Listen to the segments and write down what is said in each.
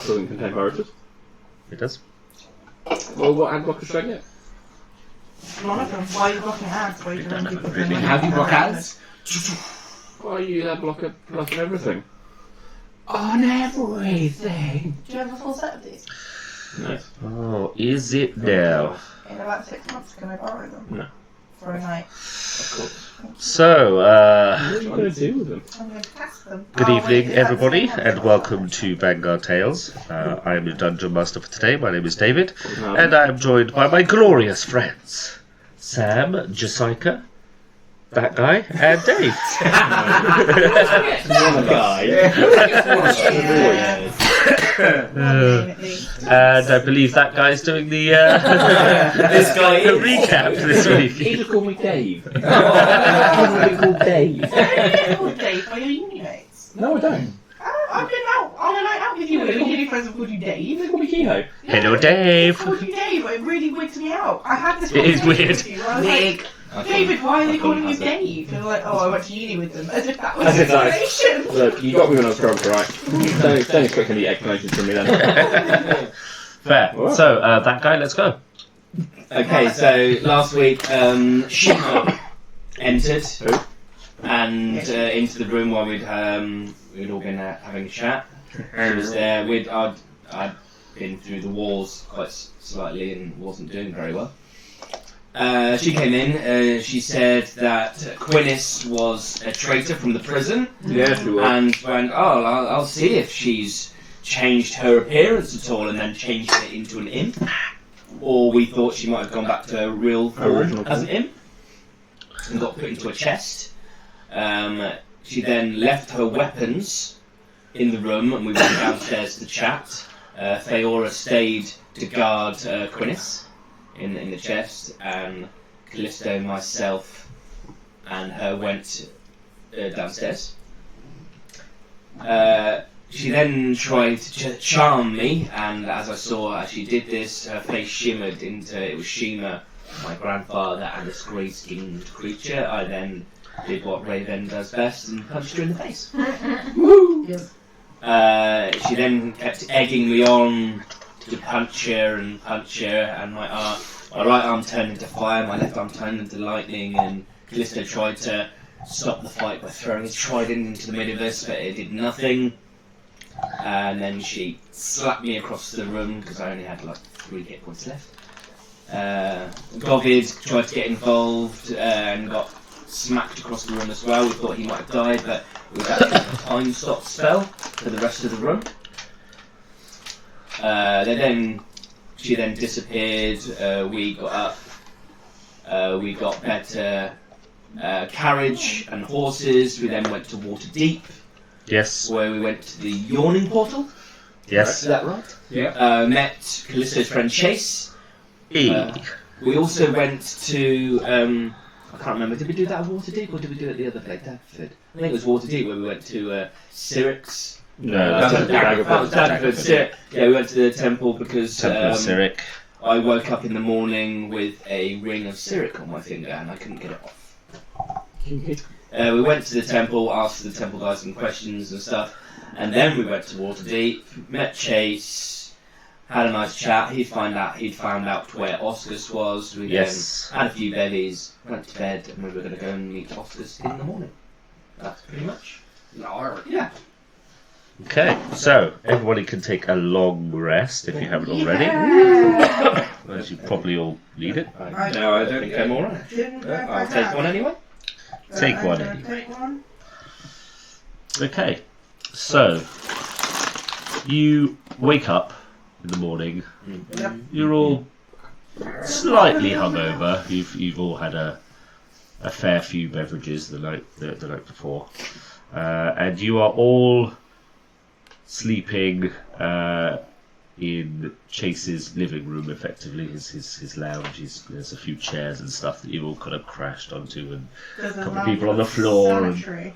Doesn't contain viruses. It does. Well, what ad blocker should I get? None of them. Why are you blocking ads? Why are you doing people doing How do you block ads? Why are you ad blocker plus everything? On everything. Do you have a full set of these? No. Oh, is it now? In about 6 months, can I borrow them? No. For a night. Of course. So, What are you going to do with them? I'm going to cast them. good Oh, evening, wait, everybody, that's and welcome to Vanguard Tales. I am your Dungeon Master for today. My name is David, and I am joined by my glorious friends, Sam, Jessica, that guy, and Dave. One guy. And I believe that guy's doing the This guy the is. recap this He week. just called me Dave. He's called Dave. Called Dave by your uni mates. No, I don't. I've been out on a night out with you, and your uni friends have called you Dave. They call me Kehoe. Hello, Dave. They called you Dave. It really wigs me out. I had this It is conversation weird. with you. I was like, David, why are they calling you Dave? And they're like, oh, I went to uni with them. As if that was As an if that- explanation. Look, you got me when I was drunk, right? don't expect any explanations from me then. Fair. So, that guy, let's go. Okay, so last week, Shima entered Who? and into the room while we'd all been having a chat. She was there. I'd been through the walls quite slightly and wasn't doing very well. She came in. She said that Quinnis was a traitor from the prison, Yeah, she was. and went, "Oh, I'll see if she's changed her appearance at all, and then changed it into an imp." Or we thought she might have gone back to her real form Original as an imp and got put into a chest. She then left her weapons in the room, and we went downstairs to chat. Theora stayed to guard Quinnis in the chest, and Callisto, myself, and her went downstairs. She then tried to charm me, and as I saw as she did this, her face shimmered into, it was Shima, my grandfather, and this grey-skinned creature. I then did what Raven does best and punched her in the face. She then kept egging me on to punch her, and my right arm turned into fire, my left arm turned into lightning, and Callisto tried to stop the fight by throwing his trident into the middle of us, but it did nothing. And then she slapped me across the room because I only had like 3 hit points left. Govid tried to get involved and got smacked across the room as well. We thought he might have died, but it was actually a time stop spell for the rest of the room. She then disappeared. We got up. We got better carriage and horses. We then went to Waterdeep, Yes. where we went to the Yawning Portal. Yes. Is that right? Yeah. Met Callisto's friend Chase. E. We also went to, I can't remember, did we do that at Waterdeep or did we do it the other place, Dagford? I think it was Waterdeep where we went to Cyrix. No, that's Dagford. Cyric. Yeah, we went to the temple because Temple of Cyric. I woke up in the morning with a ring of Cyric on my finger and I couldn't get it off. We went to the temple, asked the temple guys some questions and stuff, and then we went to Waterdeep, met Chase, had a nice chat. He'd found out where Oskas was. We Yes. then had a few bevies, went to bed, and we were going to go and meet Oskas in the morning. That's pretty much. Yeah. Okay, so everybody can take a long rest if you haven't already. As you probably all need it. No, I don't think I'm alright. I'll take one anyway. Take one. Take one. Okay, so you wake up in the morning. Yep. You're all slightly hungover. You've all had a fair few beverages the night before, and you are all sleeping in Chase's living room, effectively his lounge. There's a few chairs and stuff that you've all kind of crashed onto, and There's a couple of people on the floor. And, Sanitary.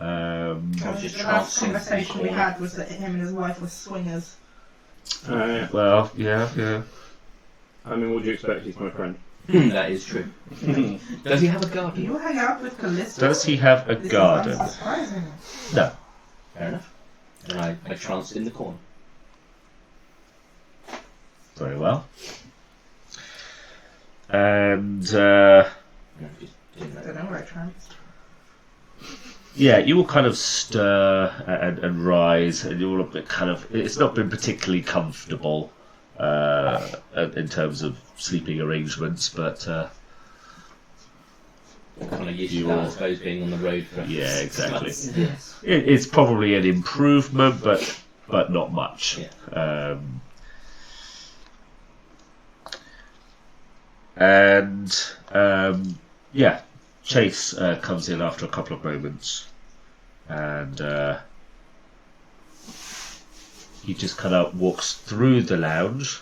I was just The last trancing conversation we in the had was that him and his wife were swingers. Yeah. well, yeah. I mean, what do you expect? He's my friend. That is true. Does he have a garden? You hang out with Callisto? Does he have a This is garden? unsurprising. No. Fair enough. And I tranced in the corner. Very well. And I don't know where I tranced. yeah, you will kind of stir and rise, and you're a bit kind of. It's not been particularly comfortable in terms of sleeping arrangements, but Kind of used to that, I suppose, being on the road for yeah, exactly. Yes. It's probably an improvement, but not much. Yeah. Yeah, Chase comes in after a couple of moments, and he just kind of walks through the lounge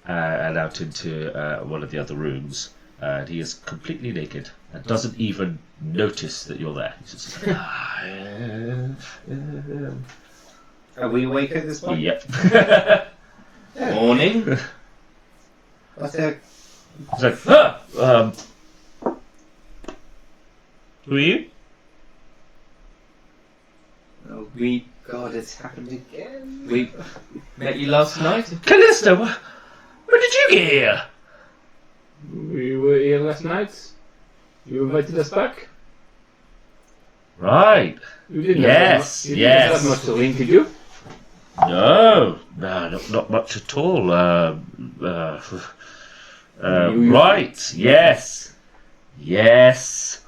and out into one of the other rooms, and he is completely naked and doesn't even notice that you're there. He's just like, Are we awake at this point? yep. Morning. What's that? He's like, who are you? Oh, God, it's happened again. We met you last night. Callisto, when did you get here? We were here last night. You invited us back. Right. You didn't Yes, have, yes. Didn't have much to link, did you? No, not much at all. Right, yes. Yes.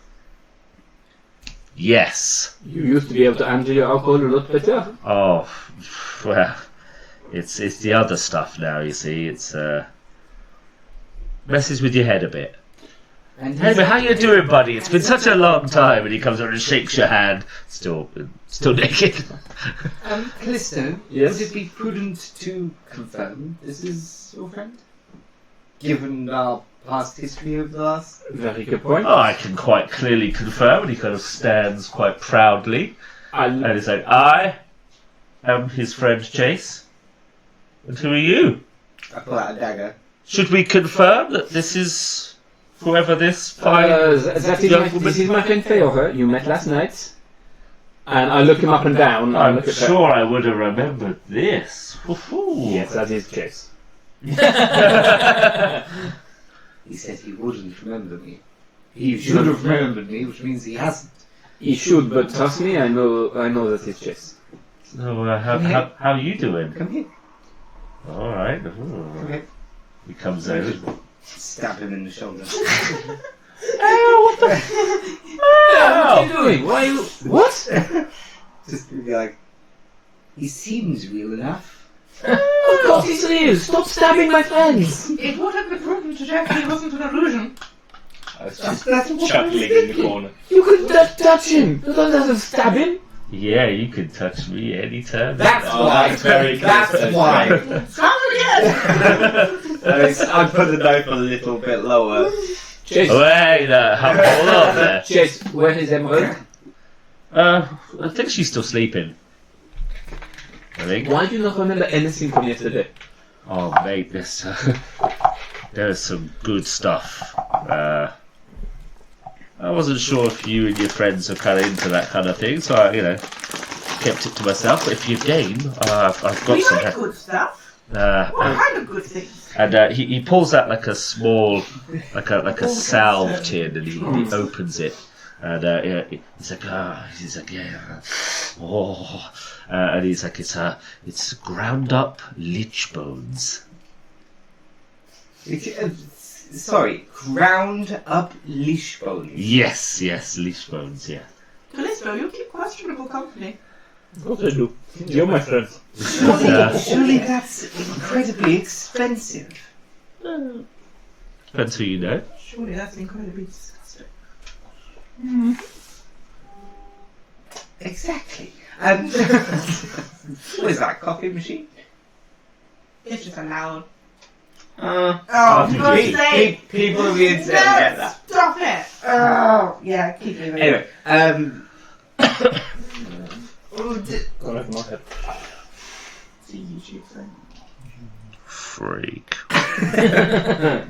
You used to be able to handle your alcohol a lot better. Oh, well, it's the other stuff now, you see. It's messes with your head a bit. And Hey, but how you doing, buddy? It's been such a long time. And he comes over and shakes your hand. Still naked. Callisto, Yes? would it be prudent to confirm this is your friend? Given our past history over the last... Very good point. Oh, I can quite clearly confirm. And he kind of stands quite proudly. And he's like, I am his friend Chase. And who are you? I pull out a dagger. Should we confirm that this is whoever this fine This is my friend Feover. You met last night. And I look him up and down. I I'm look at sure I would have remembered this. Woohoo. Yes, that is Chase. He said he wouldn't remember me. He should have remembered me, which means he hasn't. He should, but trust me, I know that it's Chase. So, how are you doing? Come here. All right. Come here. He comes over. Stab him in the shoulder. What are you doing? Why you... What? Just be like, he seems real enough. Of course he's real. Stop stabbing my friends. It would have been prudent to check that it wasn't an illusion. I was That's just what I chuckling was in the corner. You could touch him. You don't have to stab him. Yeah, you can touch me anytime. That's Oh, why. that's very That's Callisto's why. way. Come again! I put the knife a little bit lower. Chase. Wait, hold on there. Chase, where is Emerald? I think she's still sleeping. I think. Why do you not remember anything from yesterday? Oh, mate, there's some good stuff. I wasn't sure if you and your friends are kind of into that kind of thing, so I, kept it to myself. But if you're game, I've got We some. like good stuff. What kind of good things? And he pulls out like a small, like a salve tin, and he opens it. And he's like, yeah, oh, and he's like, it's ground up lich bones. Sorry, ground up leash bones. Yes, lich bones, yeah. Callisto, you keep questionable company. Of course I do. You're my friend. Surely that's incredibly expensive. Depends who you know. Surely that's incredibly disgusting. Exactly. What is that, coffee machine? It's just allowed. Oh, Oh, for God's sake! people of the internet get No, that. stop it! Oh, yeah, keep moving. Anyway, It's a YouTube thing. Freak.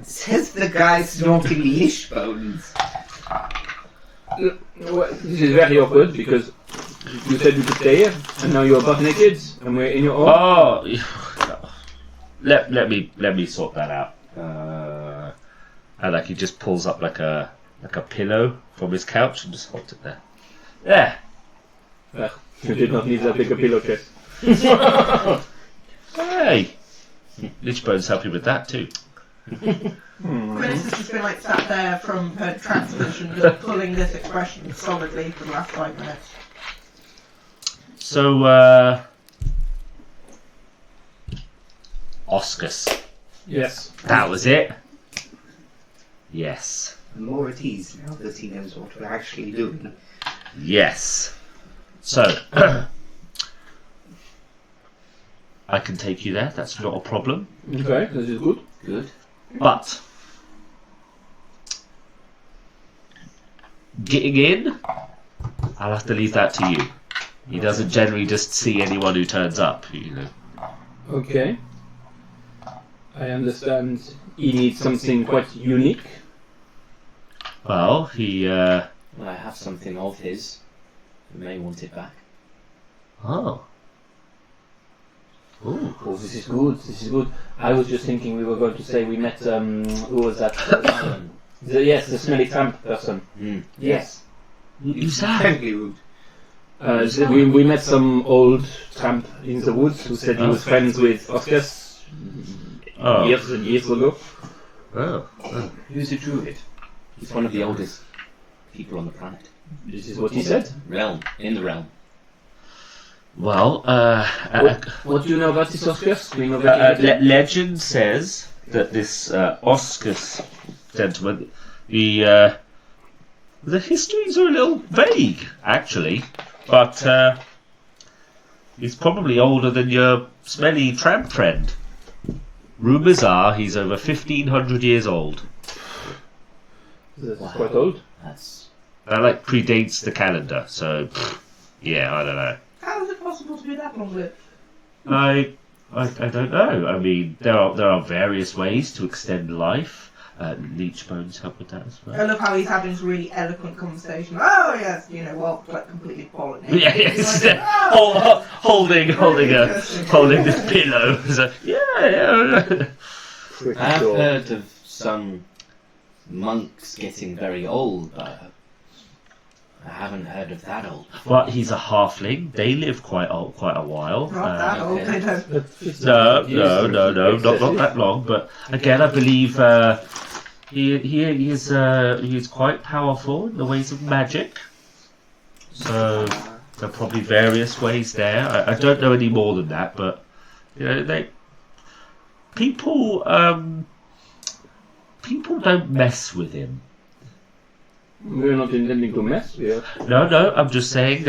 says the guy snorting leash bones. Well, this is very awkward because you said we could stay here, and now you're butt naked, and we're in your home. Oh, let me sort that out. And like he just pulls up like a pillow from his couch and just holds it there. There. You did not need that big a pillowcase. Hey, Lichbone's helping with that too. Glynis has just been like sat there from her trance position, just pulling this expression solidly for the last 5 minutes. So, Oskas. Yes. That was it? Yes. More at ease now that he knows what we're actually doing. Yes. So, I can take you there, that's not a problem. Okay, this is good. Good. But, getting in, I'll have to leave that to you. He doesn't generally just see anyone who turns up, you know. Okay. I understand he needs something quite unique. Well, he, Well, I have something of his. You may want it back. oh. Ooh. Oh, this is good, this is good. I was just thinking we were going to say we met, who was that? Yes, the smelly tramp person. Yes. Who's that? Frankly rude. We met some old tramp in the woods who said he was friends with Oskas years and years ago. Oh. Who's a druid? He's one of the oldest people on the planet. This is what he said. In the realm. Well, What do you know about this Oskas? Do you know about legend says that this Oskas gentleman, the histories are a little vague, actually, but he's probably older than your smelly tramp friend. Rumours are he's over 1,500 years old. That's quite old. That like predates the calendar, so yeah, I don't know. How is it possible to be that long lived? I don't know. I mean, there are various ways to extend life. Leech bones help with that as I well. love how he's having this really eloquent conversation. Oh yes, you know, well, like completely pollinated. Yeah, yes. Like, oh, holding this pillow. So, yeah. Pretty I've sure. heard of some monks getting very old, but I haven't heard of that old. Well, he's a halfling. They live quite a while. not that old, they don't. No, not that long. But again, I believe he is quite powerful in the ways of magic. So there are probably various ways there. I don't know any more than that, but you know, people don't mess with him. We're not intending to mess. No, I'm just saying.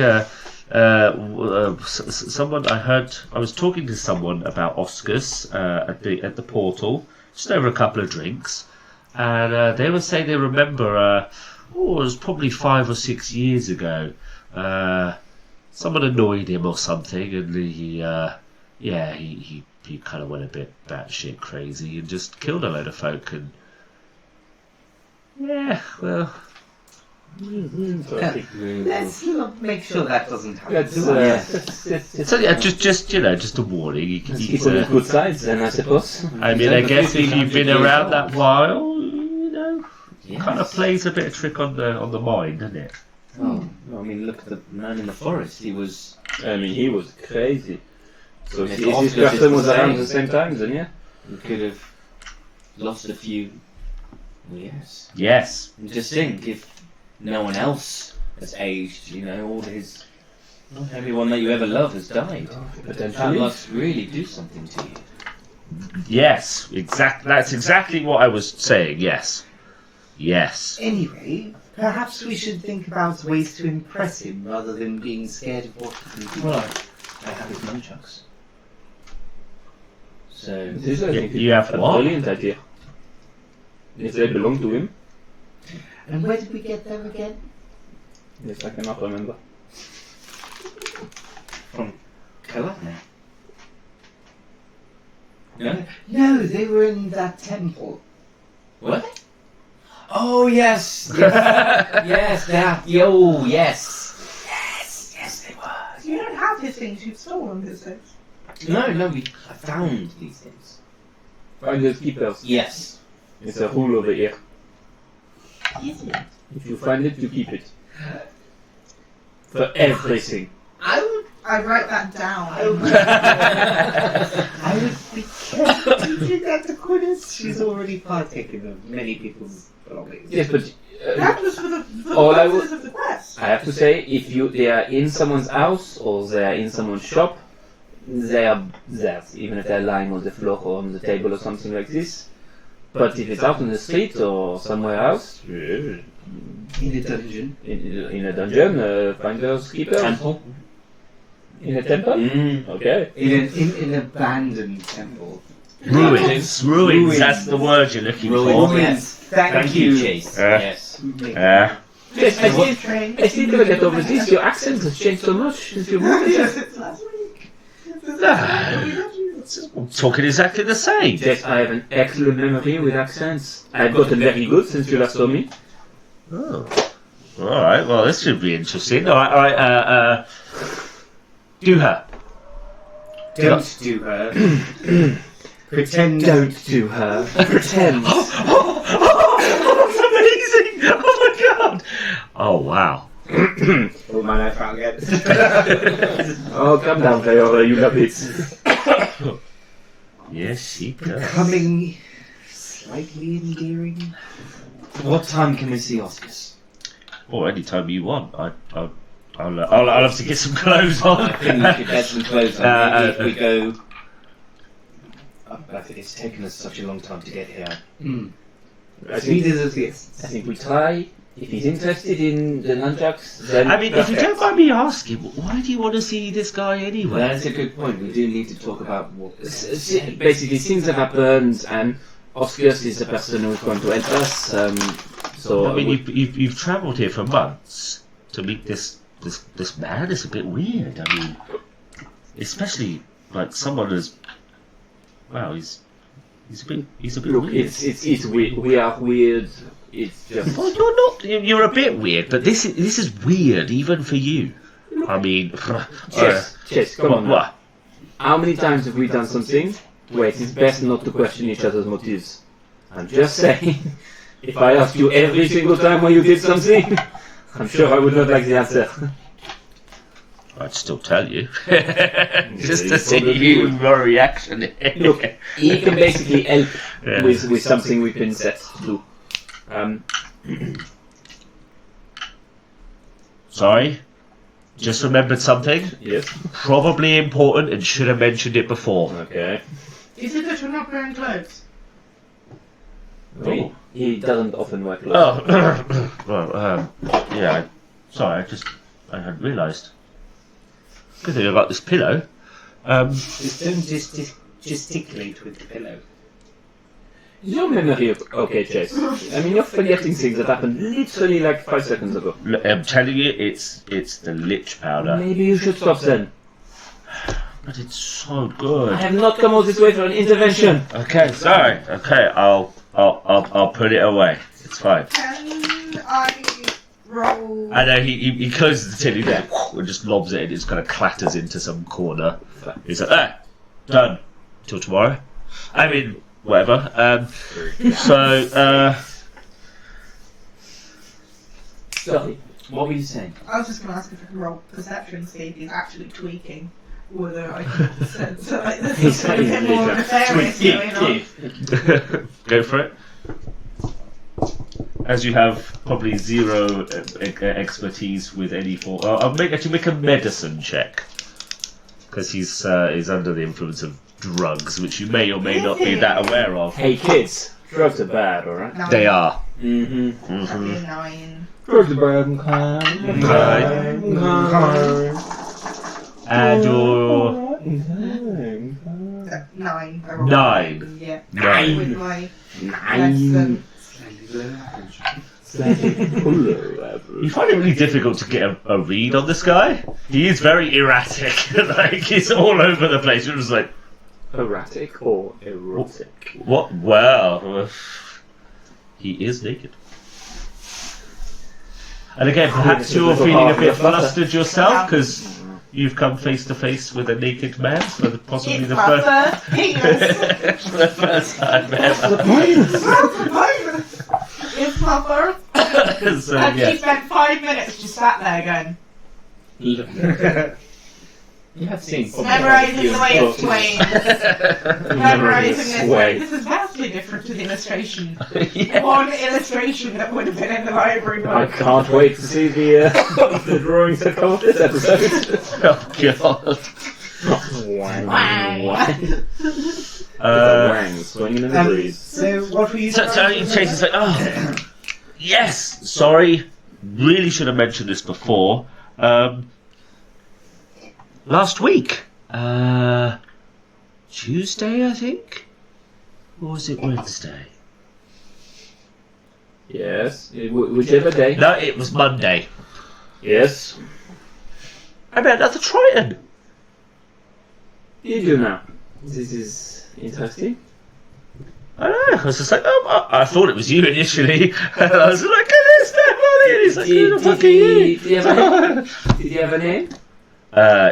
Someone I was talking to someone about Oscars at the portal, just over a couple of drinks, and they were saying they remember. It was probably 5 or 6 years ago. Someone annoyed him or something, and he kind of went a bit batshit crazy and just killed a load of folk. And yeah, well. Let's make sure that doesn't happen. So yeah, just a warning. Keep on the good sides then, I suppose. I mean, I guess if you've been around that while, you know, kind of plays a bit of trick on the mind, doesn't it? Oh, I mean, look at the man in the forest. He was. I mean, he was crazy. So Yes, if this Oscars person is was the around same. at the same time, then yeah. He could have lost a few. Yes. Yes. And just think if no one else has aged, you know, all his. Not everyone that you ever love has died. That Potentially. must really do something to you. Yes. That's exactly what I was saying. Yes. Anyway, perhaps we should think about ways to impress him rather than being scared of what he can do. Well, I have his nunchucks. So. This is, I think, You have a what? brilliant idea. If they belong to him, And where did we get them again? yes, I cannot remember. From Kalana. No? No, they were in that temple. What? Oh, yes! Yes, that. Yo, yes! Yes, they were. You don't have his things, you've stolen his things. No, I found these things. Finders keepers. Yes. It's a rule over here. Is it? If you find it, you keep it. For everything. I write that down. I would be careful teaching that to Quinnis. She's already partaken of many people's belongings. Yes, but That was for the All I purposes of the quest. I have to say, if they are in someone's house or they are in someone's shop, they are theirs, even if they're lying on the floor or on the table or something like this. But if it's out on the street or somewhere else, In a dungeon. in a dungeon, finders keepers, Temple. in a temple. Okay. In an abandoned temple. Ruins. That's the word you're looking for. Yes. Thank you, you. Chase. Yes. Yes. Yes, I still never get over this. Your accent has changed so much since you moved here. Since last week. I'm talking exactly the same. Yes, I have an excellent memory with accents. I've gotten very good since you last saw me. Oh. Alright, well, this should be interesting. Alright, do her. Don't do her. Pretend. Don't do her. Pretend. That's amazing! Oh my god! Oh wow. Pull my knife out again. Oh, calm down, Viola, you love it. Yes, she does. Becoming slightly endearing. What time can we see Oscars? Or anytime you want. I'll have to get some clothes on. I think we could get some clothes on. Maybe if we go. I think it's taken us such a long time to get here. I Sweet think, as it is. I think we try. If he's interested in the nunchucks, then I mean, if you don't mind me asking, why do you want to see this guy anyway? That's a good point. We do need to talk about what. Basically, things have happened, and Oskas is the person who's going to help us. So I mean, you've travelled here for months to meet this man. It's a bit weird. I mean, especially like someone as wow, he's a bit look, weird. it's weird. We are weird. It's just. Well, you're not. You're a bit weird, but this is weird even for you. I mean, Chess, come on. Now. What? How many times have we done something where it is best not to question each other's motives? I'm just saying. If I asked you every single time why you did something, I'm sure I would not like the answer. I'd still tell you, just you to see probably your reaction. Look, he can basically help Yeah. with something we've been set to do. Sorry, just remembered something. Yes. Probably important and should have mentioned it before. Okay. Is it that you're not wearing clothes? He doesn't often wear clothes. Oh, well, yeah. Sorry, I hadn't realised. Good thing I got this pillow. Just don't gesticulate with the pillow. Is your memory okay, Chase? I mean, you're forgetting things that happened literally like 5 seconds ago. I'm telling you, it's the lich powder, Maybe you should stop then. but it's so good. I have not come all this way for an intervention. Okay, sorry. Okay, I'll put it away. It's fine. Can I roll? I know he closes the tin and just lobs it and it just kind of clatters into some corner. He's like, done. Till tomorrow. I mean, whatever. Sorry. What were you saying? I was just going to ask if I can roll perception, see if he's actually tweaking. Whether I can sense that like, there's a bit more nefarious going on. Go for it. As you have probably zero expertise with any form, I'll make a medicine check because he's under the influence of drugs, which you may or may not be that aware of. Hey kids, drugs are bad, alright? They are. Mm-hmm. That'd be a 9. Drugs are bad. And you're 9. I rolled 9. Yeah. 9. With my Nine. medicine. You find it really difficult to get a read on this guy. He is very erratic. Like he's all over the place. You're just like, Erratic or erotic? what? Well, he is naked. And again, perhaps you're feeling a bit flustered yourself because you've come face to face with a naked man for possibly It's the my first first penis. for the first time ever. It's my first. So, And yeah. he spent 5 minutes just sat there going, You have seen memorising the way it's books. swaying. Memorising this way. This is vastly different to the illustration. One illustration that would have been in the library I book. can't wait to see the the drawings that come of this episode. Oh god. Wang. Wang. Wang. Uh, Wang swinging in the breeze. So what were you So Chase is like, oh, yes, sorry, really should have mentioned this before. Last week, Tuesday, I think? Or was it Wednesday? Yes, whichever day. No, it was Monday. Yes. I met another Triton. You do now. This is interesting. I know, I was just like, oh, I thought it was you initially. And I was like, it's nobody. And he's like, who the fuck are you? Did you have a name? Did you have a name?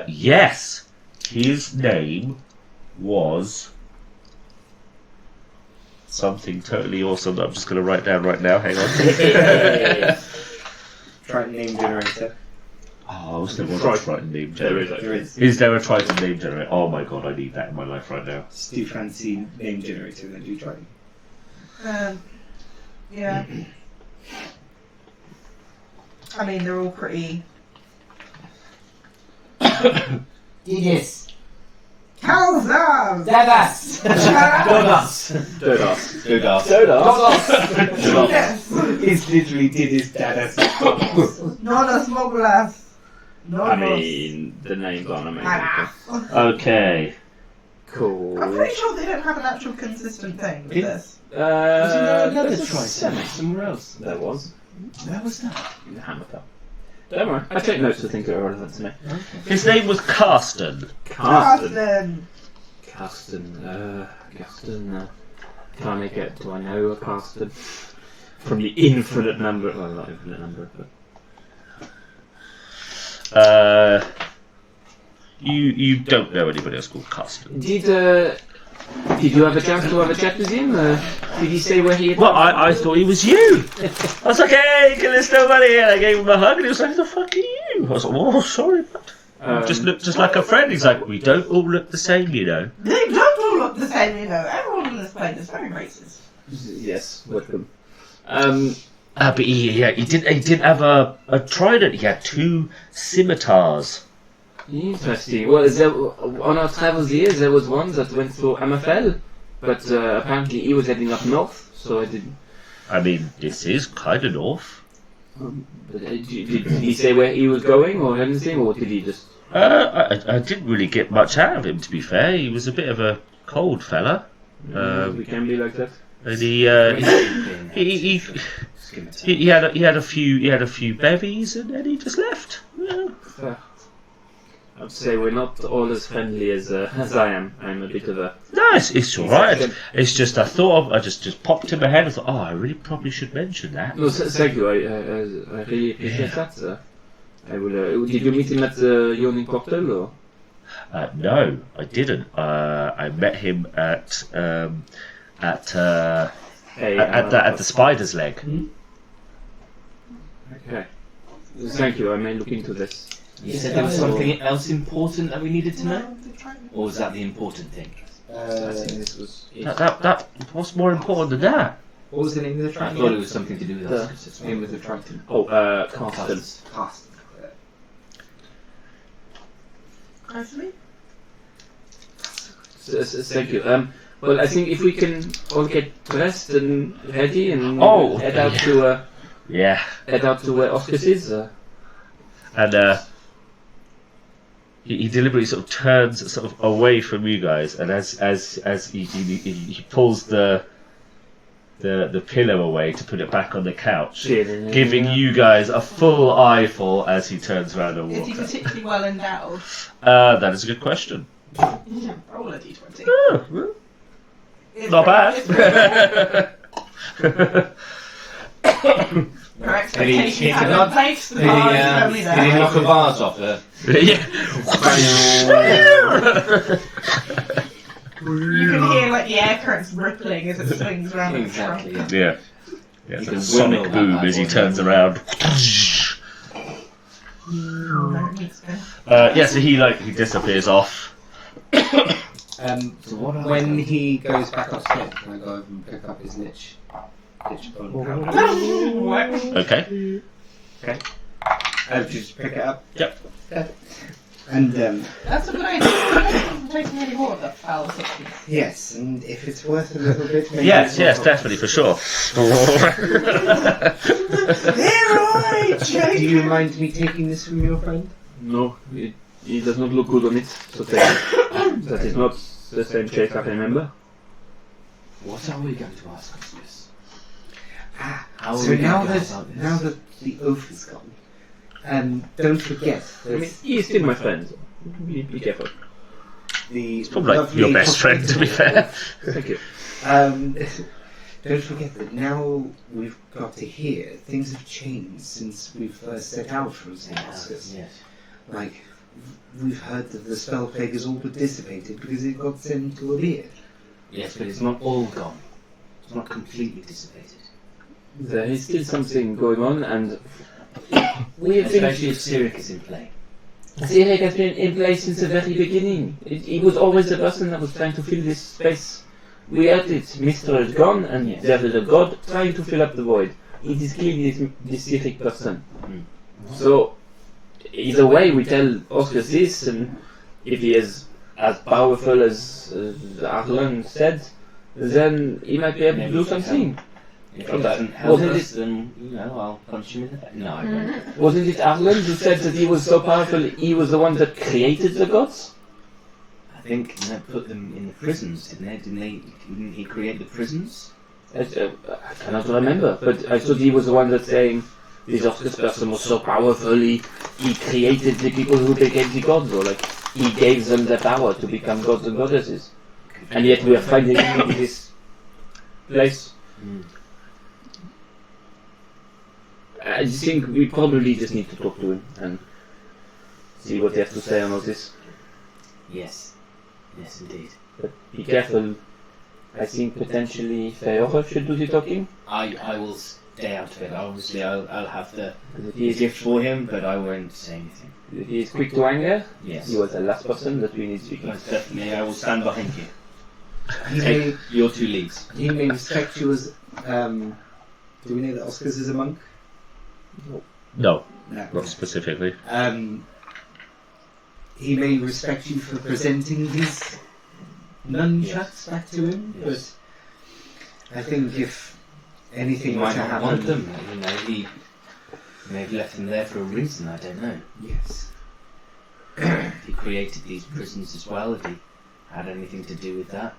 Yes. His name was something totally awesome that I'm just going to write down right now. Hang on. Triton name generator? Oh, I was going to want a Triton name There is. generator. There is. Is there a Triton name generator? Oh my god, I need that in my life right now. Just do fancy name generator and then do Triton. Yeah. I mean, they're all pretty. Yes. Calzas! Dadas! Dodas. Dodas. Dodas. Dodas. Yes! He's literally did his dadas. Nodas Mogulas! I mean, the names aren't amazing. Okay. Cool. I'm pretty sure they don't have an actual consistent thing with It- this. There's another a Triton semi somewhere else. There was. Where was that? In the Hammerfell. Don't worry, I take notes to think are relevant to me. His name was Carsten. Carsten. Carsten! Carsten. Can I get, do I know a Carsten? From the infinite number, well, not infinite number, but. You don't know anybody else called Carsten. Did you have a chance to have a chat with him? Did he say where he had Well, I thought he was you. I was like, hey, Callisto, buddy, and I gave him a hug, and he was like, the fuck are you? I was like, oh, sorry, but just looked just like a friend. He's like, we don't all look the same, you know. They don't all look the same, you know. Everyone in this place is very racist. Yes, welcome. But he didn't have a trident. He had 2 scimitars. Interesting. Well, on our travels here, there was one that went through Hammerfell, but apparently he was heading up north, so I didn't. I mean, this is kind of north. But, did he say where he was going or anything, or did he just? I didn't really get much out of him, to be fair. He was a bit of a cold fella. We can be like that. And he had a few bevies, and then he just left. Yeah. I'd say we're not all as friendly as I am. I'm a bit of a. No, it's all right. It's just I just popped in my head and thought, oh, I really probably should mention that. No, thank you. I really appreciate that, sir. I will. Did you meet him at the Yawning Portal, or? No, I didn't. I met him at the Spider's Leg. Okay. Thank you. I may look into this. You said there was something else important that we needed to know? Or was that the important thing? I think this was. That what's more important than that? What was the name of the I Triton? thought it was something to do with The- us. Name of the Triton. Oh, Carsten. Carsten. Actually? Thank you. Well, I think if we can all get dressed and ready and head out to where Oskas is. And he deliberately sort of turns sort of away from you guys, and as he pulls the pillow away to put it back on the couch, giving you guys a full eyeful as he turns around and Is he walks out. particularly well endowed? That is a good question. Roll a d20. Oh, well, It's not pretty- bad. it's pretty- Her expectations had been placed. The Did bar is only he knock a there. vase off her? Yeah. You can hear like the air currents rippling as it swings around. Exactly. Yeah. Yeah. Yeah, You it's can a sonic windmill that boom bad as he boy. turns around. So he disappears off. So when he goes back upstairs, can I go over and pick up his lich bone powder? Okay. Just pick it up. Yep. Okay. And That's a good idea. I'm taking any more of that foul substance. yes, and if it's worth a little bit, maybe Yes, it's yes, worth- definitely for sure. Do you mind me taking this from your friend? No, it does not look good on it, so take it. That is not the same chase I remember. What are we going to ask Oskas? How are So we now going to go that about this? now that the oath is gone, don't forget I mean, that he is still my friend. Be careful. the Probably like your best friend, to be fair. Thank you. Don't forget that now we've got to hear things have changed since we first set out from St. Oscars. Yes. Like, we've heard that the spell plague is all but dissipated because it got sent to a beard. Yes, but it's not all gone. It's not completely dissipated. There is still something going on, and we have been. Especially if Cyric is in play. Cyric has been in place since the very beginning. He was always the person that was trying to fill this space. We heard it. Mister is gone, and Yes. there is a god trying to fill up the void. It is clearly this Cyric person. So, either way, we tell Oskas this, and if he is as powerful as Arlen said, then he might be able to Maybe do he can something. If he doesn't help Wasn't us, it- then, I'll punch him in the face. No, I won't. Wasn't it Arlen who said that he was so powerful, he was the one that created the gods? I think they put them in the prisons, didn't they? Didn't he create the prisons? I cannot remember, but I thought he was the one that saying this Oscars person was so powerful, he created the people who became the gods, or like, he gave them the power to become gods and goddesses. And yet we are finding him in this place. I just think we probably just need to talk to him and see what he has to say on all this. Yes. Yes, indeed. But be careful. I think potentially Feora should do the talking. I will stay out of it. Obviously, I'll have the He is, gift for him, but I won't say anything. he is quick to anger. Yes. He was the last person that we need speaking. Most definitely, I will stand behind you. He Take may, your two leads. he may respect you as. Do we know that Oscars is a monk? No, No. not specifically. He may respect you for presenting these nunchucks back to him, Yes. but I think if He anything were might to not happen, want them. He may have left them there for a reason. I don't know. yes. If he created these prisons as well, if he had anything to do with that,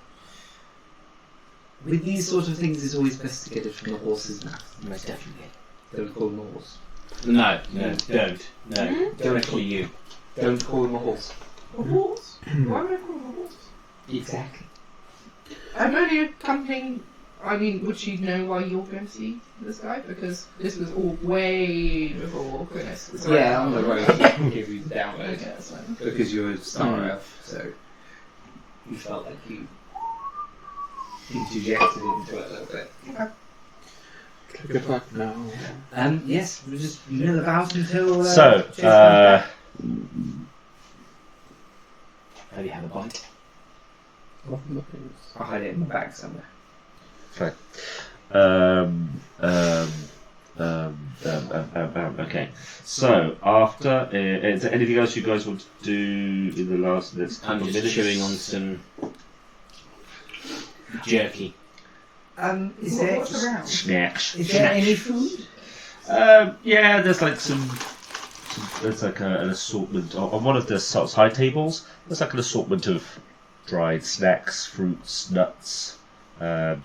With these sort of things, it's always best to get it from the horse's mouth. most definitely. Don't call him a horse. No, don't. No, directly you. Don't call him a horse. A horse? Why would I call him a horse? Exactly. I'm only accompanying. I mean, would she know why you're going to see this guy? Because this was all way before Quinnis was around. Yeah, on the road, I can give you the download. Okay, that's fine. Because you're a star elf, so you felt like you interjected into it a little bit. Good luck now. Yes, we'll just mill about until. So, Jason comes back. Have you had a bite? I'll hide it in my bag somewhere. Fine. Okay. So after, is there anything else you guys want to do in the last next I'm couple of just minutes? chewing on some jerky. Is there What's around? Snacks. is there any food? Yeah, there's like there's like an assortment on one of the side tables. There's like an assortment of dried snacks, fruits, nuts,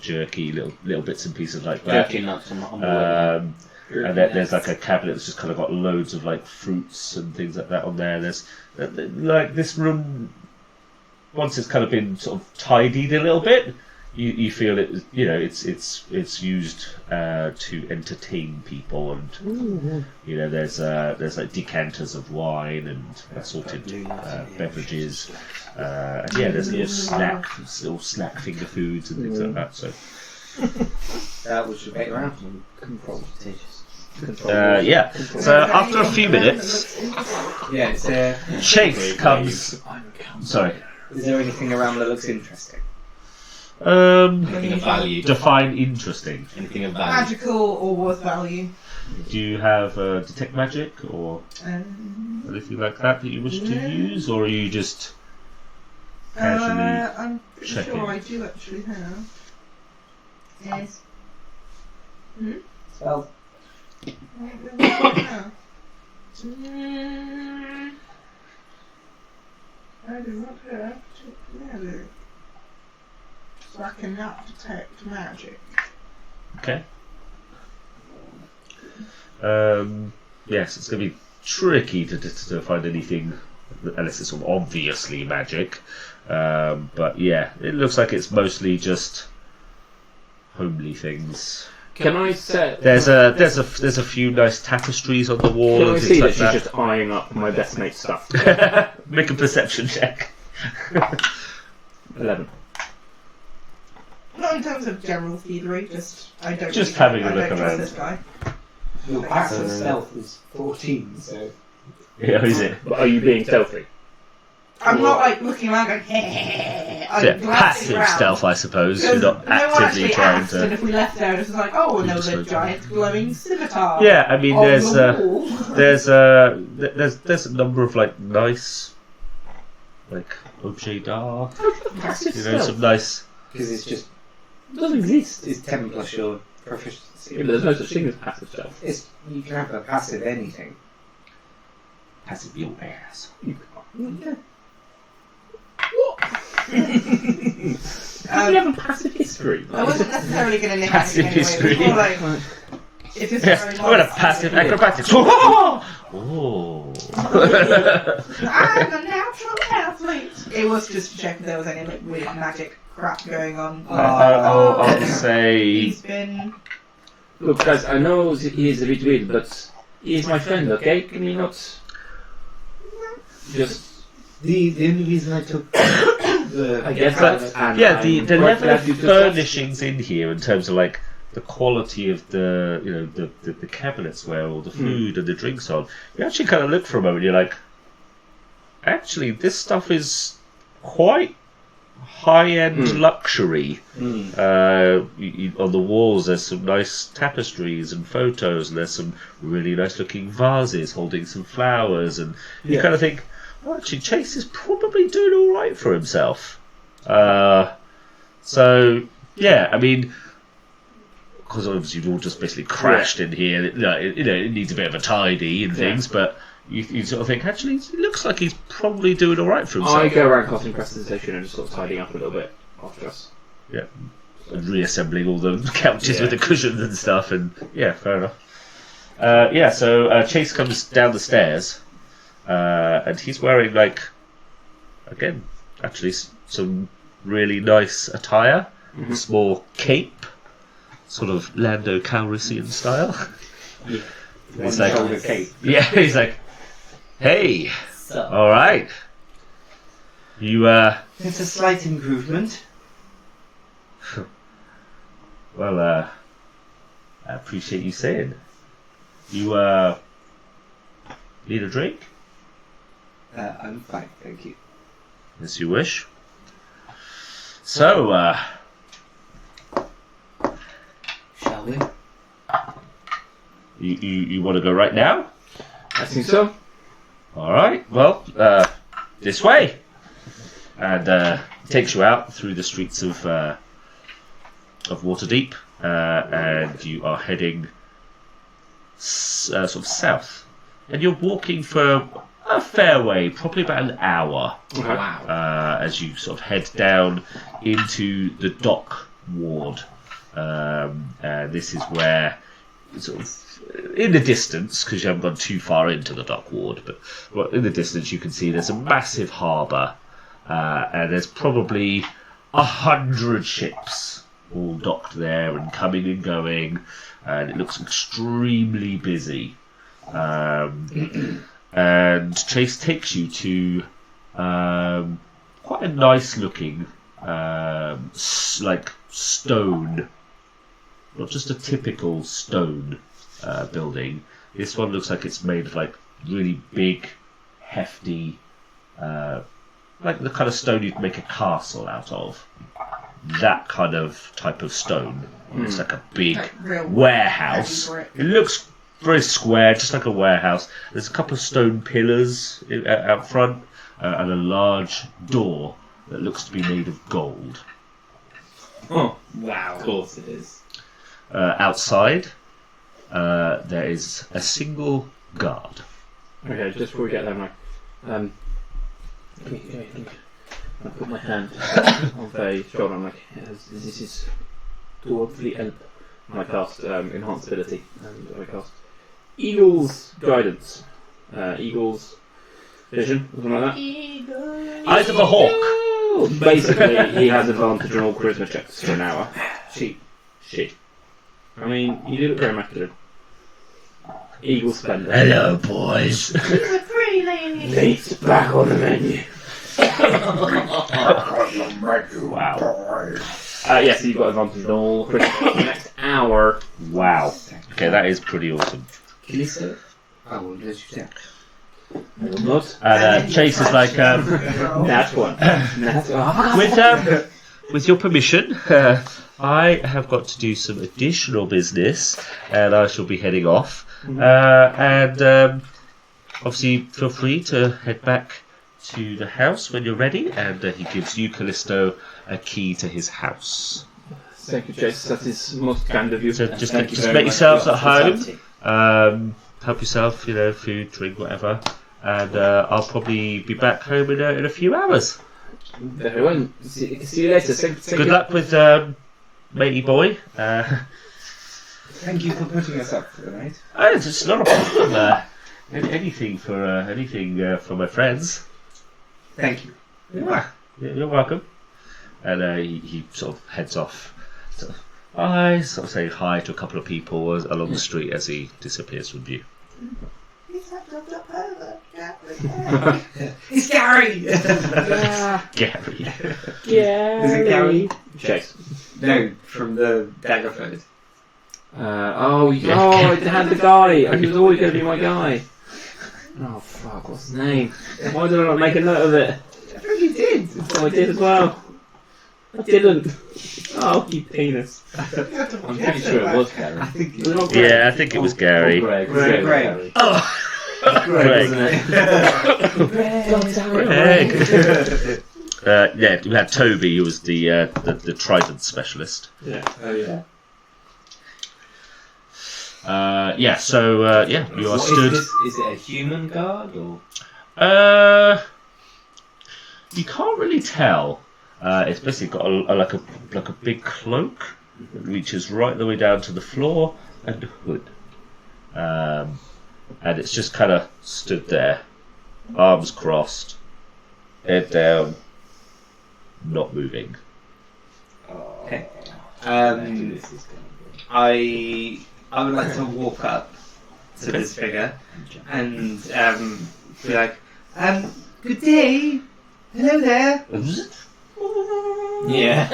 jerky, little bits and pieces like that. Jerky nuts on the way. And then there's like a cabinet that's just kind of got loads of like fruits and things like that on there. There's like this room, once it's kind of been sort of tidied a little bit, you feel it. You know, it's used to entertain people, and you know, there's like decanters of wine and assorted beverages. And yeah, there's little snack finger foods and things like that. So That was your background. Consultations. yeah. So after a few minutes, Yeah, it's Chase comes. Sorry. Is there anything around that looks interesting? Anything of value. Define interesting. Anything of value. Magical or worth value. Do you have detect magic or anything like that you wish to use, or are you just casually I'm pretty checking? sure I do actually have. Yes. Spell. I do not have magic. So I cannot detect magic. Okay. Yes, it's going to be tricky to find anything unless it's sort of obviously magic. But yeah, it looks like it's mostly just homely things. Can I say? There's a few nice tapestries on the wall. Can I and see things that like she's just eyeing up my best mate's stuff? Make a perception check. 11. Not in terms of general thievery, I don't. Just really- having a I look don't around. trust this guy. Your passive stealth is 14, so Yeah, is it? But are you being stealthy? I'm not like looking around going, hey. I'm Yeah, glancing passive around. stealth, I suppose. Because You're not no one actively actually trying asked, and to. if we left there, it's like, oh, You no, just the look. giant glowing scimitar. Yeah, I mean, on there's the wall. there's a number of like nice, like objet d'art. Passive You know, some nice. because it's just It doesn't exist. it's 10 plus your proficiency. Yeah, but there's no such thing as passive stealth. It's, you can have a passive anything. Passive your ass. You have a passive history. I wasn't necessarily going to nip Passive it anyway. history. It was more like, if it's Yes, very I'm gonna nice, passive I can do it. acrobatics. Oh. I'm a natural athlete. It was just to check if there was any like weird magic crap going on. I'll say. He's been. Look, guys, I know he's a bit weird, but he's my friend, okay? Can you not just... The only reason I took the I guess But, that, and yeah, I'm the quite level glad of you took that. furnishings in here, in terms of like the quality of the, you know, the cabinets where all the food and the drinks on, you actually kind of look for a moment. You're like, actually, this stuff is quite high-end luxury. On the walls, there's some nice tapestries and photos, and there's some really nice-looking vases holding some flowers, and you kind of think, oh, actually, Chase is probably doing all right for himself. So, yeah, I mean, because obviously you've all just basically crashed in here. It needs a bit of a tidy and things, but you sort of think, actually, it looks like he's probably doing all right for himself. I go around casting prestidigitation and just sort of tidying up a little bit after us. Yeah. And reassembling all the couches with the cushions and stuff, and yeah, fair enough. So Chase comes down the stairs, and he's wearing, like, again, actually some really nice attire. A small cape, sort of Lando Calrissian style. He's like, shoulder cape. yeah, he's like, hey, So, all right, you it's a slight improvement. well, I appreciate you saying. You need a drink? I'm fine, thank you. As you wish. So, Shall we? you want to go right now? I think so. All right. Well, this way, and takes you out through the streets of Waterdeep, and you are heading sort of south, and you're walking for a fair way, probably about an hour, as you sort of head down into the dock ward. And this is where, sort of, in the distance, because you haven't gone too far into the dock ward, but in the distance you can see there's a massive harbour, and there's probably 100 ships all docked there and coming and going, and it looks extremely busy. And Chase takes you to quite a nice looking like stone, not just a typical stone building. This one looks like it's made of like really big, hefty, like the kind of stone you'd make a castle out of. That kind of type of stone. It's like a big Like real warehouse. heavy brick. It looks very square, just like a warehouse. There's a couple of stone pillars out front and a large door that looks to be made of gold. Oh, Wow. of course it is. Outside, there is a single guard. Okay, just before we get there, Mike. I put my hand on Faye's shoulder. I'm like, this is towards the help. And I cast enhanced ability, and I cast Eagle's guidance, Eagle's vision, something like that. Eyes of a hawk. Basically, he has advantage on all charisma checks for an hour. She. I mean, you do look very masculine. Eagle spender. Hello, boys. He's a pretty lady. Meat's back on the menu. Wow. Yes, you've got advantage on all charisma for the next hour. Wow. Okay, that is pretty awesome. Callisto? I will let you down. I will not. And Chase is like, That's one. That's one. with your permission, I have got to do some additional business, and I shall be heading off. And obviously, feel free to head back to the house when you're ready. And he gives you, Callisto, a key to his house. Thank you, Chase. That is most kind of you. So just Thank you very make much yourselves for your at home. hospitality. Help yourself, food, drink, whatever. And I'll probably be back home in a few hours. Very well. See you later. Thank Good luck with matey boy. Thank you for putting us up for the night. It's not a problem. Anything for my friends. Thank you. Yeah, you're welcome. And he sort of heads off. So I sort of say hi to a couple of people along the street as he disappears from view. It's Gary! Gary. Yeah. Is it Gary? Chase. No, from the Daggerford. I had the guy. He was always going to be my guy. Oh fuck! What's his name? Why did I not make a note of it? I think you did. Oh, I did as well. I didn't. Oh, you penis. I'm pretty sure it was Gary. I think Was it not you Greg? Yeah, I think it was Gary. Greg. Greg. Gary. Oh, Greg, Greg. wasn't it? Greg. Yeah, we had Toby, who was the trident specialist. Yeah. Oh yeah. So you are What stood. is this? Is it a human guard or? You can't really tell. It's basically got like a big cloak that reaches right the way down to the floor and a hood. And it's just kind of stood there, arms crossed, head down, not moving. Okay. This is gonna be. I would like to walk up to this figure and be like, good day. Hello there. Yeah.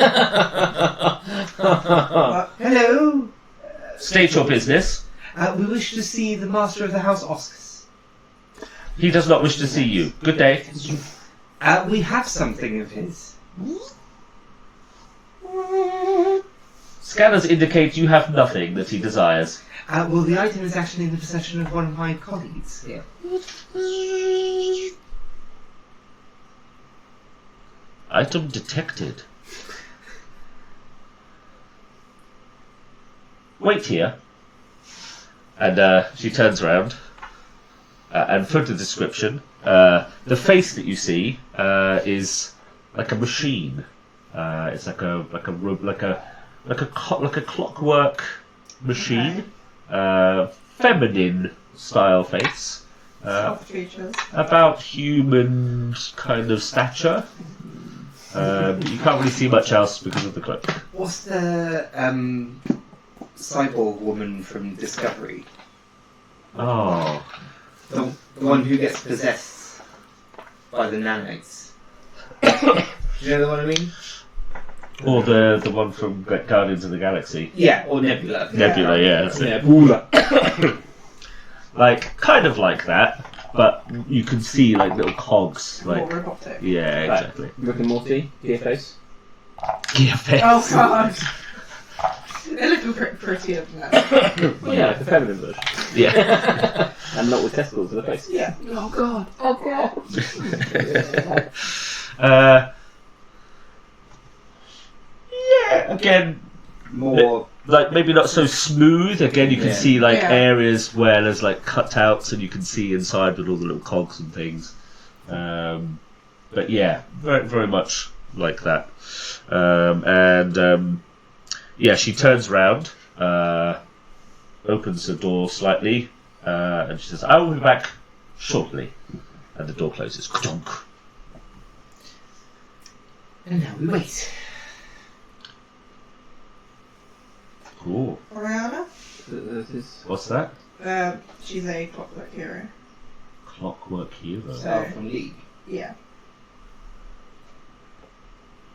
Hello. State your business. We wish to see the master of the house, Oskas. He does not wish to see you. Good day. We have something of his. Scanners indicate you have nothing that he desires. Well, the item is actually in the possession of one of my colleagues here. Item detected. Wait here. And she turns around. And for the description, the face that you see is like a machine. It's like a clockwork machine, feminine style face, Soft features. about human kind of stature. But you can't really see much else because of the cloak. What's the cyborg woman from Discovery? Oh. The one who gets possessed by the nanites. Do you know the one I mean? Or the one from Guardians of the Galaxy. Yeah, or Nebula. Nebula, yeah. That's it. Nebula. Like, kind of like that, but you can see like little cogs. More Like, robotic. yeah, exactly. Rick and Morty, DFS. Yeah, face. Oh god! They're looking prettier than that. Well, yeah, like the feminine version. Yeah. And not with testicles in the face. Yeah. Oh god. Oh god. Yeah, again, More. like maybe not so smooth. Again, you can Yeah. see like Yeah. areas where there's like cutouts, and you can see inside with all the little cogs and things. But yeah, very very much like that. Yeah, she turns round, opens the door slightly, and she says, "I will be back shortly." And the door closes. Ka-dunk. And now we wait. Cool. Oriana? What's that? She's a clockwork hero. Clockwork Hero. So from League. Yeah.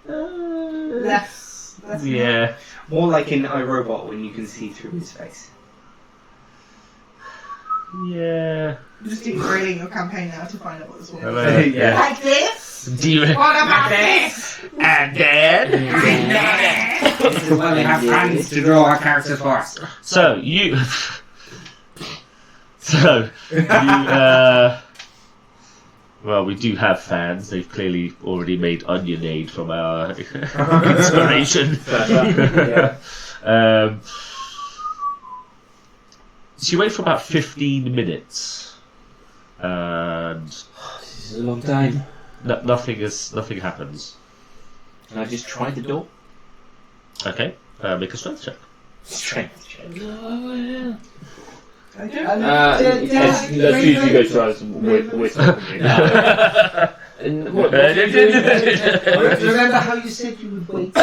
Uh, Less. yeah. More like in iRobot when you can see through his face. Yeah. I'm just integrating your campaign now to find out what this one is. Hello. Yeah. Like this? Do you... What about this? And then... This is why we have fans to draw our characters for us. So, you... Well, we do have fans. They've clearly already made Onionade from our inspiration. Yeah. So you wait for about 15 minutes. And This is a long time. nothing happens. Can I just try the door? Okay, make a strength check. Strength check. I don't Let's you go try some whistle. And what you doing? Remember how you said you would wait?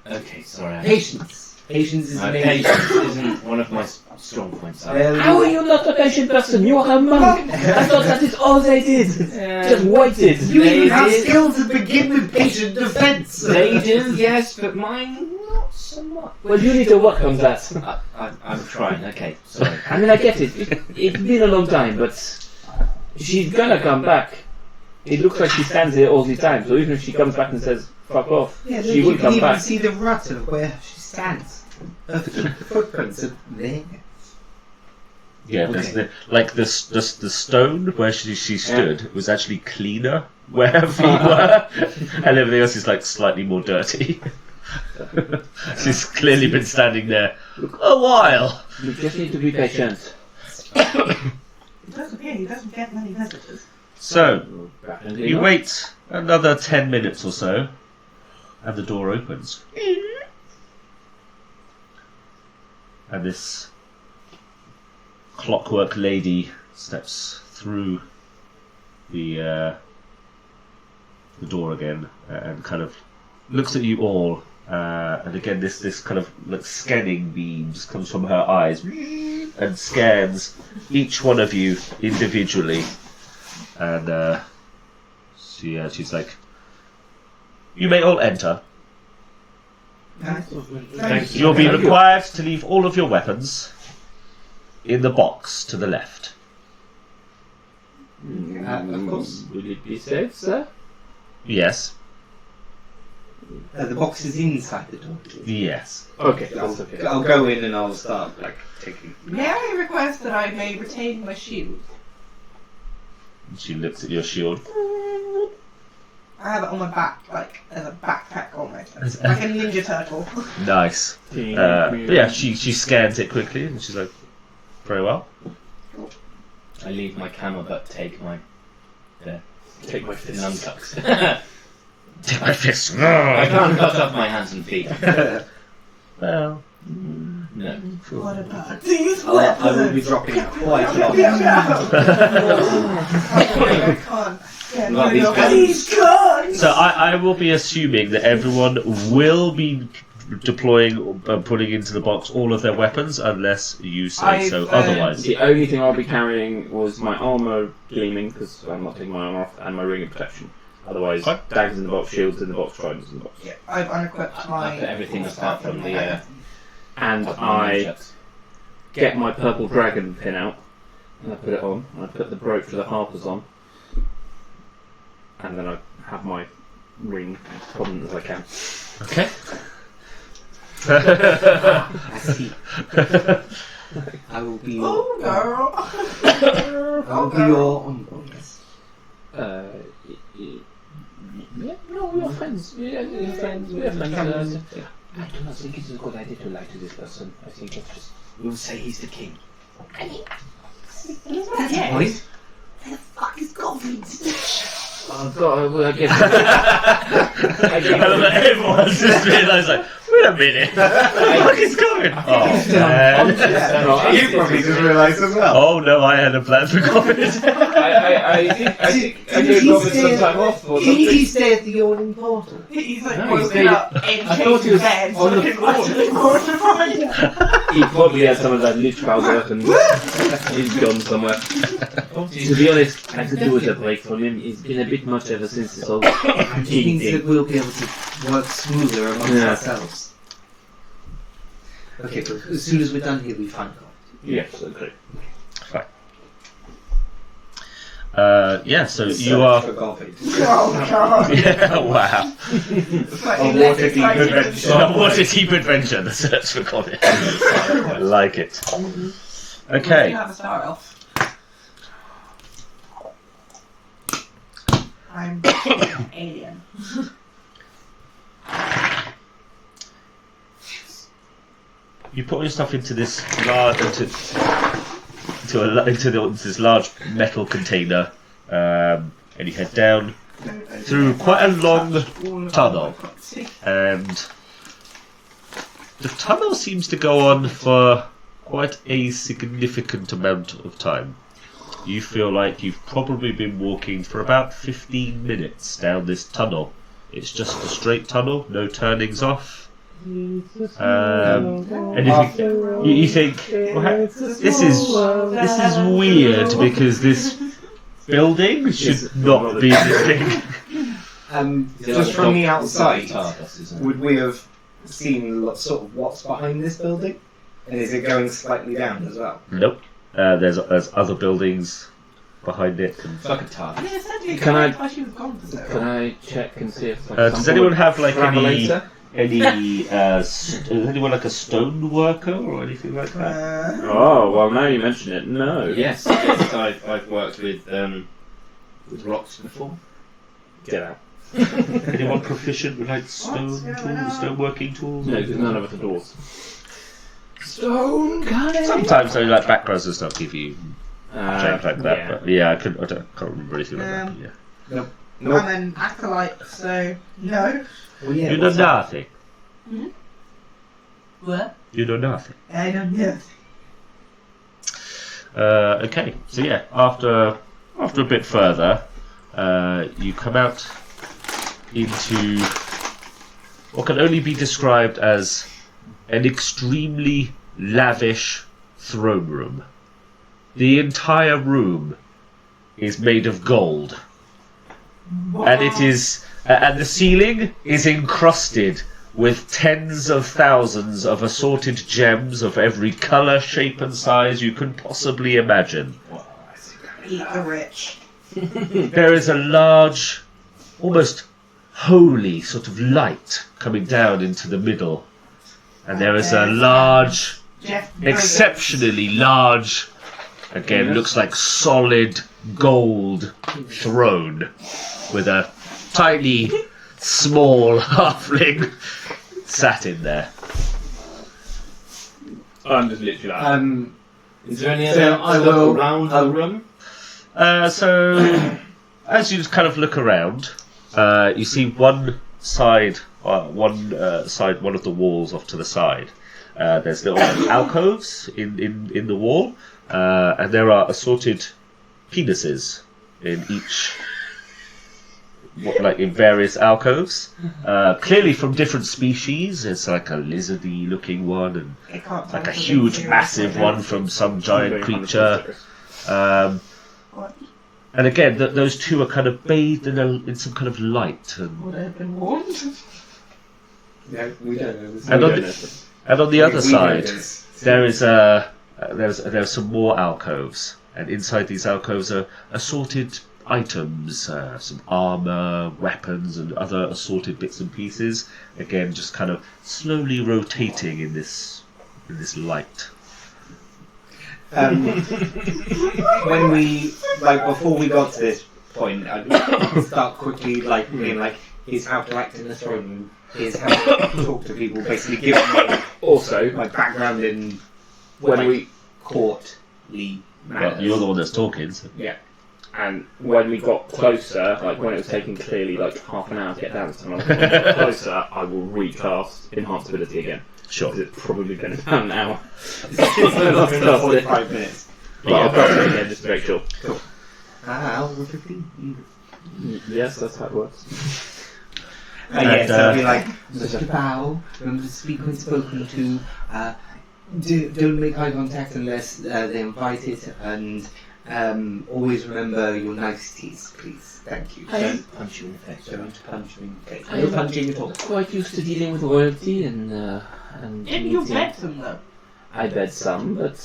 Okay, sorry. Patience. Patience is amazing. Patience isn't one of my strong points. How are you not a patient person? You are a monk. I thought that is all they did. Just waited. You They even have did. skills that begin with patient defense. They do, yes, but mine not so much. Well, you need to work on that. I'm trying. Okay, sorry. I mean, I get it. It's been a long time, but she's gonna come back. It looks like she stands here all the time, so even if she comes back and says, fuck off, Yeah, she will you can come even back. see the rut of where she stands. The footprints are there. Yeah, there's the stone where she stood was actually cleaner where her feet were, and everything else is like slightly more dirty. She's clearly been standing there a while. You just need to be patient. He doesn't get many visitors. So you wait another 10 minutes or so, and the door opens. And this clockwork lady steps through the door again and kind of looks at you all. And again, this kind of like scanning beam just comes from her eyes and scans each one of you individually. And she's like, "You may all enter. Nice. You'll be required to leave all of your weapons in the box to the left." Of course. Will it be safe, sir? Yes. The box is inside the door. Yes. Okay, that's okay. I'll go in and I'll start taking. May I request that I may retain my shield? She looks at your shield. I have it on my back, like as a backpack almost, like a ninja turtle. Nice. Yeah, she scans it quickly and she's like, "Very well." I leave my camera, but take my fist. nunchucks. Take my fist. I can't cut off my hands and feet. Well, No, No. What about these I will be weapons? dropping quite a lot. I can't get Not rid these of guns. these guns. So I will be assuming that everyone will be deploying putting into the box all of their weapons unless you say so otherwise. The only thing I'll be carrying was my armour gleaming, because I'm not taking my armour off, and my ring of protection. Otherwise, Okay. daggers in the box, shields in the box, tridents in the box. Yeah, I've unequipped my. I put everything apart from the. And I get my purple dragon pin out, and I put it on, and I put the brooch for the harpers on, and then I have my ring as prominent as I can. Okay. I see. I will be your. Oh, girl. I will be your envoy. Yes. Yeah, no, we are friends. We are friends. We are friends. I do not think it's a good idea to lie to this person. I think it's just. We'll say he's the king. Yeah. Boys? Fuck is goblins? Oh God! Well, I guess. I love that everyone's just realised, like, wait a minute, what the fuck is going on? Oh, man. You probably just realised as well. Oh no, I had a plan for COVID. I think I gave Robert some time off or Did he something. stay at the yawning portal? He's like No, he's woken dead. up in I thought he was bed, on the looking right at the corner right. He probably had some of that lich powder and he's gone somewhere. To be honest, I could do with a break from him. It's been a bit much ever since this whole It king means that thing. we'll be able to work smoother amongst Yeah. ourselves. Okay, but as soon as we're done here, we find out. Yes, okay. Yeah, so you are. Oh god. Yeah, wow. Slightly A less water-deep exciting than adventure. the What a deep adventure, the search for Colin. I like it. Okay. You have a star elf. I'm alien. You put all your stuff into this large into this large metal container, and you head down through quite a long tunnel, and the tunnel seems to go on for quite a significant amount of time. You feel like you've probably been walking for about 15 minutes down this tunnel. It's just a straight tunnel, no turnings off. And you think, well, this is weird because this building should not be this big. Just from the outside, would we have seen sort of what's behind this building? And is it going slightly down as well? Nope. There's other buildings behind it. And, It's like a target. Yeah, essentially, Can I- thought she was gone for so Can I check and see if like, does some anyone sort have like of travelator? is anyone like a stone worker or anything like that? Oh well, now you mention it, no. Yes, I've worked with rocks before. Get out. Anyone proficient with like stone tools, stone working tools? No, because none of us are dwarves. Stone cutting. Sometimes they like backgrounds and stuff give you change like that, yeah. but yeah, I can't remember anything like that. Yeah. I'm an acolyte, so no. Well, yeah, You know what's that? nothing. What? You know nothing. I don't know. Okay, so yeah, after a bit further, you come out into what can only be described as an extremely lavish throne room. The entire room is made of gold, and it is, and the ceiling is encrusted with tens of thousands of assorted gems of every colour, shape and size you can possibly imagine. Eat the rich. There is a large, almost holy sort of light coming down into the middle. And there is a large, Jeff exceptionally large, again looks like solid gold throne with a tiny, small halfling sat in there. I'm just literally like, Is there any So other I stuff will- around the room? So, as you kind of look around, you see one side, one of the walls off to the side, there's little alcoves in the wall, and there are assorted penises in each, like in various alcoves, clearly from different species. It's like a lizardy looking one, and It can't like a tell huge, from massive one from some giant creature. What? And again, those two are kind of bathed in some kind of light. And Would I have been warned? No, we don't know. This. And on the other We side, know this. there's some more alcoves, and inside these alcoves are assorted items, some armor, weapons, and other assorted bits and pieces. Again, just kind of slowly rotating in this light. When we before we got to this point, I'd start quickly being like, here's how to act in the throne room. Here's how to talk to people. Basically, give me Also, my background in when we courtly Well, manners. you're the one that's talking. So. yeah, and when we got closer, like when it was taking clearly like half an hour to get down to tunnel, when we got closer, I will recast enhanced ability again. Sure. Because it's probably going to be an hour. It's no longer enough, 45 minutes. but I'll cast it again just to make sure. Hour 15. Yes, that's how it works. Yes, And, I'll be like, Mr. Bow, remember to speak when spoken to. Don't make eye contact unless they invite it, and always remember your niceties, please. Thank you. Don't punch you in the face. Don't punch me in the face. No punching at all. Quite used to dealing with royalty and Didn't you meeting- bed them though? I bet some, but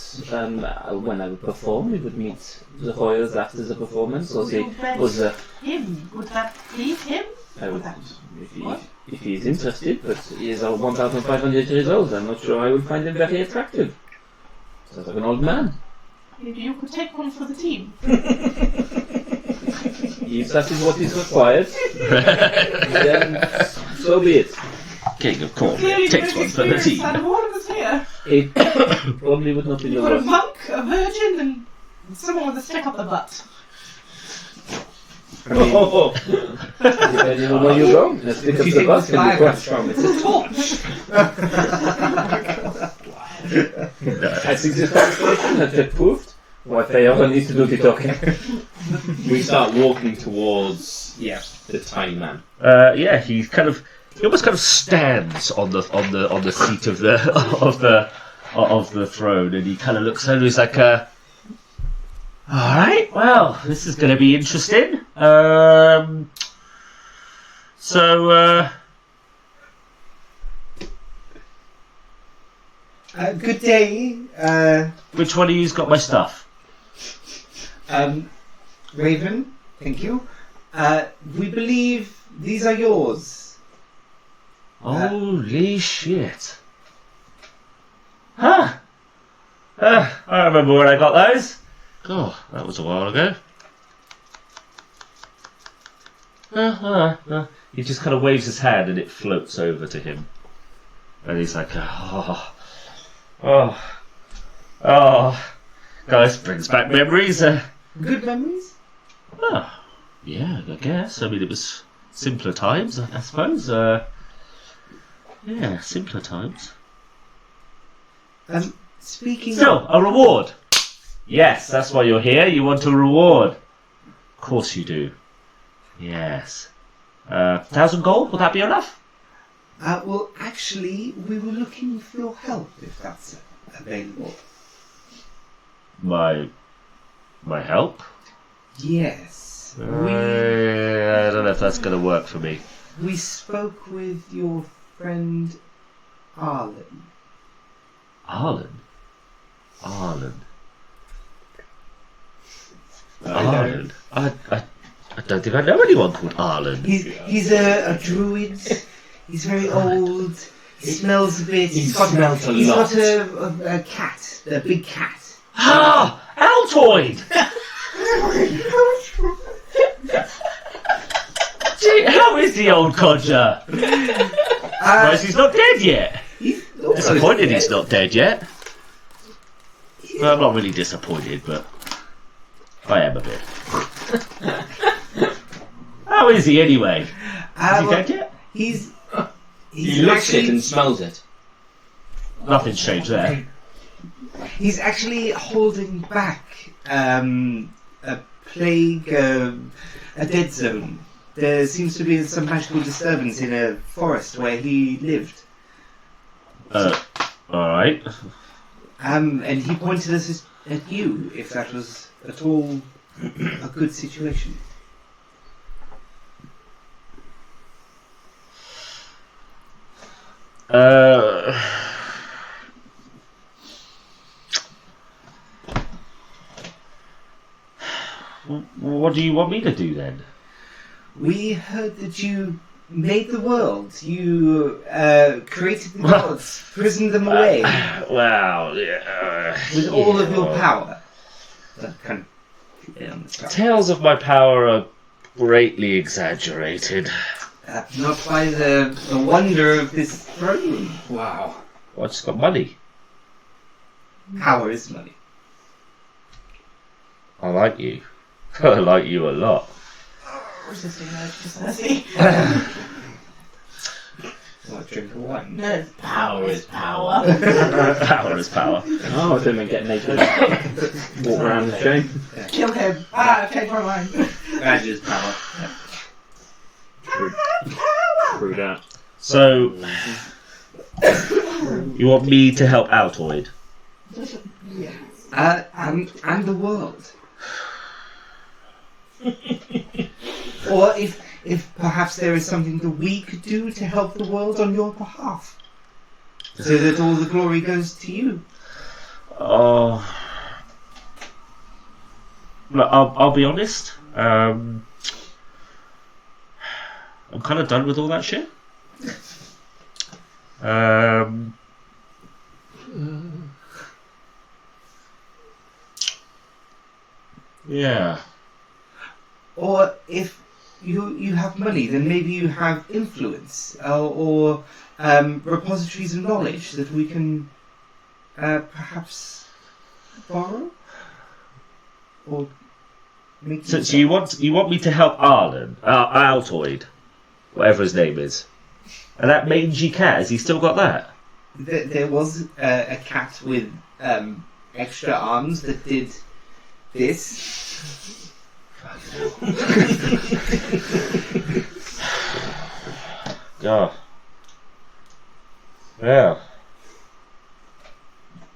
when I would perform, we would meet the royals after the performance. Or You bet was him. Would that please him? I would, That- if he is interested, but he is 1,500 years old. I'm not sure I would find him very attractive. Sounds like an old man. Maybe you could take one for the team. If that is what is required, then so be it. King of Corn Clearly, takes one for the team. And all of us here. It probably would not be the You've got a worst. monk, a virgin, and someone with a stick up the butt. Depending on where you go, let's pick If up you the think bus this and be fire comes quite from, it's a torch. I think this conversation has been proved. What they all need to do the talking. We start walking towards Yeah. the tiny man. Yeah, he almost kind of stands on the seat of the throne, and he kind of looks over. He's like, "All right, well, this is going to be interesting." Good day, Which one of you's got my stuff? Raven. Thank you. We believe these are yours. Holy shit! Huh? I remember when I got those. God, that was a while ago. He just kind of waves his hand and it floats over to him. And he's like, oh. Guys, brings back memories. Good memories. Oh, yeah, I guess. I mean, it was simpler times, I suppose. Yeah, simpler times. Speaking So, a reward. Yes, that's why you're here. You want a reward. Of course you do. Yes. 1,000 gold, would that be enough? well, actually, we were looking for your help, if that's available. My help? Yes. I don't know if that's going to work for me. We spoke with your friend Arlen. Arlen? I don't think I know anyone called Arlen. He's a druid. He's very old. He smells a bit. He's got a cat, a big cat. Ah! Altoid! Gee, how is the old codger? Surprised he's not dead yet. Disappointed he's not dead yet. Well, I'm not really disappointed, but I am a bit. How is he anyway? Is he dead yet? He's He looks actually, it and smells it. Nothing's changed there. He's actually holding back a plague, a dead zone. There seems to be some magical disturbance in a forest where he lived. Alright. And he pointed us at you, if that was at all a good situation. What do you want me to do then? We heard that you made the world. You created the gods, prisoned them away Well, yeah. with all of your power. That kind of on the start. Tales of my power are greatly exaggerated. Not by the wonder of this throne room. Wow. Well, I just got money. Power is money. I like you. I like you a lot. Resisting urge to mercy. Like drink of wine. No, power is power. Power is power. Oh, I thought meant get naked. Walk around the shame. Kill him. Ah, okay, my mind. That is power. Through that. So, you want me to help Altoid? And the world. Or if perhaps there is something that we could do to help the world on your behalf, so that all the glory goes to you. Oh, look, I'll be honest. I'm kind of done with all that shit. Yeah. Or if you have money, then maybe you have influence or repositories of knowledge that we can perhaps borrow or make. So you want me to help Arlen, Altoid, whatever his name is, and that mangy cat? Has he still got that? There was a cat with extra arms that did this. God. Yeah.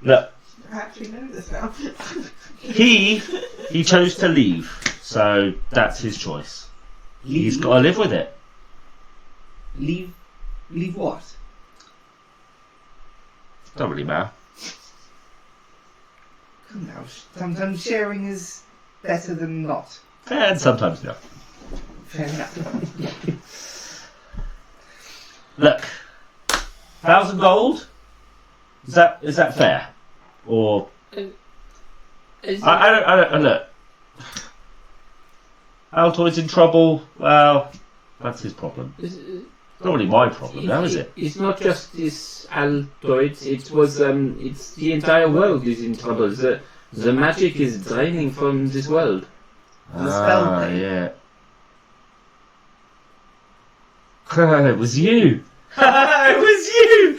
Look, I actually know this now. he chose to leave, so that's his choice. He's got to live with it. Leave what? Don't really matter. Come now. Sometimes sharing is better than not. And sometimes no. Fair enough. Look, 1,000 gold. Is that fair? Or I don't look. Altoid's in trouble. Well, that's his problem. It's not really my problem now, is it? It's not just this Altoid. It's the entire world is in trouble. The magic is draining from this world. The spell thing. Yeah. It was you. It was you.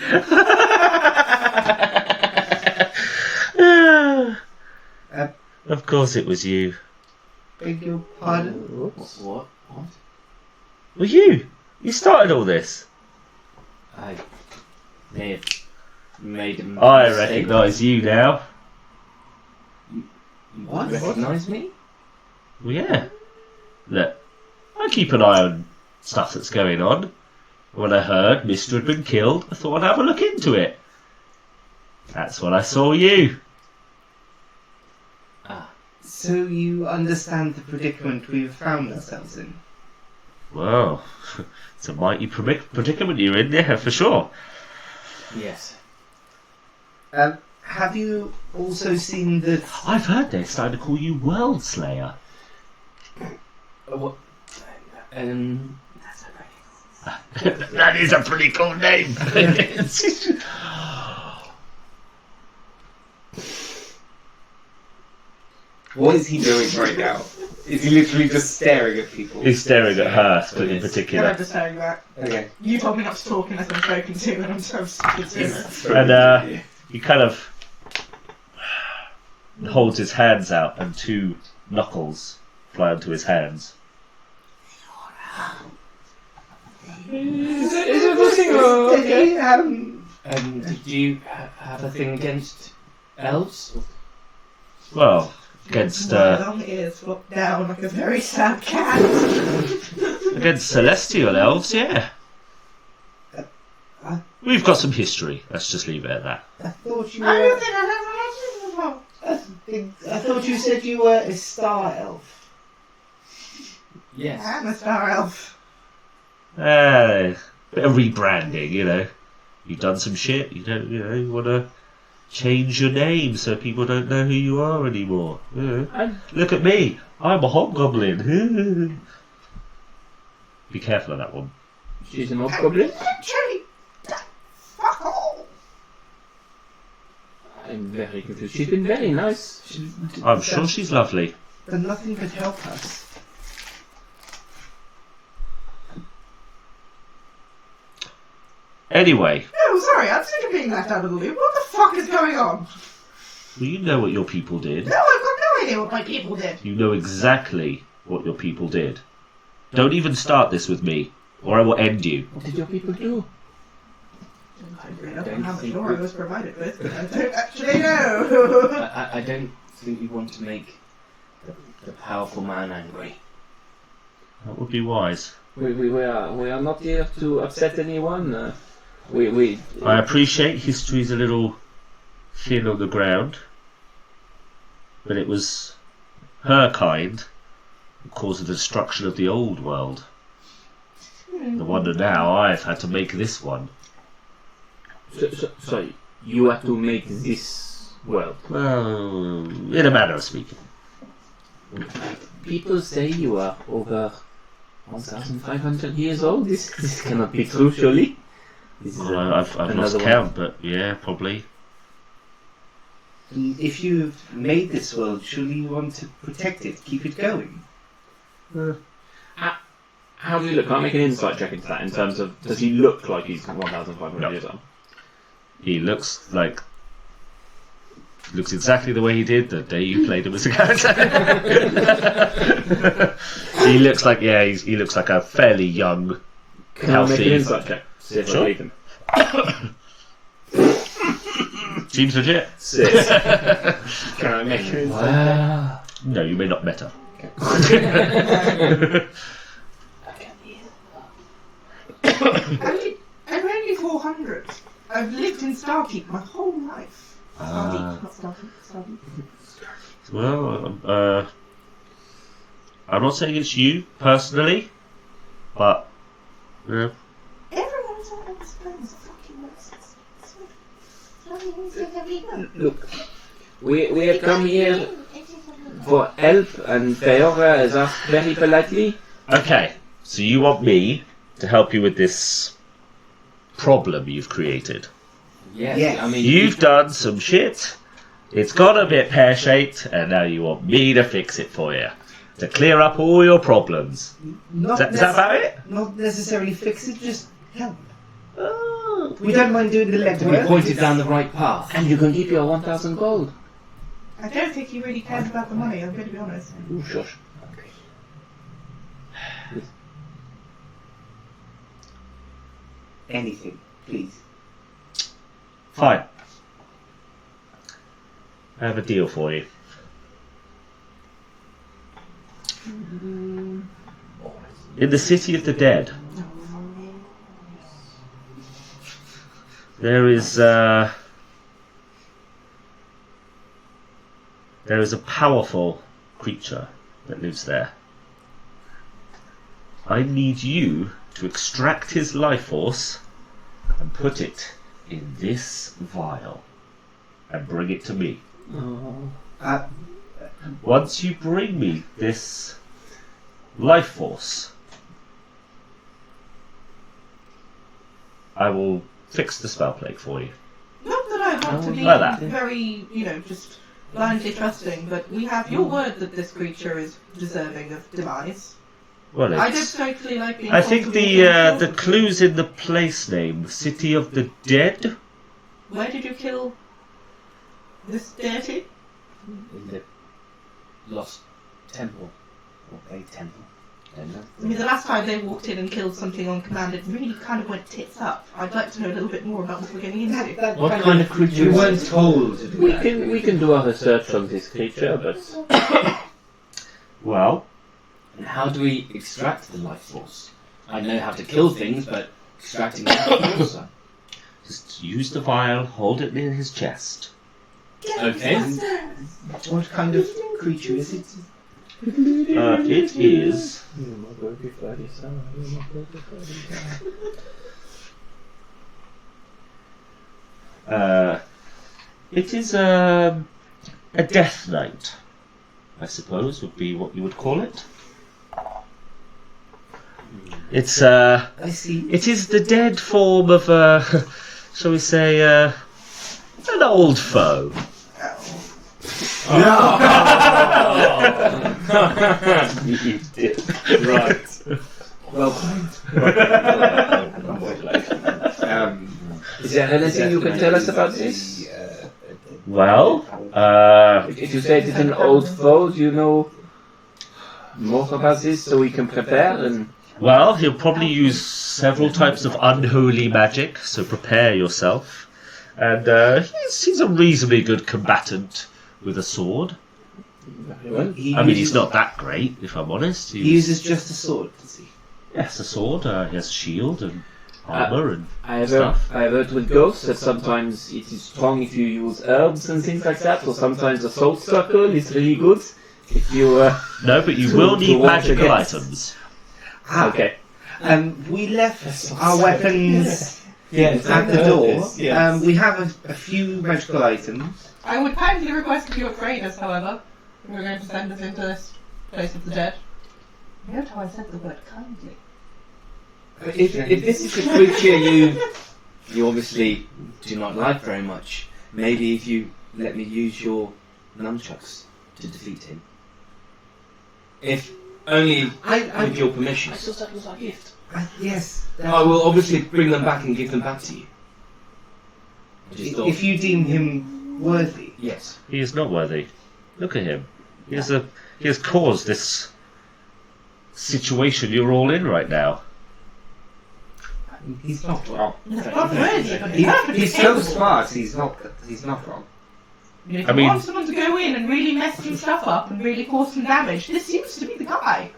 Of course, it was you. Beg your pardon? What? Well, you started all this. I may have made a mistake. I recognise you now. What? Recognise me? Well, yeah. Look, I keep an eye on stuff that's going on. When I heard Mister had been killed, I thought I'd have a look into it. That's when I saw you. So you understand the predicament we've found ourselves in? Well, it's a mighty predicament you're in there, for sure. Yes. Have you also seen the... I've heard they're starting to call you World Slayer. What? That is a pretty cool name. What is he doing right now? Is he literally just staring at people? He's staring at her in Yeah, I'm particular. just saying that. Okay. You told me not to talk unless I'm spoken to, and I'm so stupid to it. And he kind of holds his hands out, and 2 knuckles fly onto his hands. Is everything okay? Do you have a thing against elves? Well, against My long ears flop down like a very sad cat. against celestial elves, yeah. We've got some history. Let's just leave it at that. I thought you I don't were. think I have I thought you said you were a star elf. Yes. I'm a star elf. Bit of rebranding, you know. You've done some shit. You want to change your name so people don't know who you are anymore. You know. Look at me. I'm a hobgoblin. Be careful of that one. She's an hobgoblin? Literally, fuck all. I'm very confused. She's been very nice. I'm sure she's lovely. But nothing could help us. Anyway, No, sorry, I'm sick of being left out of the loop. What the fuck is going on? well, you know what your people did. No, I've got no idea what my people did. You know exactly what your people did. Don't even start this with me, or I will end you. What did your people do? I don't know how much more I was provided with, but I don't actually know. I don't think you want to make the powerful man angry. That would be wise. We are not here to upset anyone. I appreciate history's a little thin on the ground, but it was her kind who caused the destruction of the old world. The wonder now I've had to make this one. So you have to make this world. Well, in a manner of speaking. People say you are over 1,500 years old. This cannot be true, surely. This is Well, I've lost another one. count, but yeah, probably. And if you've made this world, surely you want to protect it, keep it going. How does he look? Can I make an insight check into that in terms of, does he look like he's 1,500 No. years old? He looks exactly the way he did the day you played him as a character. He looks like he looks like a fairly young, Can I make an healthy. insight check? See if I Sure. believe him. Seems legit. 6. Can I make an insight Wow. No, you may not better. I'm only 400. I've lived in Starkeep my whole life. Stardeep, not Starkeep, Stardeep. Well, I'm not saying it's you personally, but yeah. Everyone else understands the fucking nonsense. Look, we have come here for help, and Feora has asked very politely. Okay, so you want me to help you with this problem you've created? Yes, Yes. I mean, You've done some shit. It's got a bit pear-shaped, and now you want me to fix it for you. To clear up all your problems. Not Is that about it? Not necessarily fix it, just help. Oh, We don't mind doing the we legwork. pointed down the right path. And you can keep your 1,000 gold. I don't think he really cares about the money, I'm going to be honest. Ooh, shush. Anything, please. fine. I have a deal for you. In the City of the Dead, there is a powerful creature that lives there. I need you to extract his life force and put it in this vial and bring it to me. Oh. Once you bring me this life force, I will fix the spell plague for you. Not that I want to be Like that. very, just blindly trusting, but we have your word that this creature is deserving of demise. Well, I don't it's... totally like being I think told the clue's in the place name, City of the Dead. Where did you kill this deity? In the lost temple. Or a temple. I don't know. I mean, the last time they walked in and killed something on command, it really kind of went tits up. I'd like to know a little bit more about what we're getting into. What kind of creature You is weren't it? told to do We that. can do a research on this creature, but Well, And how do we extract the life force? I know how to kill things, but extracting the life force. just use the vial, hold it near his chest. Okay. What kind of creature is it? It is... It is a death knight, I suppose, would be what you would call it. It's I see. it is the dead form of shall we say, an old foe. You did. Right. Well, Is there anything you can tell us about this? Well, If you say it's an old foe, do you know more about this so we can prepare? And well, he'll probably use several types of unholy magic, so prepare yourself. And he's a reasonably good combatant with a sword. well, I mean, he's not that great, if I'm honest. He uses just a sword, does he? Yes, a sword. He has a shield and armor and I've stuff. heard with ghosts that sometimes it is strong if you use herbs and things like that, or sometimes a salt circle is really good if you. No, but you To- will to need watch magical against. items. Okay. We left our weapons at the door. We have a few magical items. I would kindly request that you upgrade us, however. If you're going to send us into this place of the dead. Note how I said the word kindly. If this is the creature you obviously do not like very much, maybe if you let me use your nunchucks to defeat him. If only with your permission. I thought that was our gift. Yes. I will obviously bring them back and give them back to you. I just thought, If you deem him worthy. yes. He is not worthy. Look at him. He has caused this situation you're all in right now. He's not wrong. Not worthy, but He's so smart. He's not wrong. If I you mean- want someone to go in and really mess some stuff up and really cause some damage, this seems to be the guy.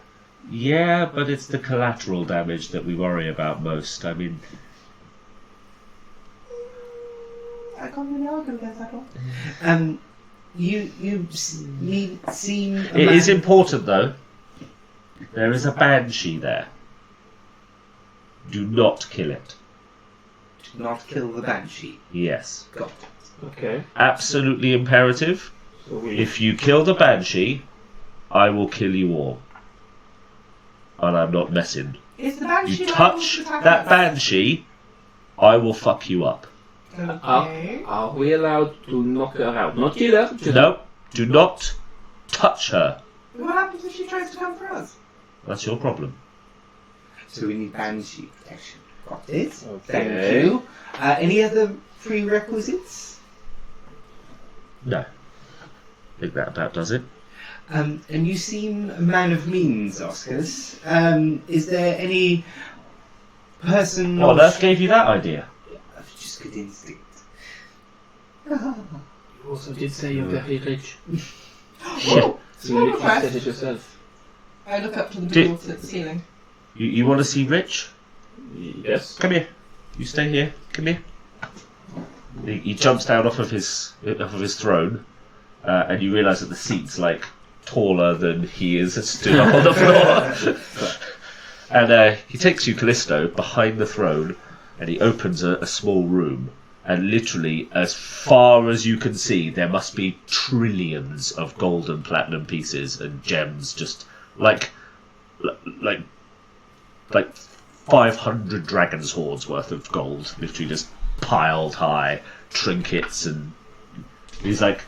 Yeah, but it's the collateral damage that we worry about most. I mean, I can't really argue against that one. You seem. it is important though. There is a banshee there. Do not kill it. Do not kill the banshee. Yes. Got Okay. Absolutely imperative. So we. If you kill the banshee, I will kill you all. And I'm not messing. Is the banshee You touch that banshee, I will fuck you up. Okay. Are we allowed to knock her out? Not kill her. Just No, do not touch her. What happens if she tries to come for us? That's your problem. So we need banshee protection. Got it. Okay. Thank you. Any other prerequisites? No. I think that about does it. And you seem a man of means, Oscars. Is there any person What on of... earth gave you that idea? Just good instinct. You also did say you're very rich. Oh, So small you request. said it yourself. I look up to the Did- doors at the ceiling. You want to see Rich? Yes. Come here. You stay here. Come here. He jumps down off of his throne, and you realise that the seat's like taller than he is stood up on the floor. And he takes you, Callisto, behind the throne, and he opens a small room. And literally, as far as you can see, there must be trillions of gold and platinum pieces and gems, just like 500 dragon's hordes worth of gold, literally just piled high, trinkets, and he's like,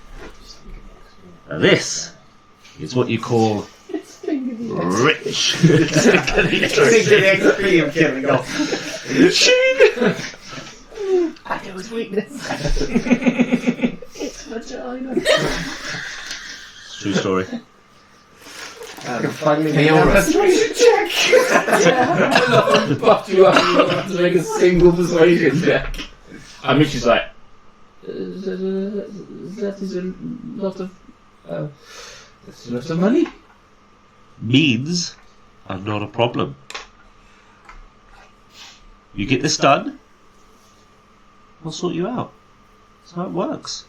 Now this is what you call rich. XP of killing off. I know his weakness. It's vagina. True story. Finally, Persuasion check! Yeah, buffed you up, you don't have to make a single persuasion check. I mean, she's like, that is a lot of, that's a lot of money. Means are not a problem. You get this done, I'll sort you out. That's how it works.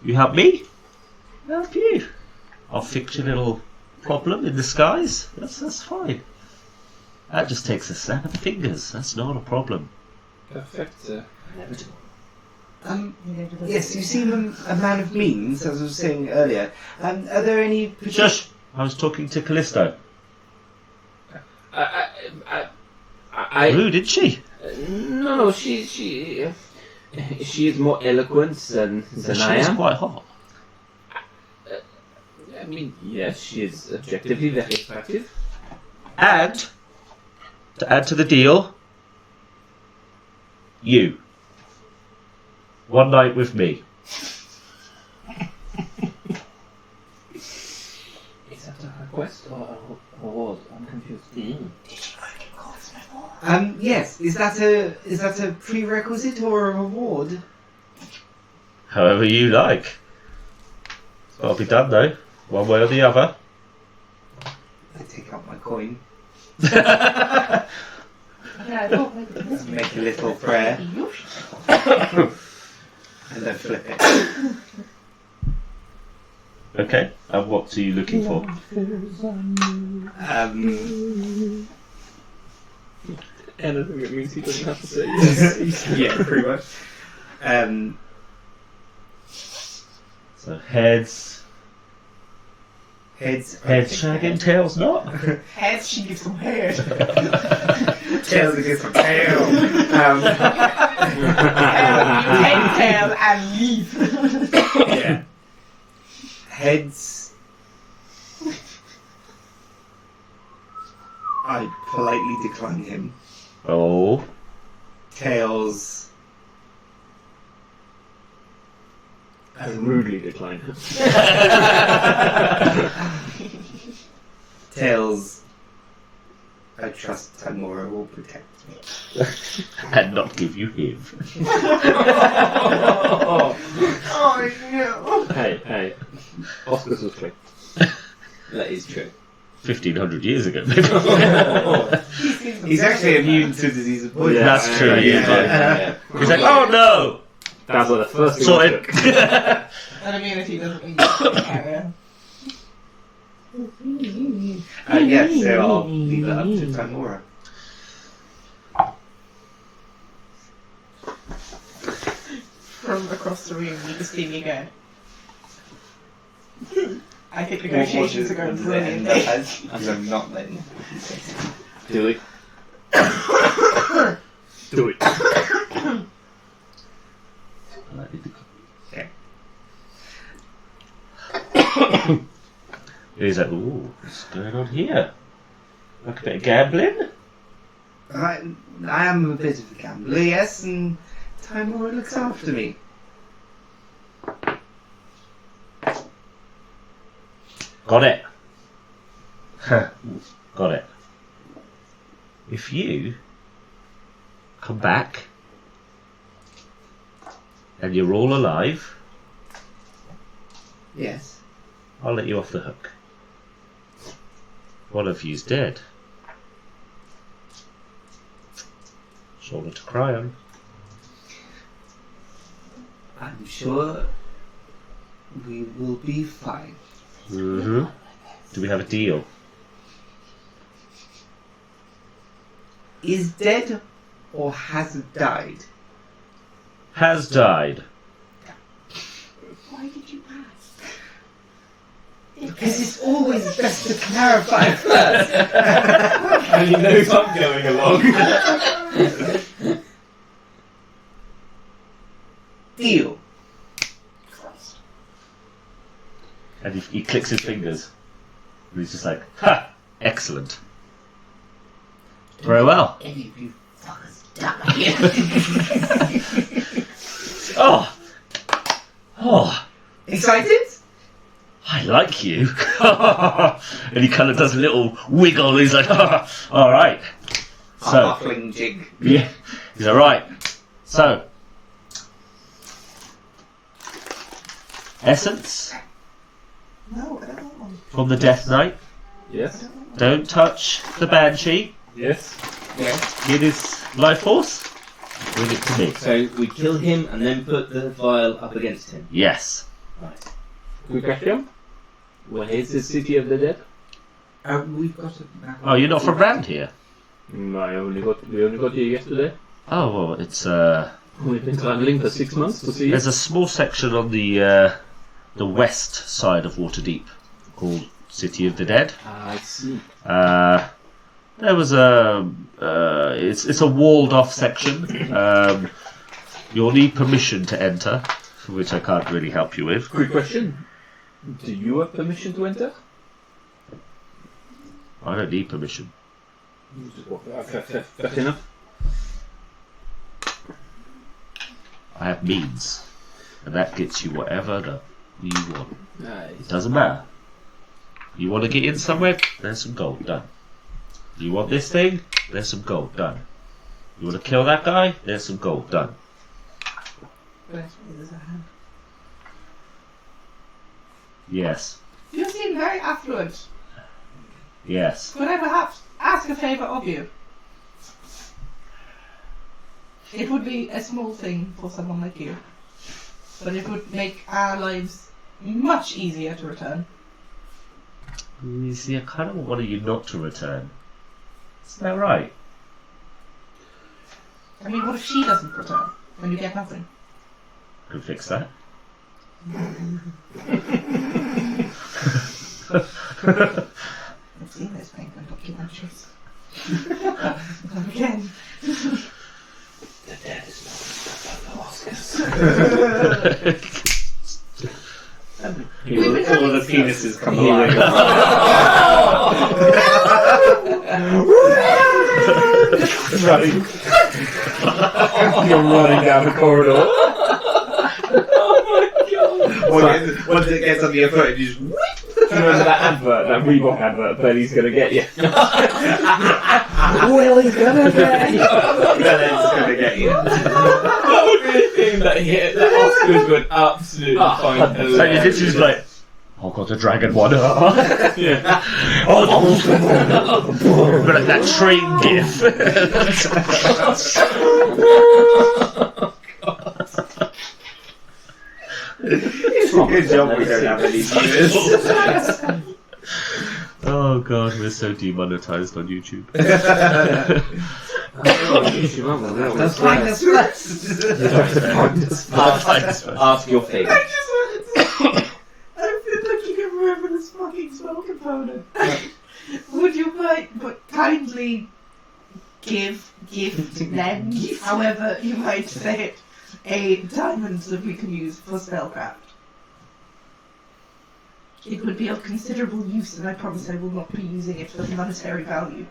You help me, I'll help you. I'll fix your little problem in disguise. That's fine. That just takes a snap of the fingers. That's not a problem. Perfect. Yes, you seem a man of means, as I was saying earlier. Are there any... Shush! I was talking to Callisto. Rude, didn't she? No, she is more eloquent than She I is am. quite hot. I mean, yes, she is objectively very attractive. And, to add to the deal, you. One night with me. Is that a request or a reward? I'm confused. Yes. Is that a prerequisite or a reward? However you like. It's got to be done though, one way or the other. I take out my coin, Yeah, I don't like this. make a little prayer, and then flip it. Okay, and what are you looking for? Anything that means he doesn't have to say yes. Yeah, pretty much. So heads, shagging, tails not. Head, she gives some hair. Tails against my tail. Head, tail, and leaf. Yeah. Heads. I politely decline him. Oh, Tails. I rudely decline. Tails. I trust Tamora will protect me. and not give you him. Oh no. Hey. Oskas was quick. That is true. 1500 years ago, maybe. He's actually immune to disease of poison. Yeah, That's true. yeah. He's like, oh no! That's what the first thing Sorted. we took. And immunity doesn't mean carrier. Yes, so I'll leave it up to Tamora. From across the room, you just see me go. I think negotiations are going brilliantly. Because I'm not letting him. Do it. Do it. He's like, ooh, what's going on here? Like a bit of gambling? I am a bit of a gambler, yes, and Tamora looks after me. Got it. Got it. If you come back and you're all alive, Yes. I'll let you off the hook. One of you's dead. Shoulder to cry on. I'm sure we will be fine. Mm-hmm. Do we have a deal? Is dead or has died? Has died. Why did you ask? Because it's always best to clarify first. And he knows I'm going along. Deal. And he clicks his fingers. And he's just like, ha! Excellent. Very well. Any of you fuckers die. Oh, Excited? I like you. And he kind of does a little wiggle. He's like, all right. So, Halfling jig. yeah, he's all right. So, essence No, I don't want one. from the Death Knight. Yes. Don't touch the Banshee. Yes. It is life force. Bring it to me. So we kill him and then put the vial up against him. Yes. Right. Quick question. Where is the City of the Dead? We've got a map. Oh, you're not from round here? No, we only got here yesterday. Oh, well, it's We've been traveling for 6 months to see it. there's a small section on the west side of Waterdeep called City of the Dead. I see. There was it's a walled off section. You'll need permission to enter, which I can't really help you with. Quick question. Do you have permission to enter? I don't need permission. Fair enough. I have means, and that gets you whatever you want. It Nice. doesn't matter. You want to get in somewhere? There's some gold, done. You want this thing? There's some gold, done. You want to kill that guy? There's some gold, done. Bless me, there's a hand. Yes. You seem very affluent. Yes. Could I perhaps ask a favour of you? It would be a small thing for someone like you, but it would make our lives much easier to return. You see, I kind of wanted you not to return. Isn't that right? I mean, what if she doesn't return? Then you get nothing. Could fix that. I've seen those penguin documentaries. Not again. The dead is not the Oscars. We've been All having the penises come Here we alive. Running. You're running down the corridor. Once it gets under your foot, you just. Remember that advert, that Reebok advert, Belly's gonna get you. Willie's gonna get you. It's gonna get you. That would be a thing that Oscars would absolutely find So you hilarious. did just like, I've got the dragon one. Yeah. But like that train gif. Good job we don't have any viewers. Oh god, we're so demonetized on YouTube. That's fine, that's Ask your fate. I just wanted to say, I've been looking everywhere for this fucking spell component. Would you kindly gift, lend, however you might say it, a diamond that we can use for spellcraft? It would be of considerable use, and I promise I will not be using it for monetary value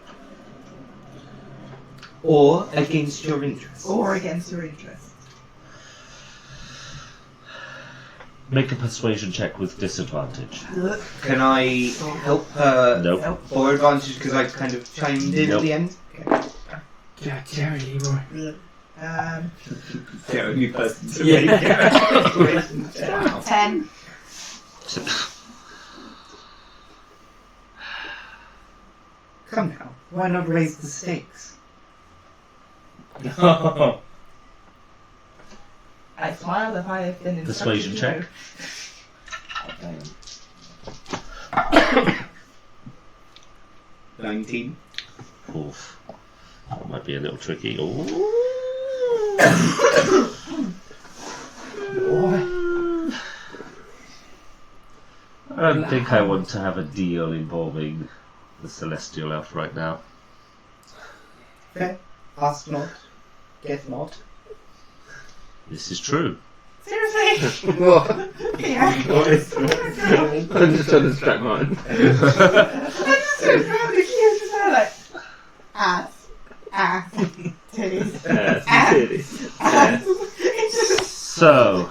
Or against your interests. or against your interest. Make a persuasion check with disadvantage. Can I help her Nope. for advantage because I kind of chimed in Nope. at the end? Yeah, Jerry Leroy. The only person to Yeah. make 10. Come now, why not raise the stakes? I smile if I have been instructed Persuasion to check. know. 19. Oof. That might be a little tricky. Ooh. I don't think I want to have a deal involving the Celestial Elf right now. Fair. Ask not, get not. This is true. Seriously? What? Yeah. I'm just trying to distract mine. I just looked around the kids just like, ass, titties, Ass, ass, titties. ass. It's just... So,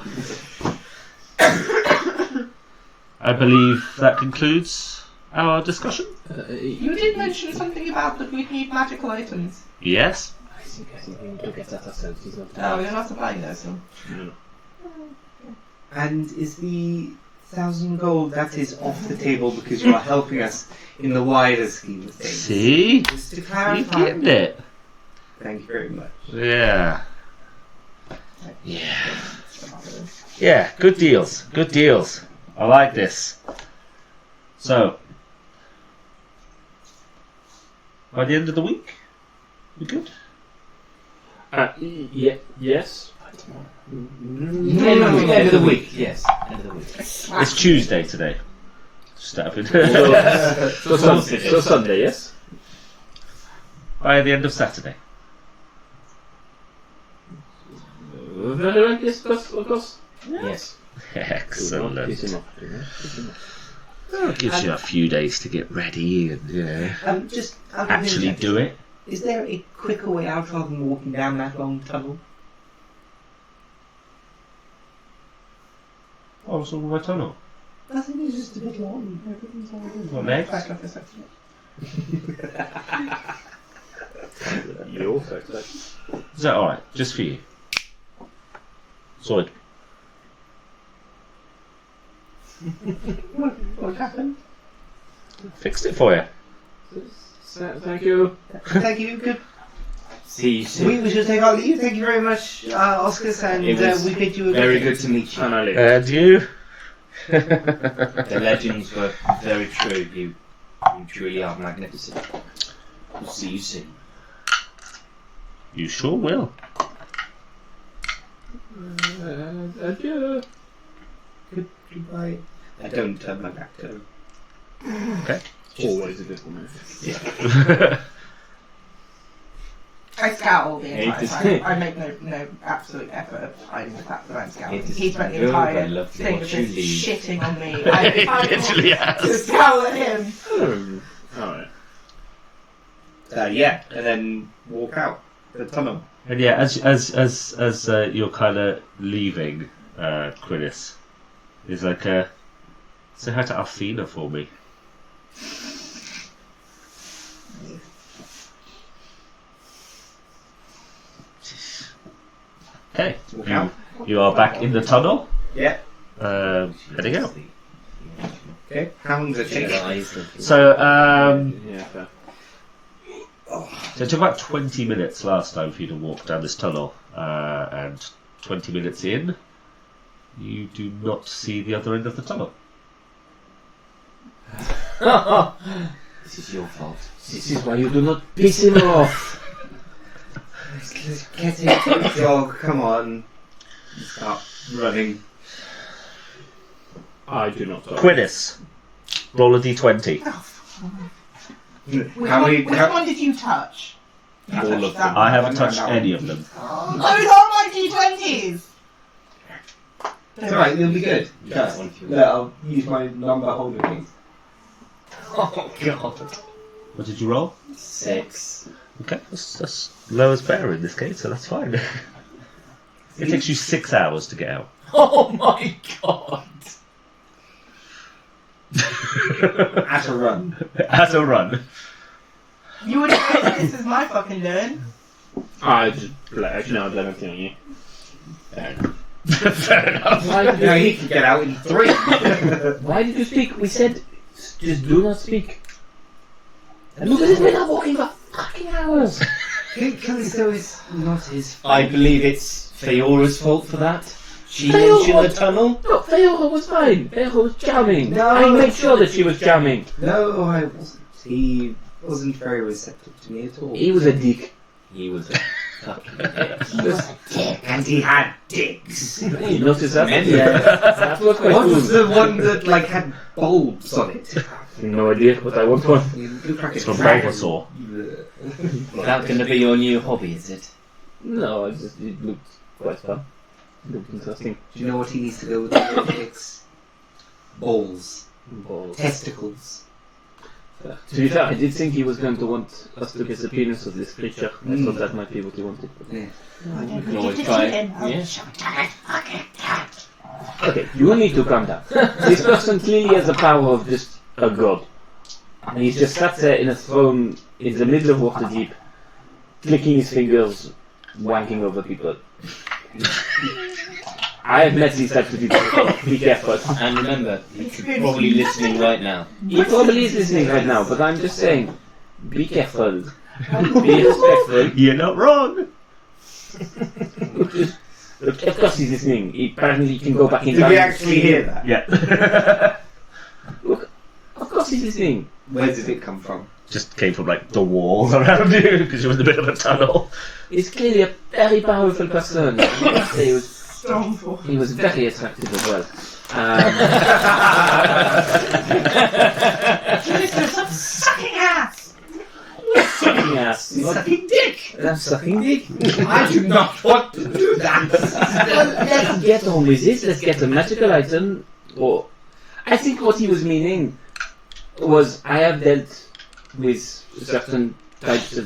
I believe that concludes our discussion. You did mention something about that we'd need magical items. Yes. I think we can look at that ourselves. He's not. Oh, you're not supplying those, so. No. And is the 1,000 gold that is off the table because you are helping us in the wider scheme of things? See? Just to You clarify. getting it? Thank you very much. Yeah. Yeah. Yeah, good deals. Good deals. I like this. So, by the end of the week, we good? Yes. End of the week, yes. End of the week. It's Tuesday today. Just out of So Sunday, yes? By the end of Saturday. Very well, yes, of course. Yes. Excellent. It's enough. Well, it gives you a few days to get ready and, Just out of actually interest, do it. Is there a quicker way out rather than walking down that long tunnel? Oh, so what tunnel? I think it's just a bit long. Everything's all good. What next? You also expect. Is that alright? Just for you. Sorted. What happened? Fixed it for you. Thank you. Thank you. Good. See you soon. We should take our leave. Thank you very much, Oskas, and It was we bid you a very good to meet you. And I leave. And you? The legends were very true. You truly are magnificent. We'll see you soon. You sure will. Adieu. Goodbye. I don't turn my back to him. Okay. Always a good move. I scowl the entire It time. is- I make no absolute effort of hiding the fact that I'm scowling. It is He spent the very entire lovely thing of watching just you. shitting on me. It I literally to has. scowl at him. Alright. Yeah, and then walk out the tunnel. And yeah, as you're kind of leaving, Quillis, is like, say hi to Alfina for me. Okay, Walk out. you are back in the tunnel, Yeah. heading out. Okay. How long does it take? So, Yeah, fair. so it took about 20 minutes last time for you to walk down this tunnel, and 20 minutes in, you do not see the other end of the tunnel. This is your fault. This is why you do not piss him off. Let's get it. Dog, come on. Start running. I do not. Quillis, roll a d20. Which How many? one did you touch? You All touched of that them. one. I haven't touched any of them. Those are my D20s! It's alright, you'll be good. Yeah, Trust. one for you. Look, I'll use my number holder keys. Oh god. What did you roll? 6. Okay, that's low as better in this case, so that's fine. It takes you 6 hours to get out. Oh my god. At a run. As a run. You would have said this is my fucking learn. I just actually no, I'd let everything on you. Fair enough. Why did Now you he speak? can get out in 3. Why did you speak? We said just do not speak. And look at this, we're not walking for fucking hours. Callisto is not his fault. I believe it's Feora's fault for that. She Feora? mentioned the tunnel. No, Feora was fine. Feora was charming. No. I made sure that she was charming. No, I wasn't. He wasn't very receptive to me at all. He was a dick. He was a fucking dick. And he had dicks. You noticed that? Many. Yeah. That was quite What was cool. the one that like had bulbs on it? No idea, but I want one. It looked like a It's from dragon. Bulbasaur. Is that going to be your new hobby, is it? No, it looked quite fun. Looked interesting. Do you know what he needs to go with the fix? Balls. Balls. Testicles. To be fair, I did think he was going to want us to get the penis of this creature. I thought that might be what he wanted. Yeah. You can always try. Yeah. Okay, you need to calm down. This person clearly has the power of just a god. And he's just sat there in a throne in the middle of Waterdeep, clicking his fingers, wanking over people. I have met these types of people before. Be careful. And remember, he's probably listening right now. He probably is listening right now, but I'm just saying, be careful. Be respectful. You're not wrong. Look, of course he's listening. He apparently can go back in Did time. we actually hear that? Yeah. Look, of course he's listening. Where did it come from? Just came from like the walls around you because you're in the middle of a tunnel. He's clearly a very powerful person. He was, Stormful. he was very attractive as well. Stop sucking ass! Sucking ass. Sucking dick! I'm sucking dick. I do not want to do that. Well, let's get on with this. Let's get a magical item. Or I think what he was meaning was I have dealt with certain types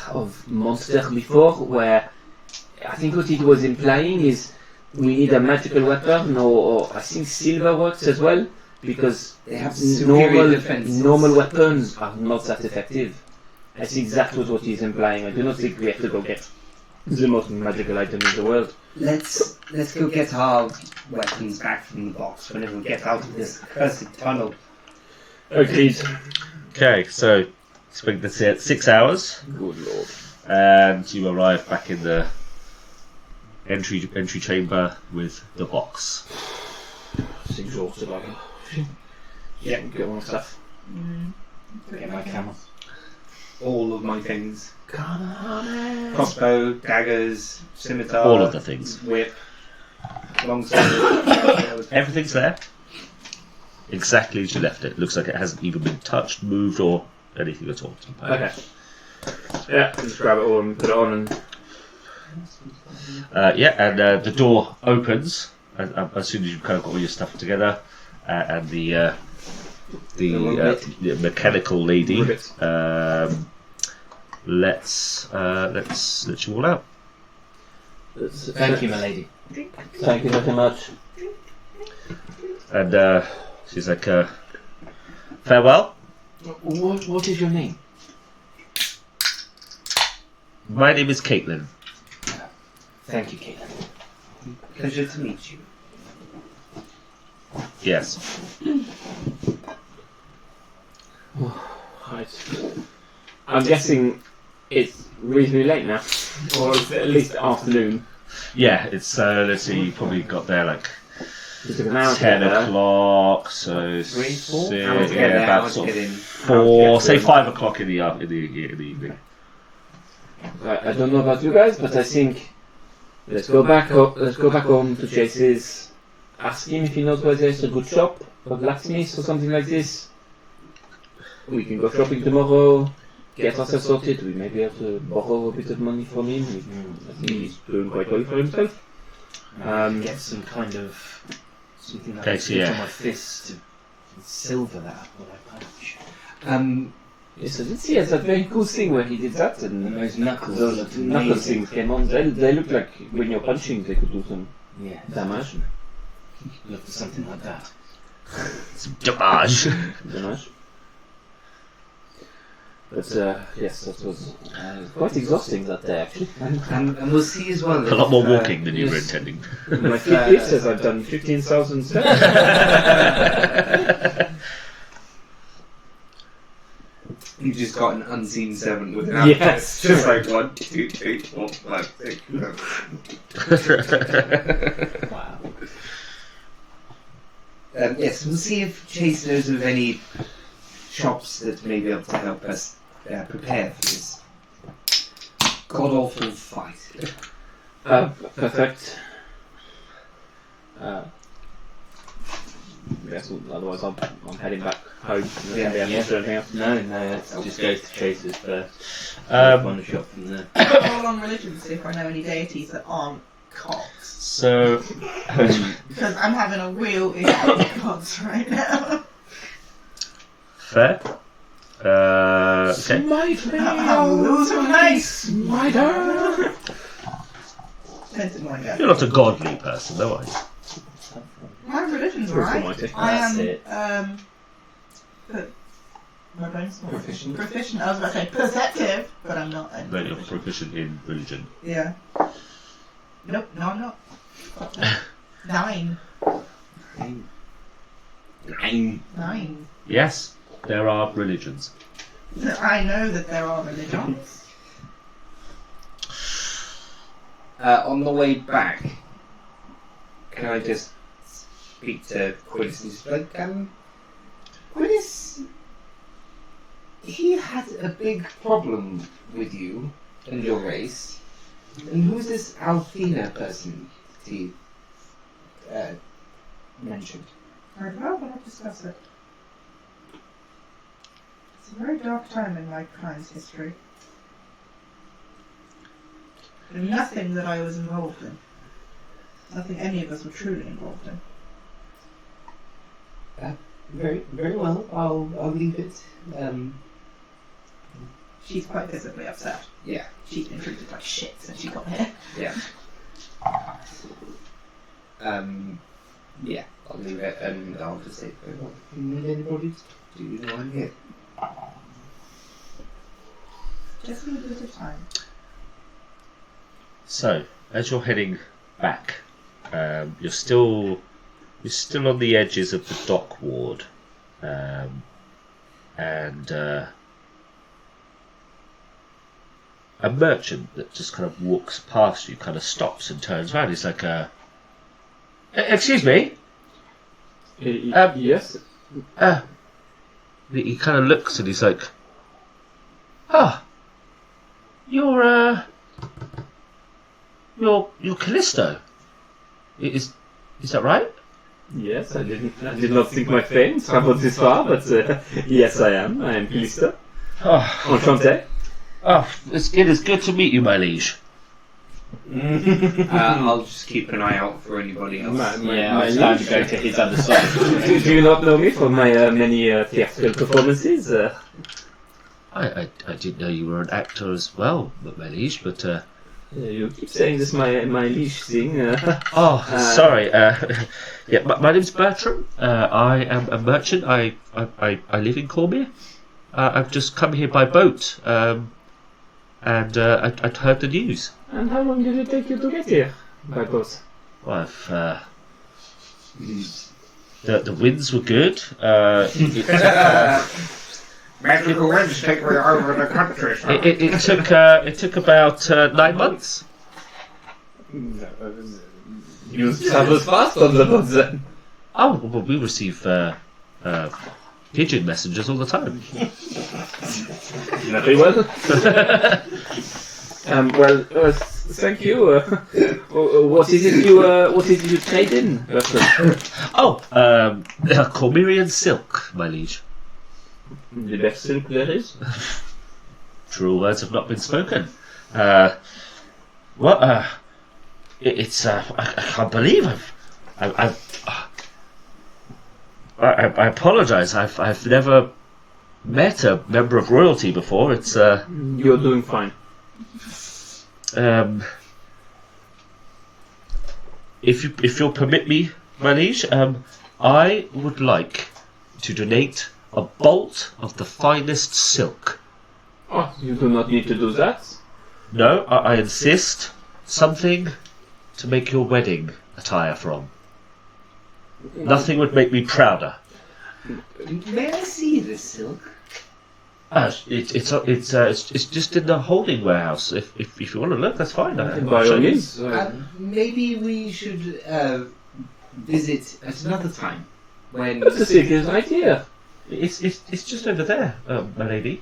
of monster before, where I think what it was implying is we need a magical weapon, or I think silver works as well, because They have superior defenses. normal weapons are not that effective. I think that was what he's implying. I do not think we have to go get the most magical item in the world. Let's go get our weapons back from the box whenever we get out of this cursed tunnel. Agreed. Okay, so spend this at 6 hours, Good lord. and you arrive back in the entry chamber with the box. It's exhausted, I think. Yeah, get all my stuff. Get my camel. All of my things. Come on. Crossbow, daggers, scimitar. All of the things. Whip. Longsword. Everything's there. Exactly as you left it. Looks like it hasn't even been touched, moved, or anything at all. Okay. Yeah, just grab it all and put it on and... The door opens as soon as you've kind of got all your stuff together, and the mechanical lady lets you all out. Thank you, my lady. Thank you very much. And she's like, farewell. What is your name? My name is Caitlin. Thank you, Caitlin. Pleasure to meet you. Yes. Right. I'm guessing it's reasonably late now, or it's at least afternoon. Yeah, it's, let's see, you probably got there like It took an hour to 10 get there. o'clock, so 3, 4? six, Hour to get there, about hour to sort get of in. 4, say 5 o'clock in the evening. I don't know about you guys, but I think let's go back home to Chase's. Ask him if he knows where there's a good shop, a blacksmith or something like this. We can go shopping tomorrow, get ourselves sorted. We may be able to borrow a bit of money from him. I think he's doing quite well for himself. Get some kind of something that Okay, I so stick yeah. on my fist to silver that what I punch. Yes, I did see it. That very cool thing where he did that, And and those knuckles those looked knuckle amazing. things came on. They look like when you're punching, they could do some Yeah, damage. look for something like that. Some damage. Damage. But yes, that was quite exhausting that day actually. And we'll see as well. A lot more walking than you were yes. intending. My Fitbit says I've done 15,000 steps. You just got an unseen servant with an Yes. just like 1, 2, 3, 4, 5, 6. Wow. Yes, we'll see if Chase knows of any shops that may be able to help us prepare for this god-awful fight. Perfect. Yes, otherwise I'm heading back home. Yeah, Yeah, yeah. anything else. No, let's just go to Chase's first. Um, Find a shop from there. Roll on religion to see if I know any deities that aren't cocks. So, Because I'm having a real issue with cocks right now. fair. Okay. Smite me! Those are nice. Smiter! Depends on my You're not a godly person, though, are you? My religion's First right. Almighty. I That's am. it. My brain's not Proficient. Proficient. I was about to say perceptive, but I'm not. I'm That you're proficient. proficient in religion. Yeah. Nope. No, I'm not. Fuck that. 9. 9. Yes, there are religions. I know that there are religions. On the way back, can I just speak to Quintus? And just be like, Quintus, he had a big problem with you and your race. And who's this Althena person he mentioned? I'd rather not discuss it. It's a very dark time in my client's history. And nothing that I was involved in. Nothing any of us were truly involved in. Very, very well. I'll leave it. She's quite visibly upset. Yeah. She's been treated like shit since she got here. Yeah. Yeah, I'll leave it and I'll just say, need anybody? Do you know I'm here? Just need a bit of time. So, as you're heading back, you're still on the edges of the dock ward, and a merchant that just kind of walks past you kind of stops and turns around. He's like, excuse me? Yes? He kind of looks and he's like, you're Callisto. Is that right? Yes, I did not think my fame traveled this far, but yes, I am. I am Callisto. Enchanté. It's good to meet you, my liege. I'll just keep an eye out for anybody else. Yeah, it's time to go to his other side. Do you not know me from my many theatrical performances? I didn't know you were an actor as well, my liege, but You keep saying this my leash thing. sorry. Yeah, my name's Bertram. I am a merchant. I live in Cormier. I've just come here by boat, and I'd heard the news. And how long did it take you to get here, by boat? Well, the winds were good. Magical winds take me over the country. It took about 9 months. You travel fast on the boat then. Oh, well, we receive pigeon messengers all the time. Very well. Thank you. What is it you trade in? Cormirian silk, my liege. The best silk there is. True words have not been spoken. It's I can't believe I apologise. I've never met a member of royalty before. It's You're doing fine. If you'll permit me, my liege, I would like to donate a bolt of the finest silk. Oh, you do not need to do that. No, I insist. Something to make your wedding attire from. Nothing would make me prouder. May I see this silk? It's just in the holding warehouse. If you want to look, that's fine. By all means. Maybe we should visit at another time. When The silk is right here. It's just over there, my lady.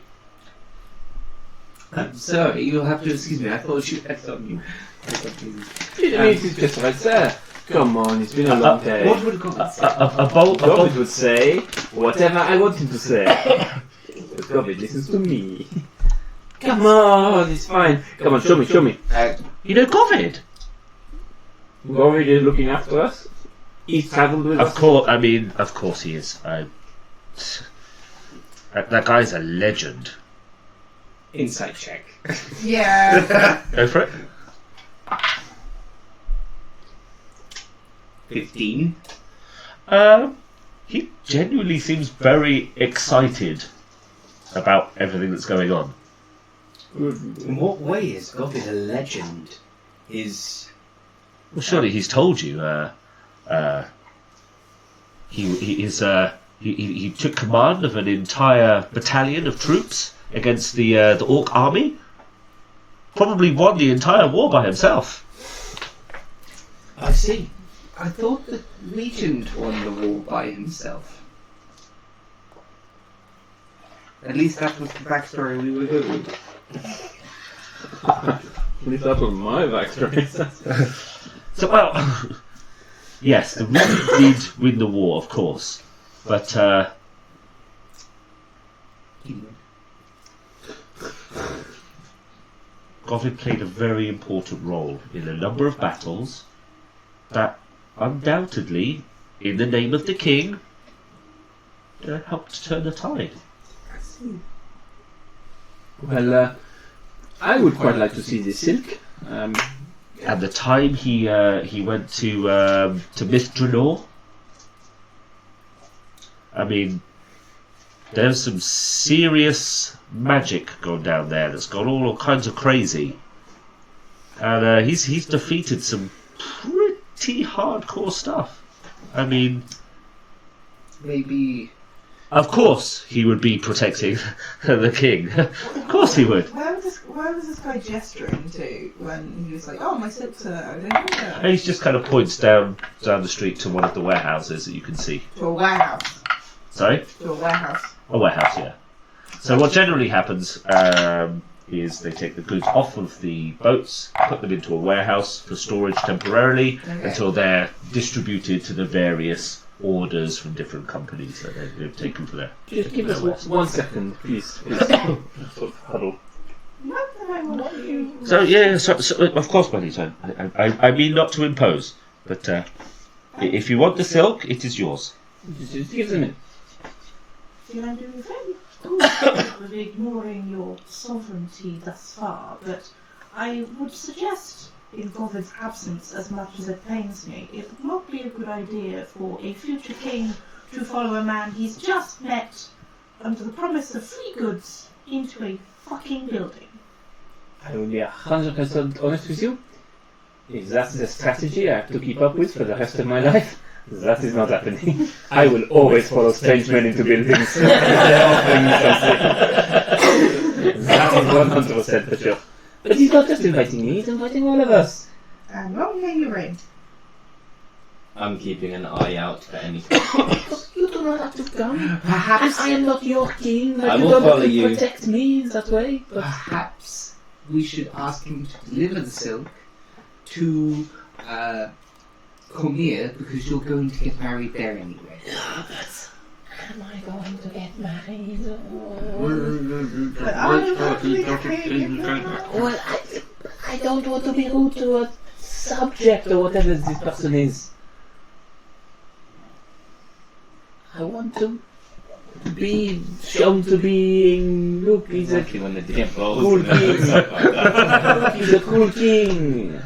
I'm sorry, you'll have to excuse me. I thought you had something. It's just right there. Come on, it's been a long day. What would God say? A bolt. Gobbit would say whatever I want him to say. But Gobbit listens to me. Come on, it's fine. Come on, show me. You know Govid? Govid is looking after us. He's travelled with us. Of course he is. That guy's a legend. Insight check. Yeah. Go for it. 15. He genuinely seems very excited about everything that's going on. In what way is Govid a legend? Well, surely he's told you. He took command of an entire battalion of troops against the Orc army. Probably won the entire war by himself. I see. I thought that Regent won the war by himself. At least that was the backstory we were given. At least that was my backstory. So, well, yes, the Regent did win the war, of course, but Govid played a very important role in a number of battles that undoubtedly, in the name of the king, helped turn the tide. Well, I would quite like to see this silk. At the time he went to Mithranor, I mean, there's some serious magic gone down there that's got all kinds of crazy, and he's defeated some pretty hardcore stuff. I mean, Maybe. of course he would be protecting the king. Of course he would. Where was this guy gesturing to when he was like, "Oh, my silks are out"? I didn't know And he just kind of points down the street to one of the warehouses that you can see. to a warehouse. Sorry? To a warehouse. A warehouse, yeah. So what generally happens is they take the goods off of the boats, put them into a warehouse for storage temporarily until they're distributed to the various orders from different companies that they've taken for their... Just give us 1 second, please. Sort of huddle. Not that I want you. So, yeah, so of course, buddy, so I mean not to impose, but if you want the silk, it is yours. Just give them it. You know, I'm doing very good with ignoring your sovereignty thus far, but I would suggest, in Govid's absence, as much as it pains me, it would not be a good idea for a future king to follow a man he's just met under the promise of free goods into a fucking building. I will be 100% honest with you. If that's the strategy I have to keep up with for the rest of my life, that is not happening. I will always follow strange men into buildings if they're offering me something. That is 100% for sure. But he's not just inviting me, he's inviting all of us. And long may you reign. I'm keeping an eye out for anything. You do not have to come. Perhaps. I am not your king. I You will don't follow have to you. protect me in that way. But Perhaps we should ask him to deliver the silk to Cormier, because you're going to get married there anyway. am I going to get married? But I'm not leaving. Well, I don't want to be rude to a subject or whatever this person is. I want to be shown to be. Look, he's a Exactly when the DM rolls. cool king. Look, he's a cool king.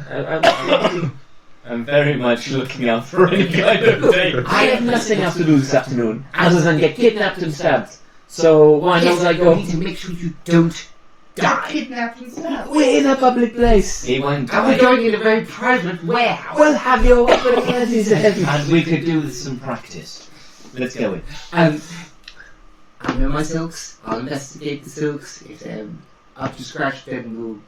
I'm very much looking out for any kind of date. I have nothing else to do this afternoon other than get kidnapped and stabbed. So why Yes, don't I you go? need to make sure you don't die. Kidnapped and stabbed. We're in a public place. He won't And we're die. going in a very private warehouse. Well, have your weapon ready then. And we could do with some practice. Let's go in. I know my silks. I'll investigate the silks. If they're up to scratch, then we'll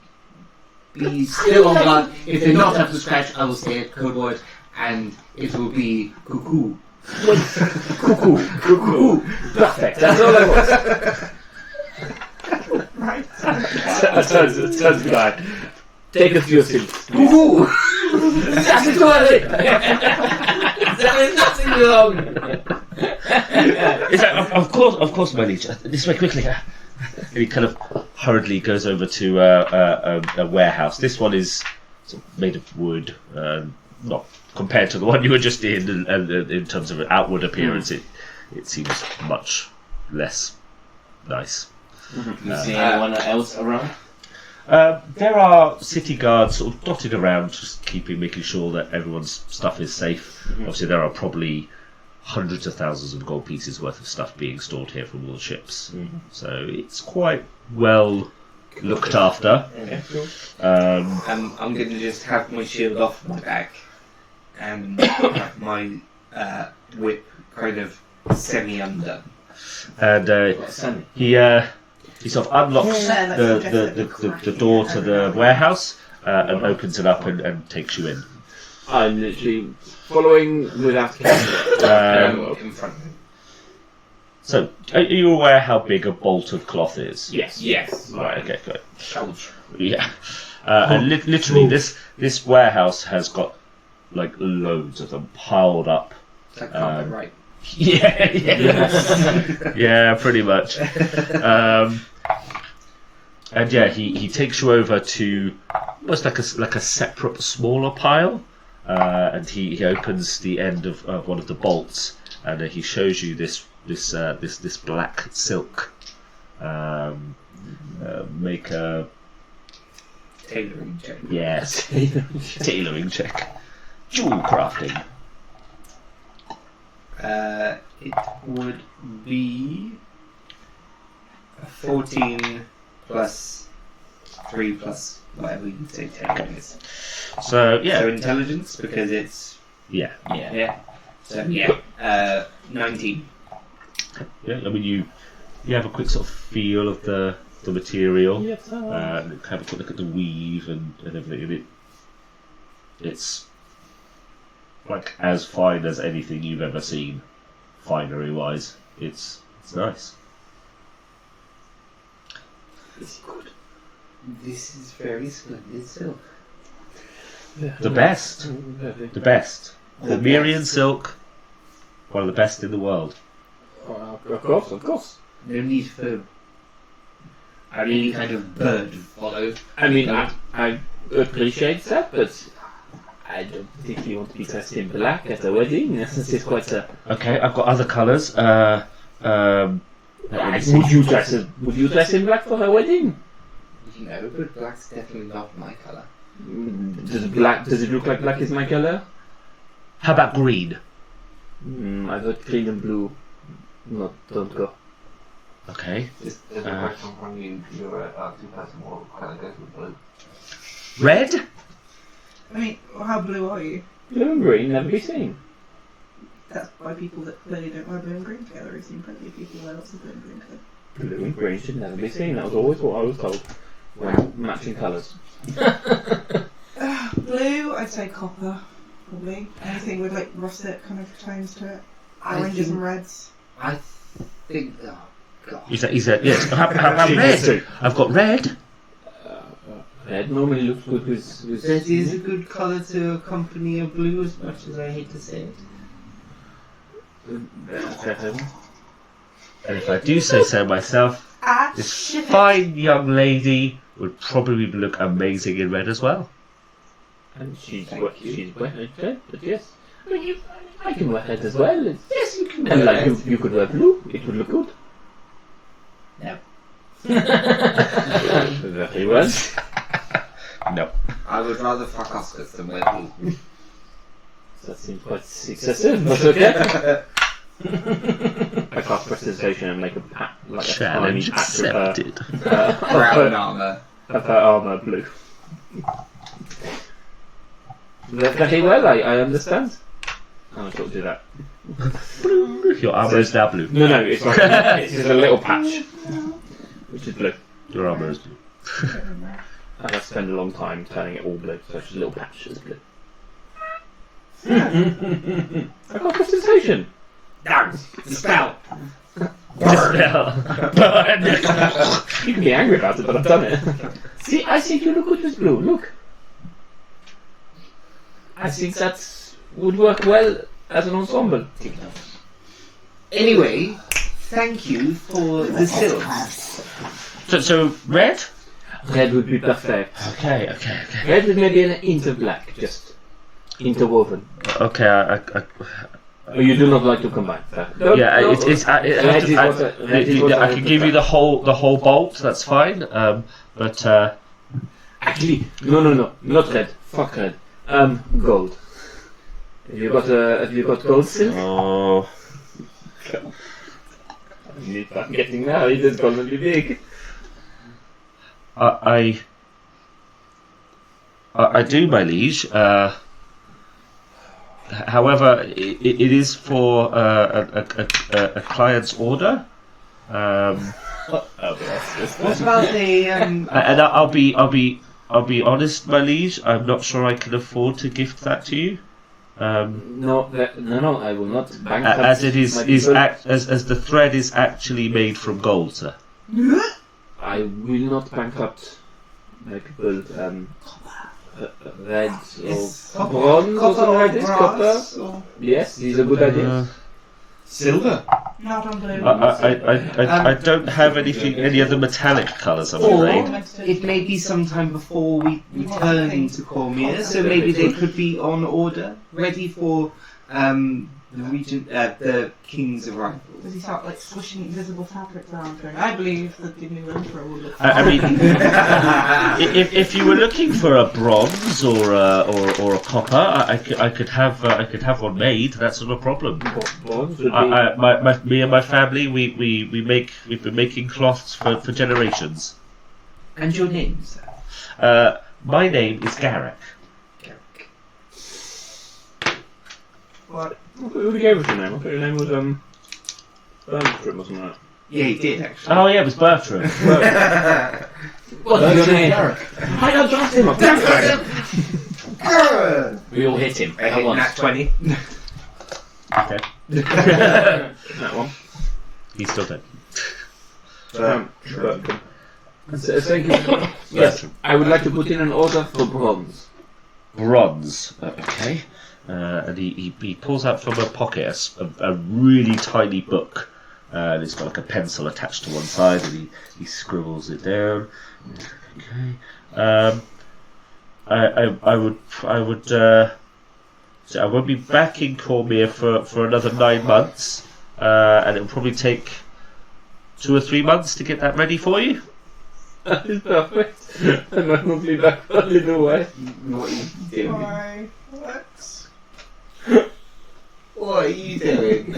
be still on guard. If they're not up to scratch, I will say a code word, and it will be cuckoo. Cuckoo. Perfect. That's all I want. Right. Sounds good. Take us to your seat. Cuckoo! That's it, there is nothing wrong. Of course, my liege. This way, quickly. And he kind of hurriedly goes over to a warehouse. This one is sort of made of wood, not compared to the one you were just in, and in terms of outward appearance, it seems much less nice. Can you see anyone else around? There are city guards sort of dotted around, just making sure that everyone's stuff is safe. Obviously, there are probably hundreds of thousands of gold pieces worth of stuff being stored here from all the ships, so it's quite well looked after. I'm going to just have my shield off my back and have my whip kind of semi-undone. And he sort of unlocks the door to the warehouse and opens it up and takes you in. I'm literally following without camera. In front of him. So, are you aware how big a bolt of cloth is? Yes. Right, okay, good. Ouch. Yeah. And literally, this warehouse has got, like, loads of them piled up. It's like carpet, right? Yeah. Yeah, pretty much. And yeah, he takes you over to almost like a separate, smaller pile, and he opens the end of one of the bolts, and he shows you this black silk. Make a Tailoring check. yes, tailoring check, jewel crafting. It would be 14 plus 3 plus whatever you say tailoring is. So yeah, So intelligence, because it's... yeah. So 19. Yeah, I mean, you have a quick sort of feel of the material. Yes, Have a quick look at the weave and everything. And it's like as fine as anything you've ever seen, finery wise. It's nice. It's good. This is very splendid silk. The best. The best. The Mirian silk, one of the best in the world. Of course. No need for any kind of bird follow. I mean, I appreciate that, but I don't think you want to be dressed in black at a wedding. This is quite a... Okay, I've got other colours. Would you dress in black for her wedding? No, but black's definitely not my colour. Does it look like black is my colour? How about green? I thought green and blue. No, don't go. Okay. Just as a question from you, you're a 2-person war, kind of goes with blue. Red? I mean, how blue are you? Blue and green never be seen. That's by people that clearly don't wear blue and green together. I've seen plenty of people wear lots of blue and green together. Blue and green should never be seen. That was always what I was told. When matching colours. Blue, I'd say copper, probably. Anything with like russet kind of tones to it. Oranges and reds. I think... Oh, God. He said, yes. How about red? I've got red. Red normally looks good with Red is a good colour to accompany a blue, as much as I hate to say it. And if I do say so myself, this fine young lady would probably look amazing in red as well. And she's wearing red, but yes. I mean, I can wear red as well. Yes, you can And wear like red. you could wear blue, it would look good. No. Very well. No. I would rather fuck Oscars than wear blue. That seems quite excessive, but okay. I cast prestidigitation and make a tiny Challenge patch of her, accepted. Brown armour. of her armour blue. Very well, I understand. I'm sure to do that. Your armour is now blue. No, it's like it's just a little patch, which is blue. Your armour is blue. And I spend a long time turning it all blue, so it's just a little patch that's blue. I got prestidigitation. No, spell. You can be angry about it, but I've done it. See, I think you look good with blue. Look. I think that would work well as an ensemble. Anyway, thank you for the silk. So red? Red would be perfect. Okay. Red with maybe an hint of black, just. interwoven. Okay, Oh, you do not like to combine. Fair. yeah, Red is what I can give you the whole bolt. That's fine. But Actually, no, not red. Fuck red. Gold. Have you got gold still? oh, I'm getting now. It is gonna be big. I do, my liege. However, it is for a client's order. What about the And I'll be honest, my liege. I'm not sure I can afford to gift that to you. No, I will not bankrupt As it is my people. as the thread is actually made from gold, sir. I will not bankrupt my people. Red or bronze or something like this. Copper. Yes, these are good ideas. Silver. Not on blue. I don't have any other metallic colours, I'm Or afraid. it may be sometime before we return to Cormier, so maybe they could be on order, ready for the king's arrival. Does he start like swishing invisible fabrics around her? I believe that the new emperor will look. I mean, if you were looking for a bronze or a copper, I could have one made. That's not a problem. Bronze would be... Me and my family, we've been making cloths for generations. And your name, sir? My name is Garrick. What? Who gave us your name? I thought your name was Bertram or something like that. Yeah, he did actually. Oh yeah, it was Bertram. What's your name? I don't trust him. We all hit him at once. Nat 20. Okay, That one. he's still dead. Bertram. Thank you. Yes, I would like to put in an order for bronze. Bronze. Okay. And he pulls out from a pocket a really tiny book. And it's got like a pencil attached to one side, and he scribbles it down. Okay. I would so I won't be back in Cormier for another 9 months, and it'll probably take 2 or 3 months to get that ready for you. That is perfect. And I will be back for a little while. What are you doing? Why? What? What are you doing?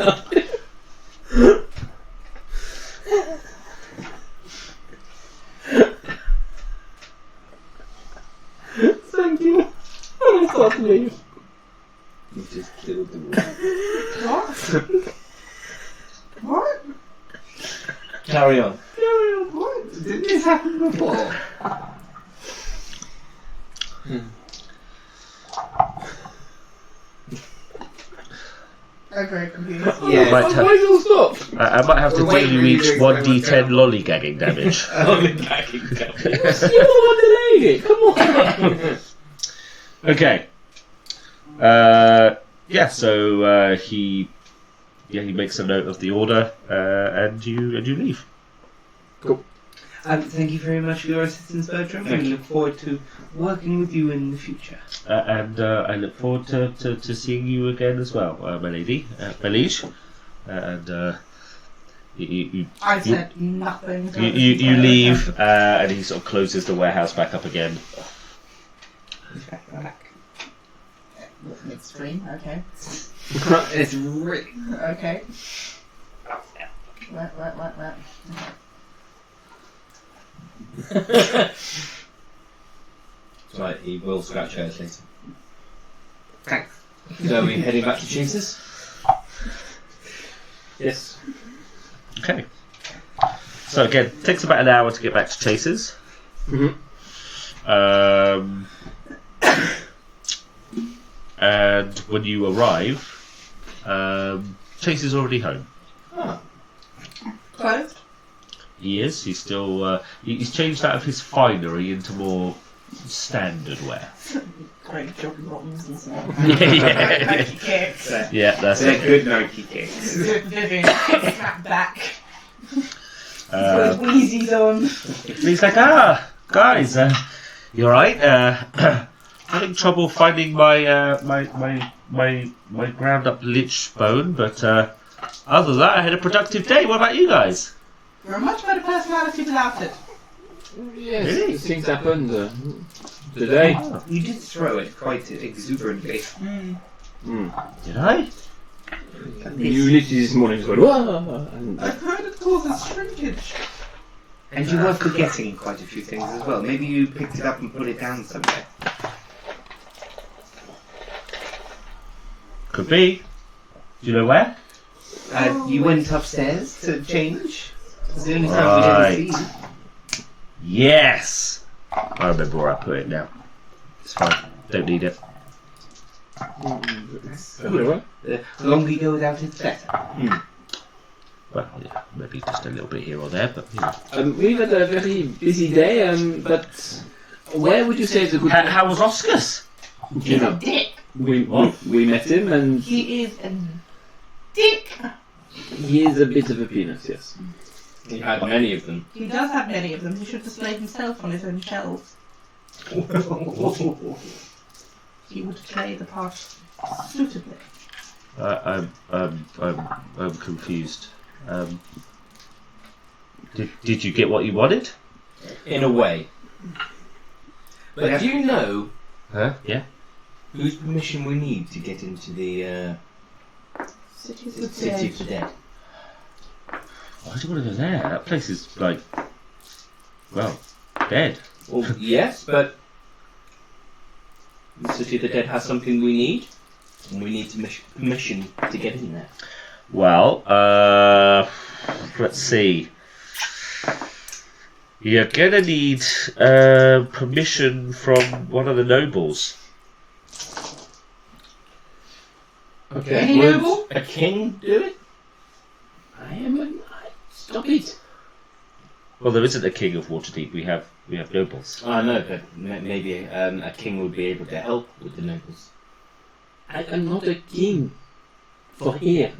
Thank you. I thought leave. You just killed the woman. What? What? Carry on. What? Did this happen before? I'm very confused. Yeah. Might have- Why is it all stopped? I might have to Wait, deal you wait, each wait, 1d10 lollygagging damage. You're the one delaying it. Come on. Okay. So he makes a note of the order, and you leave. Thank you very much for your assistance, Bertram. We look forward to working with you in the future. And I look forward to seeing you again as well, my lady, my liege. And you I said nothing. you leave, and he sort of closes the warehouse back up again. He's back. Midstream, okay. It's really... Okay. What? That's right, he will scratch hers later. Thanks. So are we heading back to Chase's? Yes. Okay. So again, it takes about an hour to get back to Chase's. And when you arrive, Chase is already home. Closed? He is. He's still. He's changed out of his finery into more standard wear. Great jogging bottoms and so on. Yeah. Nike kicks. Yeah, that's They're it. good Nike kicks. Vivian snap back. Put Um, Wheezy's on. he's like, guys, you alright? having trouble finding my ground up lich bone, but other than that, I had a productive day. What about you guys? You're a much better personality without it. Yes, Really? things happened today. You did throw it quite exuberantly. Did I? You literally this morning just went, "Whoa," and I've heard it causes shrinkage. And you were forgetting quite a few things as well. Maybe you picked it up and put it down somewhere. Could be. Do you know where? You went upstairs to change. It's the only time we ever Right. see you. Yes! I remember where I put it now. It's fine. Don't need it. Anyway, The longer you go without it, the better. Well, yeah, maybe just a little bit here or there, but you know. we've had a very busy day, but where would you say is a good How was Oskas? You He's a know, dick. we met him and He is a dick. he is a bit of a penis, yes. He had many of them. He does have many of them. He should display himself on his own shelves. He would play the part suitably. I'm confused. Did you get what you wanted? In a way. But do you know Huh? Yeah. whose permission we need to get into the Cities City of the Dead? Why do you want to go there? That place is like, well, dead. Well, yes, but the City of the Dead has something we need, and we need permission to get in there. Well, let's see. You're gonna need permission from one of the nobles. Okay. Any Would noble? a king do it? Stop it. Well, there isn't a king of Waterdeep. We have nobles. I know, but maybe a king would be able to help with the nobles. I am not a king for here.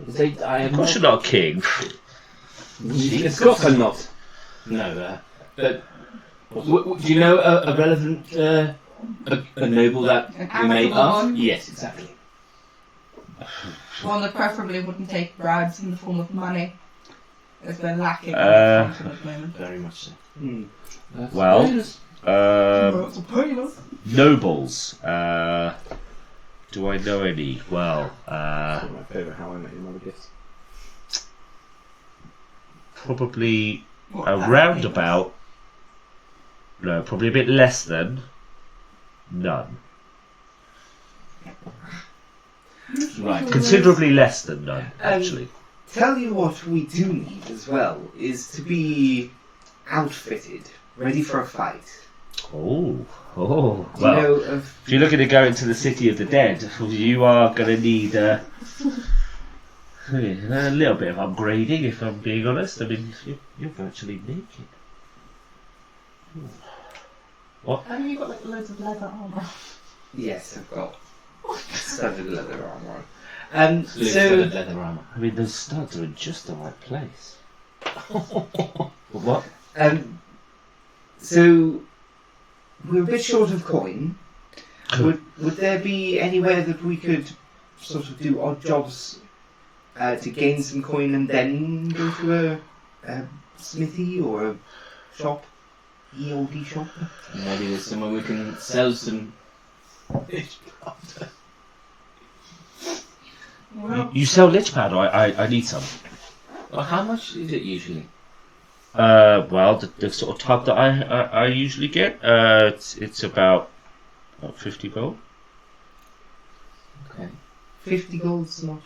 I am Of course, you're not a king. Of course I'm not. No, but do you know a relevant a noble that An we may amicable ask? one? Yes, exactly. One that preferably wouldn't take bribes in the form of money. As they're lacking in Uh, the function at the moment. Very much so. Well, It's a pain, huh? nobles. Do I know any? Well, My favourite How I Met Your Mother gifts. probably What, a that roundabout. No, probably a bit less than none. Right. Considerably less than none, actually. Tell you what we do need as well is to be outfitted, ready for a fight. Oh. Do Well, you know of if you're looking to go into the City of the Dead, you are going to need a little bit of upgrading, if I'm being honest. I mean, you're virtually naked. What? Haven't you got like loads of leather armour? Yes, I've got studded leather armor. Loose So coloured leather armour. I mean, those studs are in just the right place. What? so we're a bit short of coin. Would there be anywhere that we could sort of do odd jobs to gain some coin and then go to a smithy or a shop, EOD shop? Maybe there's somewhere we can sell some. Well, You sell lich powder? I need some. Well, how much is it usually? Well, the sort of tub that I usually get, it's about 50 gold. Okay. 50 gold's not.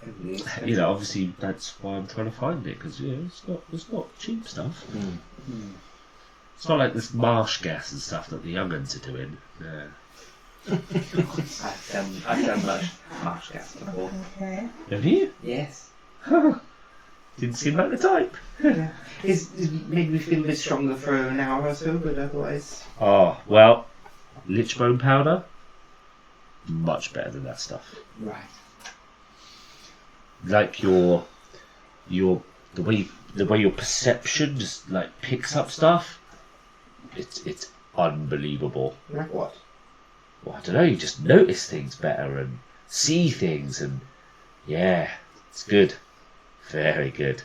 overly expensive. You know, obviously that's why I'm trying to find it, because it's not cheap stuff. It's not like this marsh gas and stuff that the young'uns are doing. I've done marsh gas before. okay. Have you? Yes. Didn't seem like the type. Yeah. It's made me feel a bit stronger for an hour or so, but otherwise. Oh, well, lich bone powder, much better than that stuff. Right. Like the way your perception just like picks up stuff, it's unbelievable. Like what? well, I don't know, you just notice things better and see things, and yeah, it's good. Very good.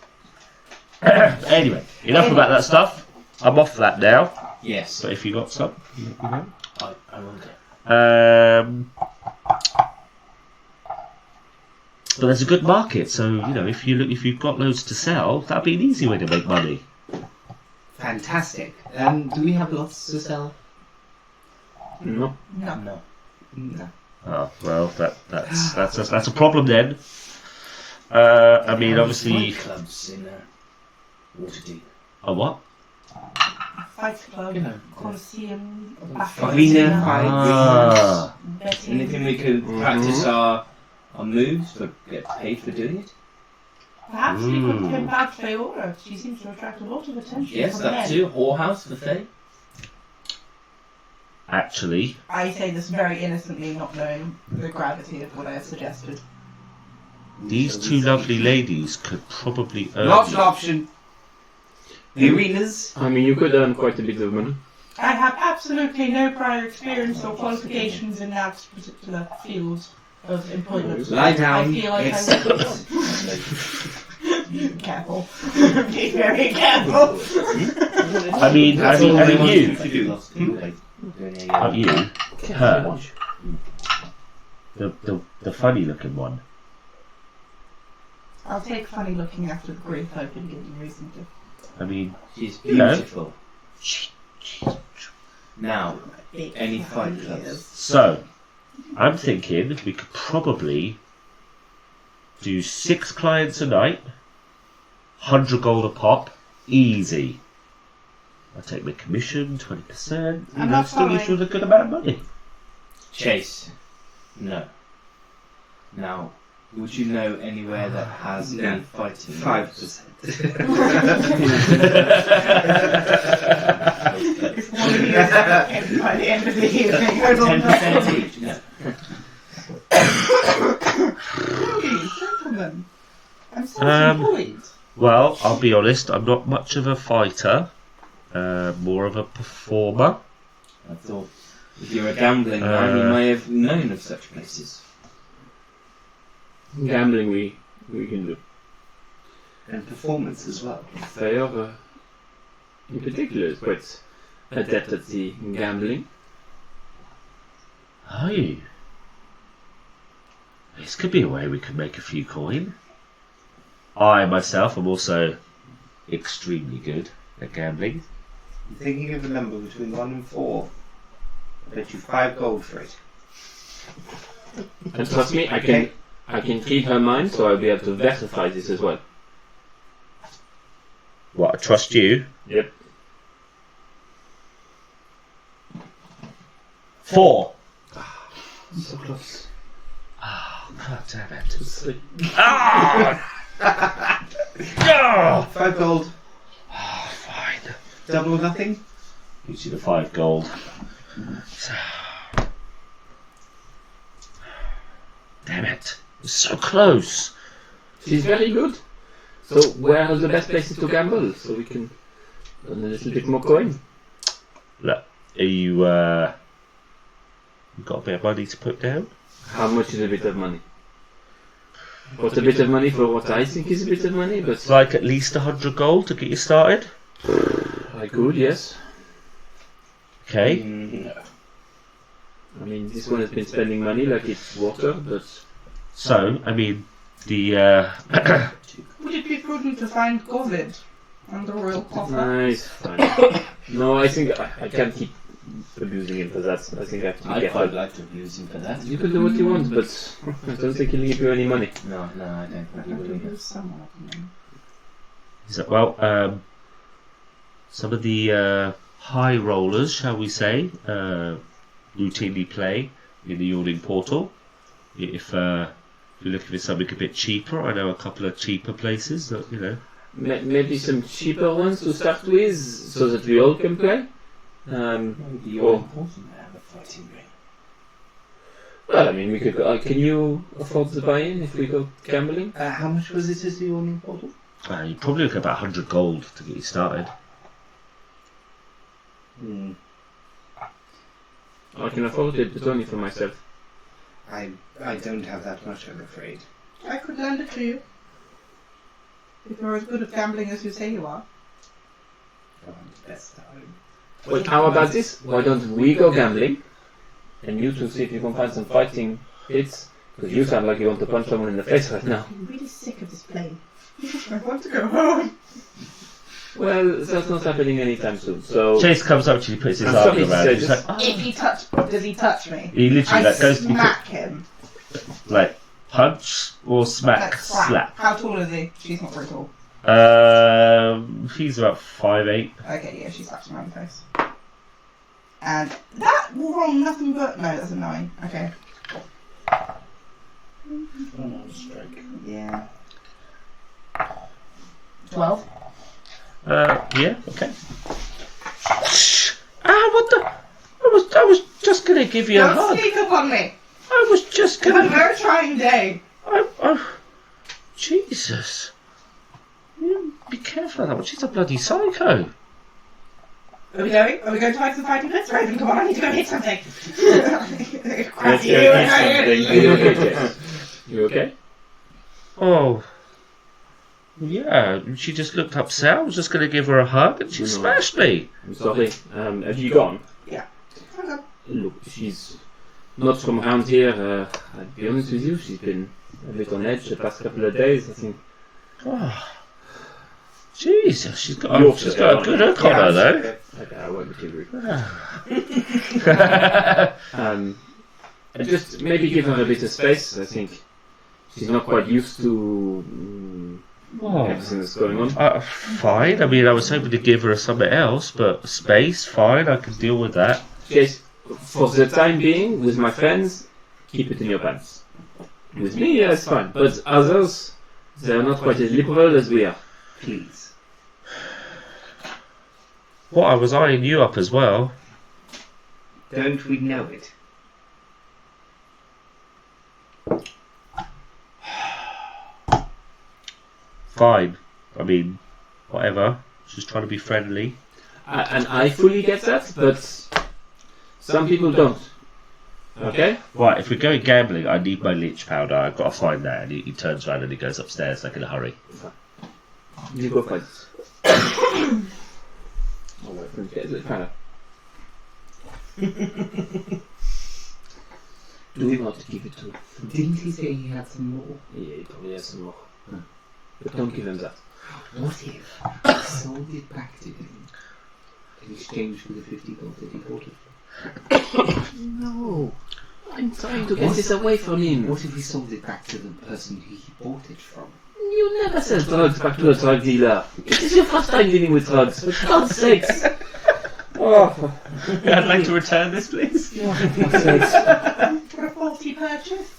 Anyway, enough about that stuff. I'm off that now. Yes, But if you got some, you know. I will do. But there's a good market, so you know if you've got loads to sell, that'd be an easy way to make money. Fantastic. Do we have lots to sell? No. No. No. Oh well, that's a problem then. I mean, obviously, Fight clubs in Waterdeep. a what? Fight Club, You know, Colosseum, Arena Ah, Anything we could practice our moves, but get paid for doing it. Perhaps we could pimp out Feora. She seems to attract a lot of attention Yes, from that men. too. Whorehouse for Faye. actually, I say this very innocently, not knowing the gravity of what I have suggested. these two lovely ladies could probably earn. Not an option. The arenas. I mean, you could earn quite a bit of money. I have absolutely no prior experience or qualifications in that particular field of employment. Lie down. I feel like It's- I would. Careful. Be very careful. I mean, That's all they want you, to do. Doing a, you, her, the funny looking one. I'll take funny looking after the grief I've been getting recently. I mean, She's No. beautiful. Now, any fight clubs? so I'm thinking we could probably do 6 clients a night, 100 gold a pop, easy. I take my commission, 20%. You I'm know, not still leaves you following. with a good amount of money. Chase. No. Now, would you know anywhere that has No. any fighting? 5%. If one of you is by the end of the evening, I don't 10% know. each? No. Please, gentlemen. I'm so Um, employed. Well, I'll be honest, I'm not much of a fighter, more of a performer. I thought if you're a gambling man, you may have known of such places. Gambling we can do. And performance as well. Fair, in particular, is quite adept at the gambling. Are you? This could be a way we could make a few coin. I myself am also extremely good at gambling. I'm thinking of a number between 1 and 4. I bet you 5 gold for it. And trust me, I can read her mind, so I'll be able to verify this as well. What, I trust you? Yep. 4. So close. Oh, god damn it. It's like, Ah! Ah! 5 gold. Oh, fine. Double or nothing. Gives you the 5 gold. So... Damn it. It's so close. she's very good. So where are the best places to gamble? So we can earn a little bit more coin. Look, are you, you got a bit of money to put down? How much is a bit of money? What's a bit of money for what I think is a bit of money, but It's like at least 100 gold to get you started. I could, yes. Okay. No. I mean, this one has been spending money like it's water, but So, I mean, the, Would it be prudent to find COVID on the royal coffer? nice, fine. No, I think I can't keep abusing him for that. I think I have to be I'd careful. quite like to abuse him for that. You can do what you want, but I don't think he'll give you any money. No, I don't think he will either. Somewhat, is that, well, some of the high rollers, shall we say, routinely play in the Yawning Portal. If you're looking for something a bit cheaper, I know a couple of cheaper places that, you know. Maybe some cheaper ones to start with, so that we all can play. Maybe you're important to have a fighting ring. Well, I mean, we could. Can you afford the buy-in if we go gambling? How much was it as the Yawning Portal? You probably look at about 100 gold to get you started. I can afford it, but only for myself. I don't have that much, I'm afraid. I could lend it to you. If you're as good at gambling as you say you are. Oh, I'm the best at home. Well, how about this? Why don't we go gambling? And you two see if you can find some fighting hits? Because you sound like you want to punch someone in the face right now. I'm really sick of this plane. I want to go home. Well, that's not happening anytime soon, so... Chase comes up to you, puts his I'm arm sorry to around say you. He's this. like, If he does he touch me? he literally I like, goes to smack him. like punch or smack, Like slap. How tall is he? She's not very tall. He's about 5'8". Okay, yeah, she slaps him around the face. And that will roll nothing but... No, that's a 9. Okay. Yeah. 12. Yeah, okay. What the? I was just gonna give you a Don't hug. sneak up on me. I was just It's a gonna. very trying day. Jesus. You be careful of that one. She's a bloody psycho. Are we going? Are we going to find some fighting pits? Raven, come on, I need to go hit something. Let's Crack go you, eat and something. You okay, Jess? You okay? Oh. Yeah, she just looked upset. I was just going to give her a hug and she smashed me. I'm sorry. Have you gone? Okay. Look, she's not from around here. I'll be honest with you, she's been a bit on edge the past couple of days, I think. Oh. Jesus, she's got You're a good hook on her though. Okay, I won't be too rude. Just maybe give her a bit of space. I think she's not quite used to everything that's going on. Fine. I mean, I was hoping to give her something else, but space, fine. I can deal with that. Yes, for the time being, with my friends, keep it in your pants. With me, yeah, it's fine. But others, they're not quite as liberal as we are. Please. What, I was eyeing you up as well. Don't we know it? Fine. I mean, whatever. She's trying to be friendly. And I fully get that, but some people don't. Okay? Right, if we're going gambling, I need my leech powder. I've got to find that. And he turns around and he goes upstairs like in a hurry. You go fight. Oh, wait for him to get the powder. Do we want to give it to him? Didn't he say he had some more? Yeah, he probably has some more. But don't give him that. What if I sold it back to him in exchange for the 50 gold that he bought it for? No. I'm trying to get this away from him. What if we sold it back to the person who he bought it from? You never sell drugs back to a drug dealer. It is your first time dealing with drugs, for God's sakes. Oh, I'd like to return this, please. for God's sakes. For a faulty purchase?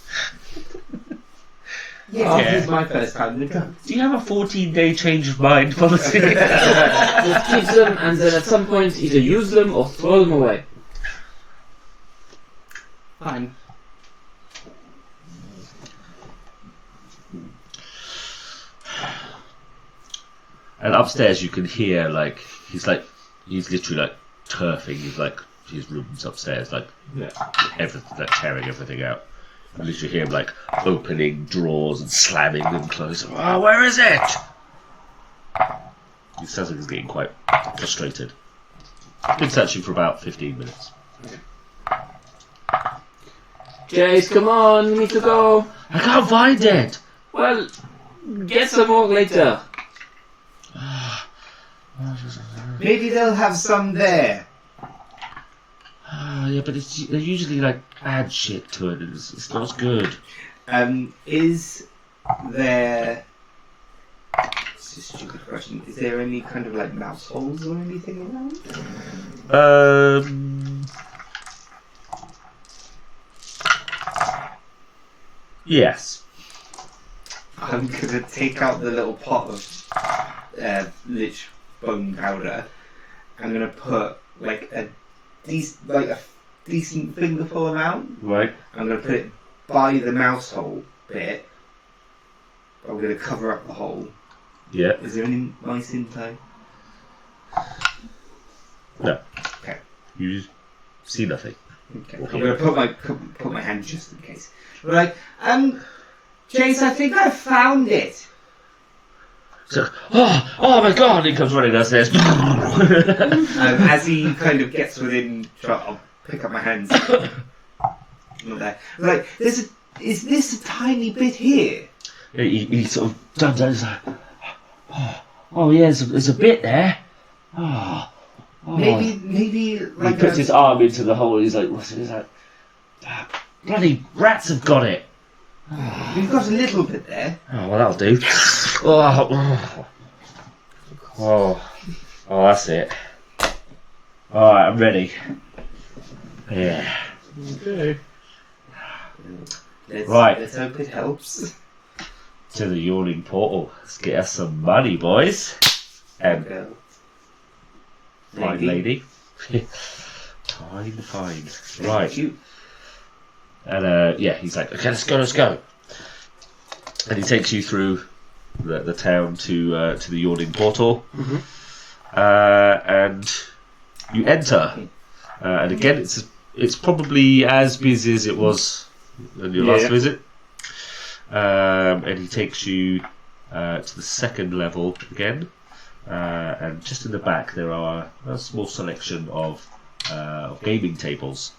Yes, Yeah. this is my first time with drugs. Do you have a 14-day change of mind policy? Just keep them and then at some point either use them or throw them away. Fine. And upstairs you can hear he's literally like turfing his rooms upstairs, everything, like tearing everything out. You literally hear him like opening drawers and slamming them closed. Oh, where is it? He sounds like he's getting quite frustrated. Been searching for about 15 minutes. Jace, come on, we need to go. I can't find it. Well, get some more later. Maybe they'll have some there. Yeah, but they usually add shit to it. It's not as good. Is there... It's a stupid question. Is there any kind of mouse holes or anything around? Yes. I'm gonna take out the little pot of lich bone powder. I'm gonna put a decent fingerful amount. Right. I'm gonna put it by the mouse hole bit. I'm gonna cover up the hole. Yeah. Is there any mice in play? No. Okay. You see nothing. Okay. I'm going to put my hand just in case. Right. Jace, I think I found it. So, oh my god! He comes running downstairs. As he kind of gets within, I'll pick up my hands. Not there. Right. Is this a tiny bit here? He sort of turns down. He's like, oh yeah, there's a bit there. Oh. Maybe like he puts his arm into the hole. He's like, what's it? He's like, bloody rats have got it. We've got a little bit there. Oh, well, that'll do. Oh, that's it. Alright, I'm ready. Yeah. Okay. Let's hope it helps. To the yawning portal. Let's get us some money, boys. And fine lady. Fine. Right. And he's like, okay, let's go. And he takes you through the town to the yawning portal. And you enter. And again, it's probably as busy as it was on your last visit. And he takes you to the second level again. And just in the back there are a small selection of gaming tables.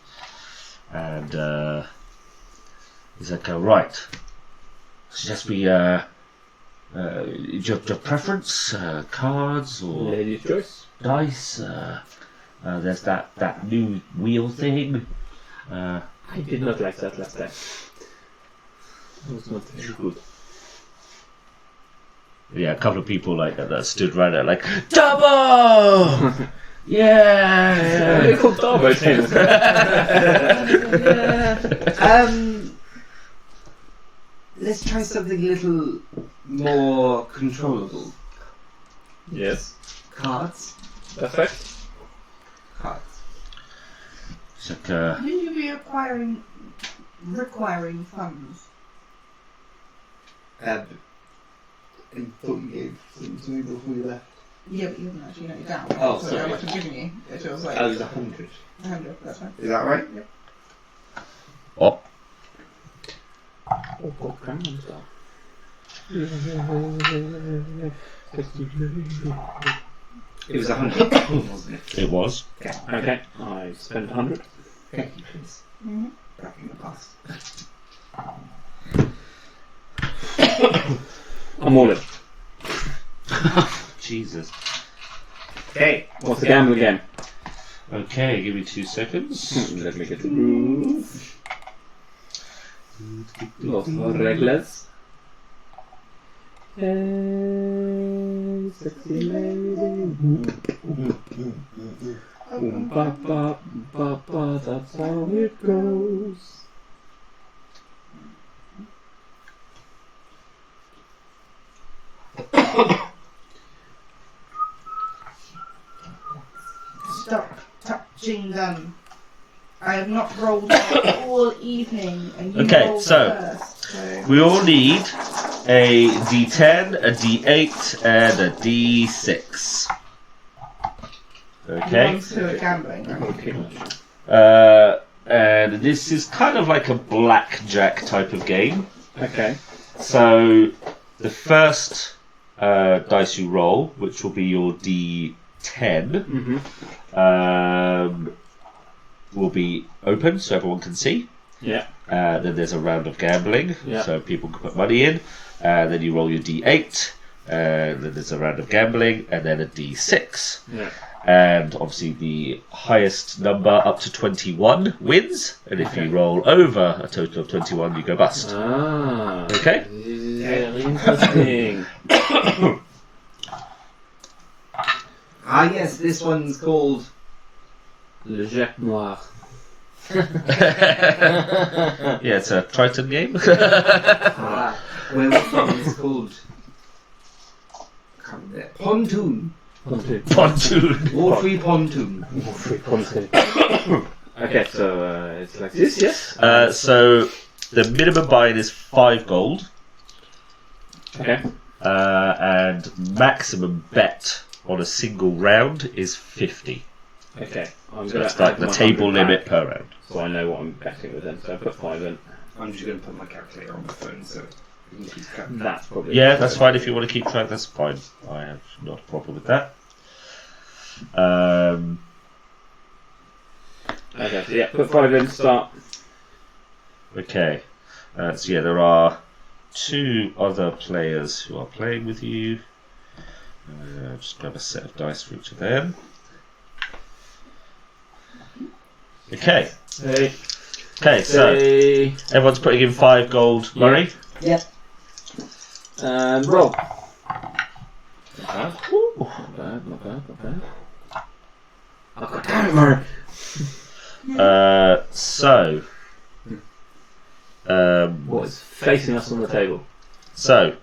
And he's like, right, suggest we do you have preference? Cards or Ladies' choice. dice? There's that new wheel thing. I did not like that last time. It was not very good. Yeah, a couple of people like that stood right there like, double! Yeah! They called double things. Let's try something a little more controllable. Yes. Cards. Perfect. Cards. It's like, Will you be requiring funds? I thought you gave something to me before you left. Yeah, but you haven't actually noted it down. Oh, so sorry. how much I'm giving you? It was like It was 100. 100, that's fine. Is that right? Yep. oh, It was 100, wasn't it? it was. Okay, I spent 100. Thank you, please. Mm-hmm. Back in the past. I'm all in. Jesus. Okay. What's the gamble again? Okay, give me 2 seconds. Let me get the rules. Los reglas. Hey, sexy lady. Ba, that's how it goes. Stop touching them. I have not rolled all evening, and you Okay, rolled so first. So we all need a D10, a D8, and a D6. Okay. ones who are gambling. And this is kind of like a blackjack type of game. Okay. So the first dice you roll, which will be your D10, will be open so everyone can see. Yeah. Then there's a round of gambling, Yeah. so people can put money in. Then you roll your D8, and then there's a round of gambling, and then a D6. Yeah. And obviously the highest number up to 21 wins, and if you roll over a total of 21, you go bust. Ah. Okay. This is very interesting. Ah, yes, this one's called. Le Jacques Noir. Yeah, it's a Triton game. Well, this one is called. Pontoon. Pontoon. Watery Pontoon. Okay, so it's like this, yes? So the minimum buy-in is 5 gold, Okay. and maximum bet on a single round is 50. Okay. I'm So gonna it's like add the my table 100 limit back, per round. so I know what I'm betting with them. So I put 5 in. I'm just going to put my calculator on my phone so we can keep track. That's probably. Yeah, that's fine if you want to keep track. That's fine. I have not a problem with that. Okay. So yeah, put 5 in. Start. Okay. So yeah, there are 2 other players who are playing with you. Just grab a set of dice for each of them. Okay. Hey. Okay, so Hey. everyone's putting in 5 gold. Murray? Yep. And roll. Ooh. Not bad. Not bad. Not bad. Oh god damn it, Murray. So. What is facing us on the table? So,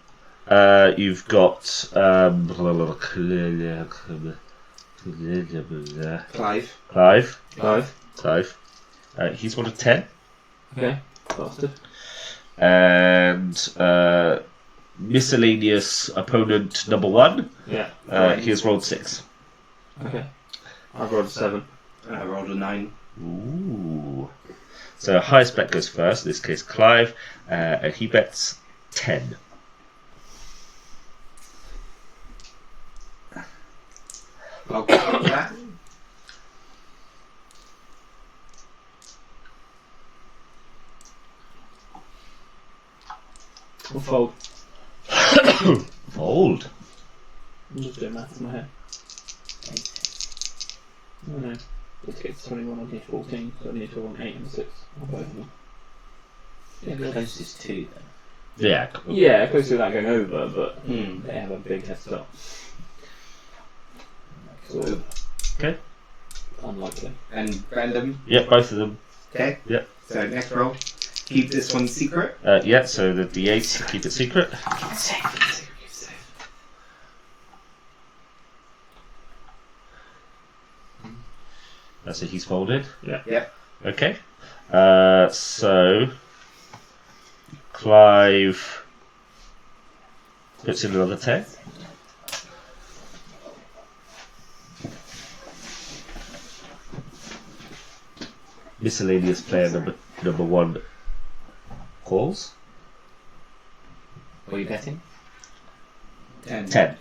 you've got Clive. Clive. 5. He's one of 10, Okay. Bastard. and miscellaneous opponent number 1. Yeah. He has rolled 6. Okay. I've rolled a 7. I rolled a 9. Ooh. So highest bet goes first. In this case, Clive, and he bets 10. I'll cover that. We'll fold. Fold. I'm just doing maths in my head. No. This gets 21, I need 14, so I need to roll an 8 and a 6 on both of them. Yeah, closest 2 then. Yeah. Cool. Yeah, close to that going over, but Hmm. they have a big head start. So, Okay. unlikely. And random. Yeah, both of them. Okay. Yep. So next roll. Keep this one secret. Yeah. So the D8, keep it secret. Keep it safe. Keep it safe. Keep it safe. So he's folded. Yeah. Yep. Okay. So Clive puts in another 10. Miscellaneous player number 1 calls. What are you betting? 10. 10.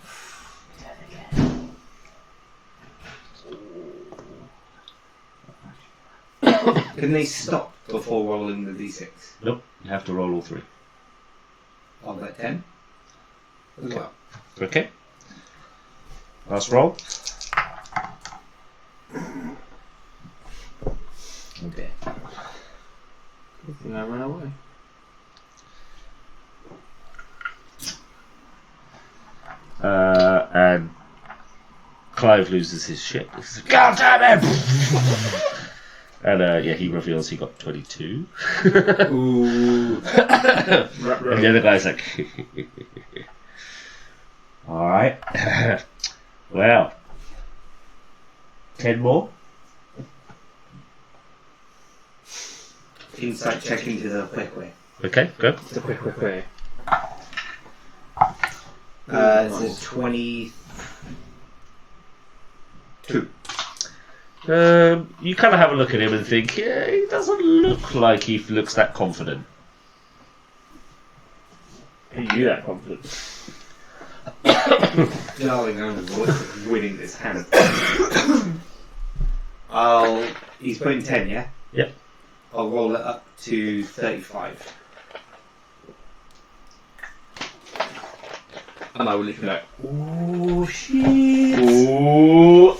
Can they stop before rolling the d6? Nope. You have to roll all 3. I'll bet 10. As well. Okay. Last roll. Okay. Good thing I ran away. And Clive loses his shit. He's like, God damn it! And yeah, he reveals he got 22. Ooh. And the other guy's like, alright. Well, 10 more? Insight check into the quick way. Okay, go. It's a quick way. It's a 22. You kind of have a look at him and think, yeah, he doesn't look like he looks that confident. Are you that confident? Darling, I'm winning this hand. He's putting 10, yeah? Yep. I'll roll it up to 35. And I will literally be like, Oh shit! Ooh.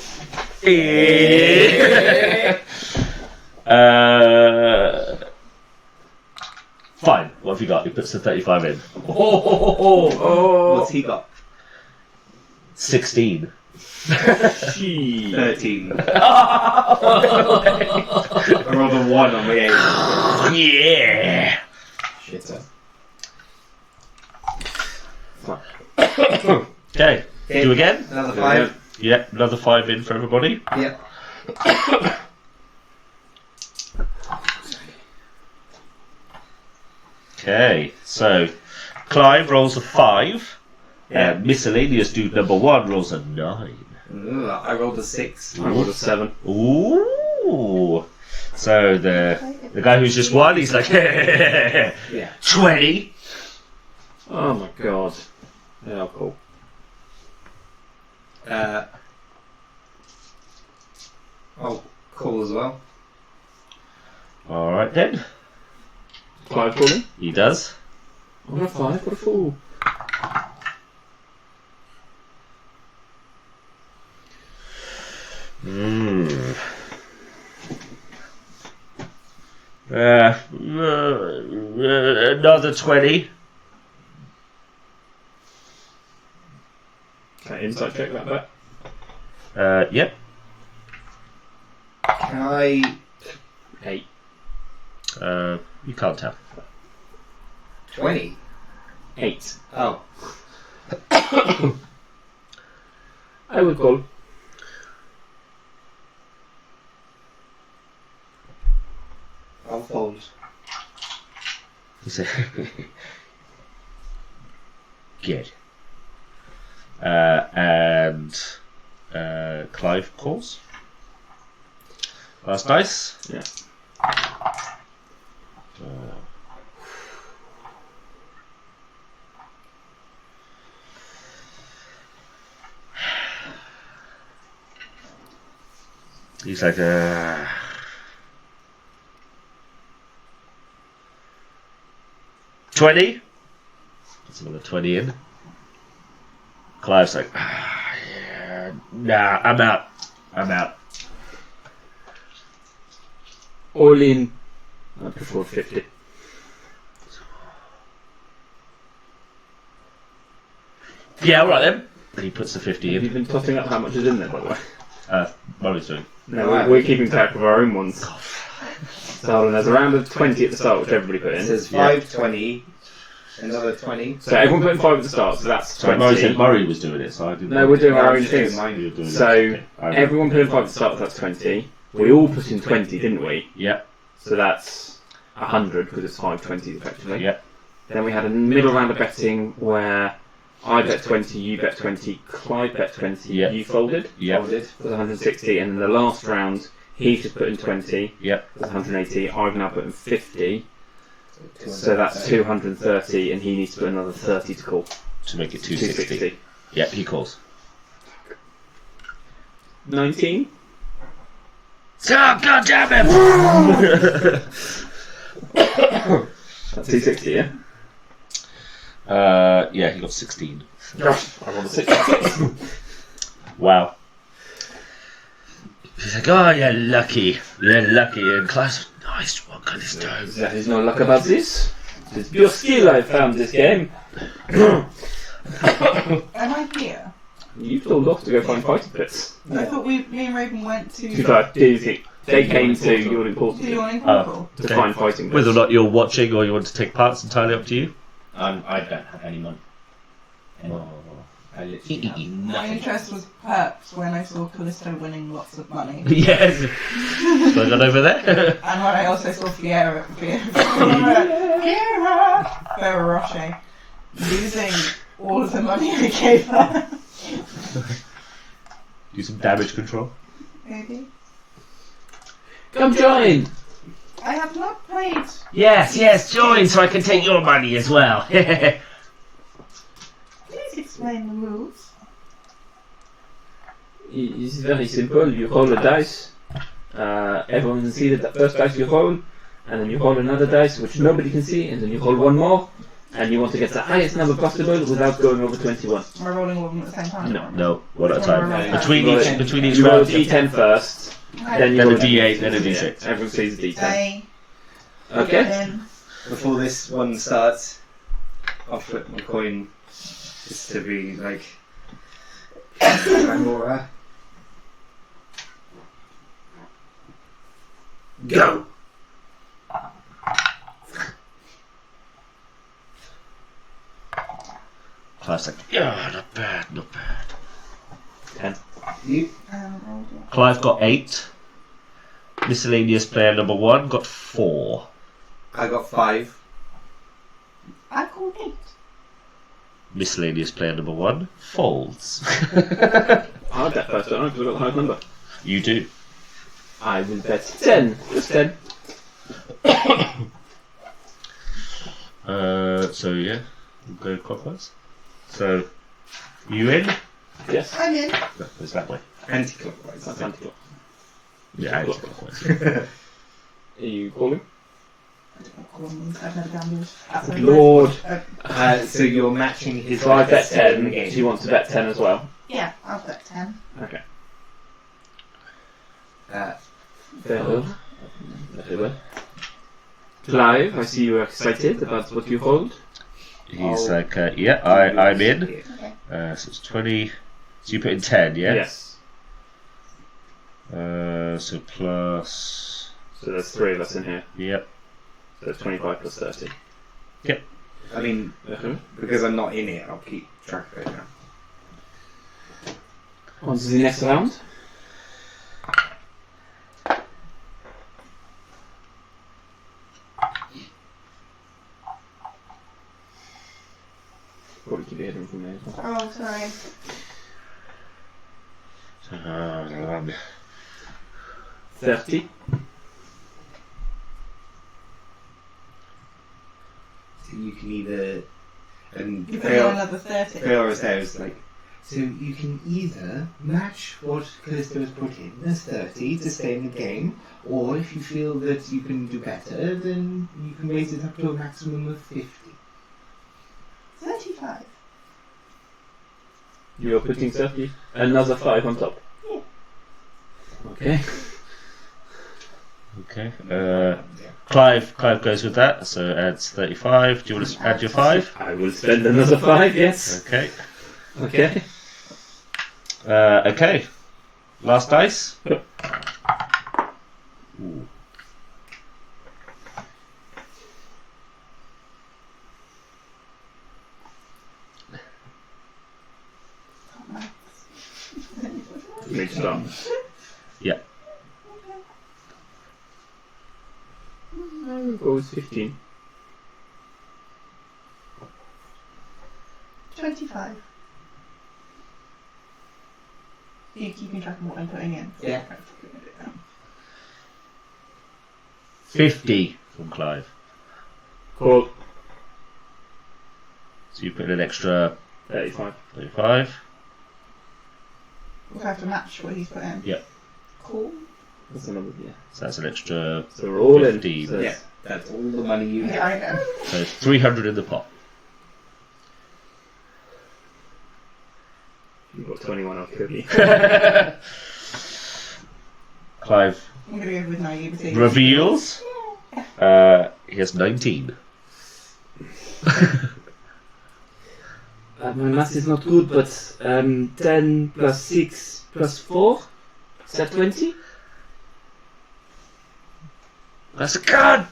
Fine. What have you got? He puts the 35 in. What's he got? 16. 13. I rolled a 1 on my 8. Yeah. shit, sir. Okay. Do again? Another 5. Yeah, another 5 in for everybody. Yep. Okay, so Clive rolls a 5. Miscellaneous dude number 1 rolls a 9. I rolled a 6. I rolled a 7. Ooh. So the guy who's just won, he's like, Yeah. 20. Oh my god. Yeah, cool. I'll call as well. All right then. Clive calling? He does. I got a 5, got a 4. Another 20. Okay, insight check that back. Yep. Can I... 8. You can't tell. 20? 8. Oh. I would call. I'll fold. He said, good. And Clive calls. Last dice. Yeah. He's like, 20. Puts another 20 in. Clive's like, yeah, nah, I'm out. All in. I prefer 50. Yeah, alright then. And he puts the 50 Have you in. been totting up how much is in there, by the way? Murray's doing. No, we're keeping track of our own ones. So hold on, there's a round of 20 at the start, which everybody put It in. says 5, 20, another 20. So everyone put in 5 at the start, so that's So Murray 20. said Murray was doing it, so I didn't. No, we're doing our own Yeah, thing. mine. You're doing it. So Okay. everyone put in 5 at the start, so that's 20. We all put in 20, didn't we? Yep. So that's 100, because it's 5 20s effectively. Yep. Then we had a middle round of betting where I bet 20, you bet 20, Clive bet 20, Yep. you folded. Yep. Folded. It was 160, and in the last round, he just put in 20. Yep. It was 180. I've now put in 50. So that's 230, and he needs to put another 30 to call. To make it 260. Yep, he calls. 19. Oh, God damn it! That's 260, yeah? Yeah, he got 16. I rolled a 66. Wow. He's like, oh, you're lucky. And Clive's nice, what kind of stone? There is no luck about this. It's pure skill I found this game. Am I here? You told off to go find fighting pits. I thought me and Raven went to... Do you think they came to your important Do you want Oh. portal? to find fighting pits? Whether or not you're watching or you want to take part, it's entirely up to you. I don't have any money. I literally have My nothing. interest was perked when I saw Callisto winning lots of money. Yes. Going on over there? And when I also saw Fiera Roche losing all of the money I gave her. Do some damage control. Maybe. Come join! I have not played. Yes, join so I can take your money as well. Please explain the rules. It's very simple. You roll a dice. Everyone can see that first dice you roll, and then you roll another dice which nobody can see, and then you roll one more, and you want to get the highest number possible without going over 21. Am I rolling all of them at the same time? No, one at a time. Right. Between each You roll a round, d10 first, then you then roll a d8, then a d6. Yeah, everyone sees a d10. I Okay? then Before this one starts, I'll flip my coin just to be like... Angora. Go! Clive's like, yeah, not bad. 10. You? rolled it. Clive got 8. Miscellaneous player number 1 got 4. I got 5. I called 8. Miscellaneous player number 1 folds. I I'll bet first, don't I? Because I've got the highest number. You do. I will bet 10. Just 10. So yeah, we'll go clockwise. So, you in? Yes. I'm in. That goes that way. Anti-clockwise. That's anti-clock. Yeah, anti-clockwise. Are you calling? I don't know what call them. I've never gambled. That's my Lord. word. So you're matching his. So I bet bets in 10. the game. She wants to bet 10 as well. Yeah, I'll bet 10. Okay. Very well. Very well. Clive, I see you're excited about what you hold. He's like, yeah, I'm in. Okay. So it's 20. So you put in 10, yeah? Yes. So plus. So there's 3 of us in here. Yep. So it's 25 plus 30. I mean, because I'm not in it, I'll keep track of it now. On to the next round. Probably keep your head in from there as well. Oh, sorry. So, 30. So you can either. And You put on another 30. Fiora's there is like. So you can either match what Callisto has put in as 30 to stay in the game, or if you feel that you can do better, then you can raise it up to a maximum of 50. 35. You're putting 30. Another 5 on top. Yeah. Okay. okay. Clive goes with that, so adds 35. Do you want to add your 5? I will spend another 5, yes. Okay. Okay. Okay. Last dice. Ooh. Make start. Yeah. I will go with 15. 25. Are you keeping track of what I'm putting in? Yeah. 50 from Clive. Cool. So you put in an extra 35. 35. We'll have to match what he's put in. Yeah. Cool. That's another, yeah. So that's an extra So we're all 15. in. So Yeah, that's all the money you Yeah, have. I know. So it's 300 in the pot. You've got 21 off cookie. Clive I'm going to go with naivety. reveals. He has 19. My math is not good, but 10 plus 6 plus 4? Is that 20? That's a god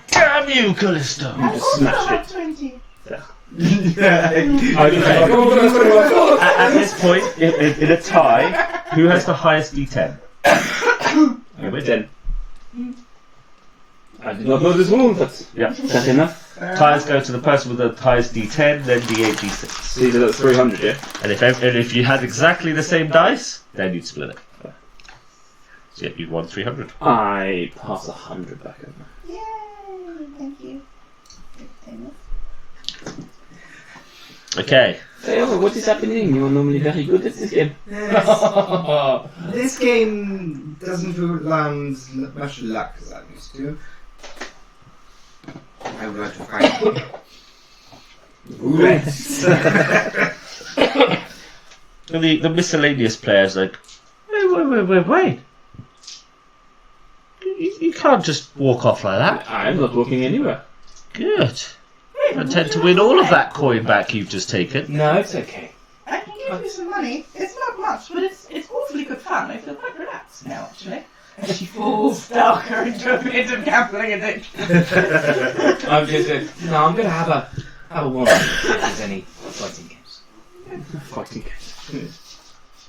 damn you, Callisto! I just also smashed have 20. At this point, in a tie, who has the highest D10? I win 10. I did not know this rule, but Yeah. that's enough. Ties go to the person with the highest D10, then D8, D6. So these are at 300, yeah? And if you had exactly the same dice, then you'd split it. So yeah, you'd won 300. I pass 100 back over. Yay! Thank you. Okay. Hey, what is happening? You're normally very good at this game. This game doesn't rely on as much luck as I used to. I would like to find roulettes. And the miscellaneous players like, wait. You can't just walk off like that. I'm not walking anywhere. Good. I intend to win all of that coin back you've just taken. No, it's okay. I can give you some money. It's not much, but it's awfully good fun. I feel quite relaxed now, actually. And she falls darker into a pit of gambling addiction. I'm just I'm gonna have a one if there's any fighting games. Fighting games.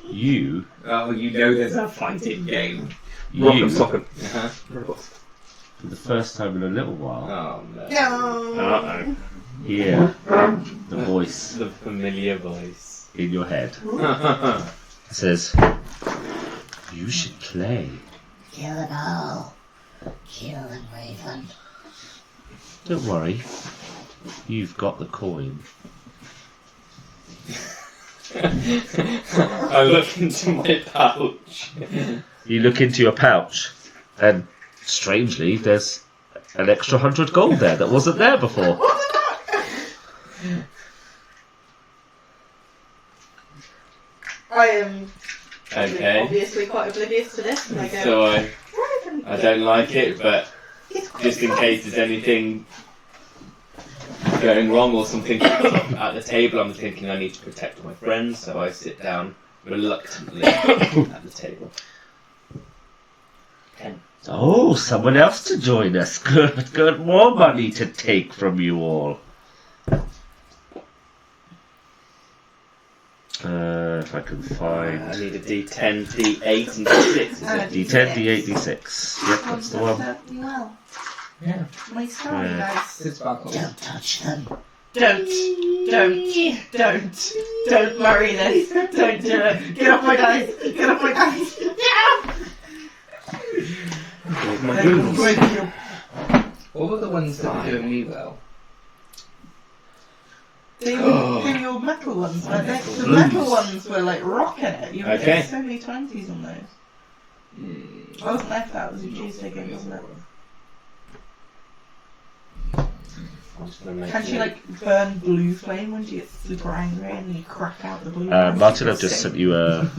You, Oh, you know there's a fighting game. Rock'em you, sock'em. Uh-huh. for the first time in a little while, Oh no. No. Uh-oh. hear the voice The familiar voice. in your head. That's It says, You should play. Kill them all. Kill them, Raven. Don't worry. You've got the coin. I look into my pouch. You look into your pouch, and strangely, there's an extra 100 gold there that wasn't there before. I am Okay. obviously quite oblivious to this, and I go, So Raven, I don't like it, but it's quite just in case there's anything going wrong or something at the table, I'm thinking I need to protect my friends, so I sit down reluctantly at the table. 10. Oh, someone else to join us. Good, good. More money to take from you all. If I can I find need a D10, D8, and D6. Is it? D10, D8, D6. Yep, that's the one. served me well. Yeah. My story, Yeah. guys. It's buckle. Don't touch them. Don't worry this. Don't do it. Get off my dice. Get off my dice. Get out. My goodness. What were the ones that were doing me well? They were your metal ones, but the metal ones were like rocking it. You were Okay. getting so many 20s on those. I wasn't there for that. It was a Tuesday game, wasn't it? I'm just gonna make Can she note. like burn blue flame when she gets super angry and you crack out the blue? Martin, I've just sent you a Oh,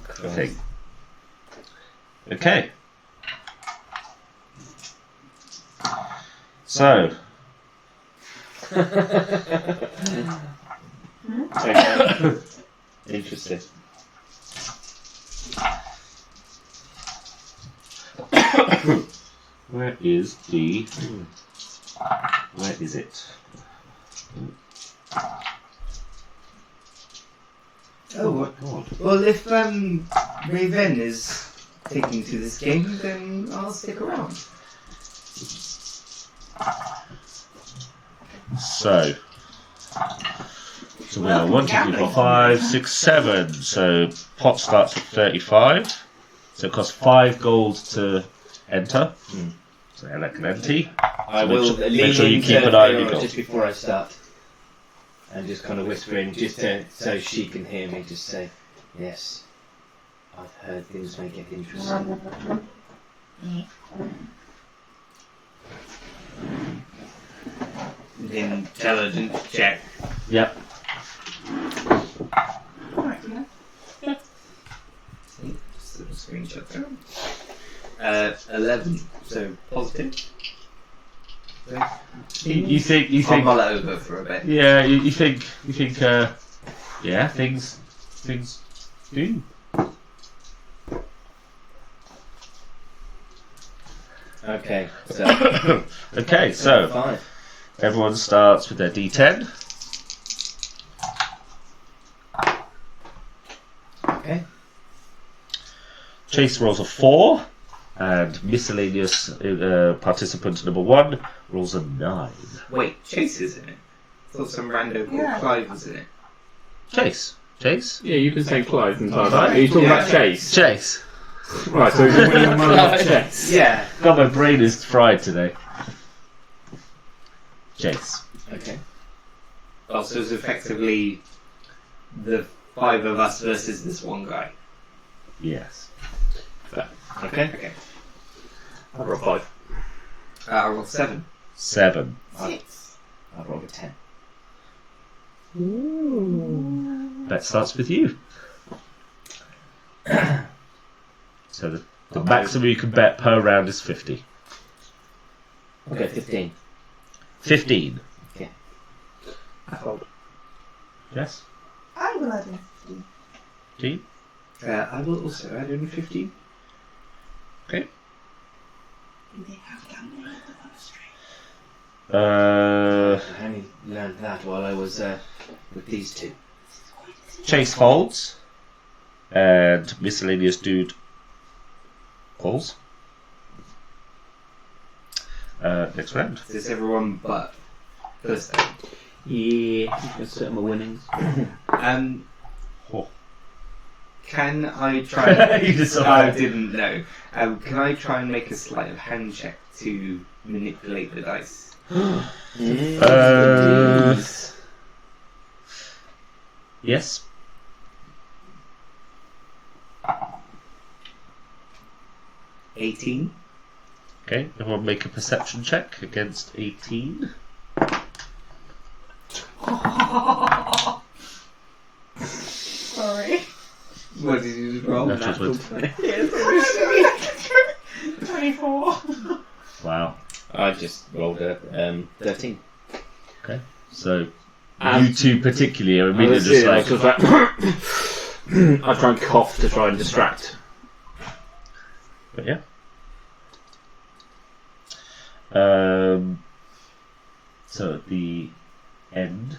Christ. thing. Okay. So, Okay. Interesting. where is the... Where is it? Oh, what? Well, if Raven is taking to this game, then I'll stick around. So we are 1, 2, 3, 4, 5, 6, 7. So pot starts at 35. So it costs 5 gold to enter. So Ella can empty. I Make will sure- make lean sure you into keep an eye on your Feyre gold. just before I start, and just kind of whisper in, just so she can hear me. Just say, "Yes, I've heard things may get interesting." Intelligence check. Yep. Alright, yeah. Just a screenshot there. 11, so positive. You think? I'll mull it over for a bit. Yeah. You think? Yeah. Things do. Okay, so Okay. So 5. everyone starts with their D10. Okay. Chase rolls a 4, and miscellaneous participant number 1 rolls a 9. Wait, Chase is in it? I thought some rando called Yeah. Clive was in it. Chase. Yeah, you can say Clive entire time. Are you talking about Chase? Chase. Right, so you're winning money off Chase. Yeah. God, my brain is fried today. Chase. Okay. Oh, so it's effectively the 5 of us versus this one guy. Yes. Okay. Okay. I roll 5. I roll 7. 7. 6. I'll roll a 10. That starts with you. So the maximum you can bet per round is 50. Okay, 15. 15. I fold. Yes? I will add in 15. 15? I will also add in 15. Okay. Do they have gambling at the monastery? I only learned that while I was with these two. Chase folds. And miscellaneous dude calls. Next round. Is this everyone but first aid? Yeah, let's set my winnings. Oh. Can I try? You just I didn't know. Can I try and make a sleight of hand check to manipulate the dice? Yes. 18. Okay, everyone make a perception check against 18. Sorry. What did you roll? Natural 20. 24. Wow. I just rolled a 13. Okay, so you two particularly are immediately just like... I try and cough to try and distract. But yeah. So at the end,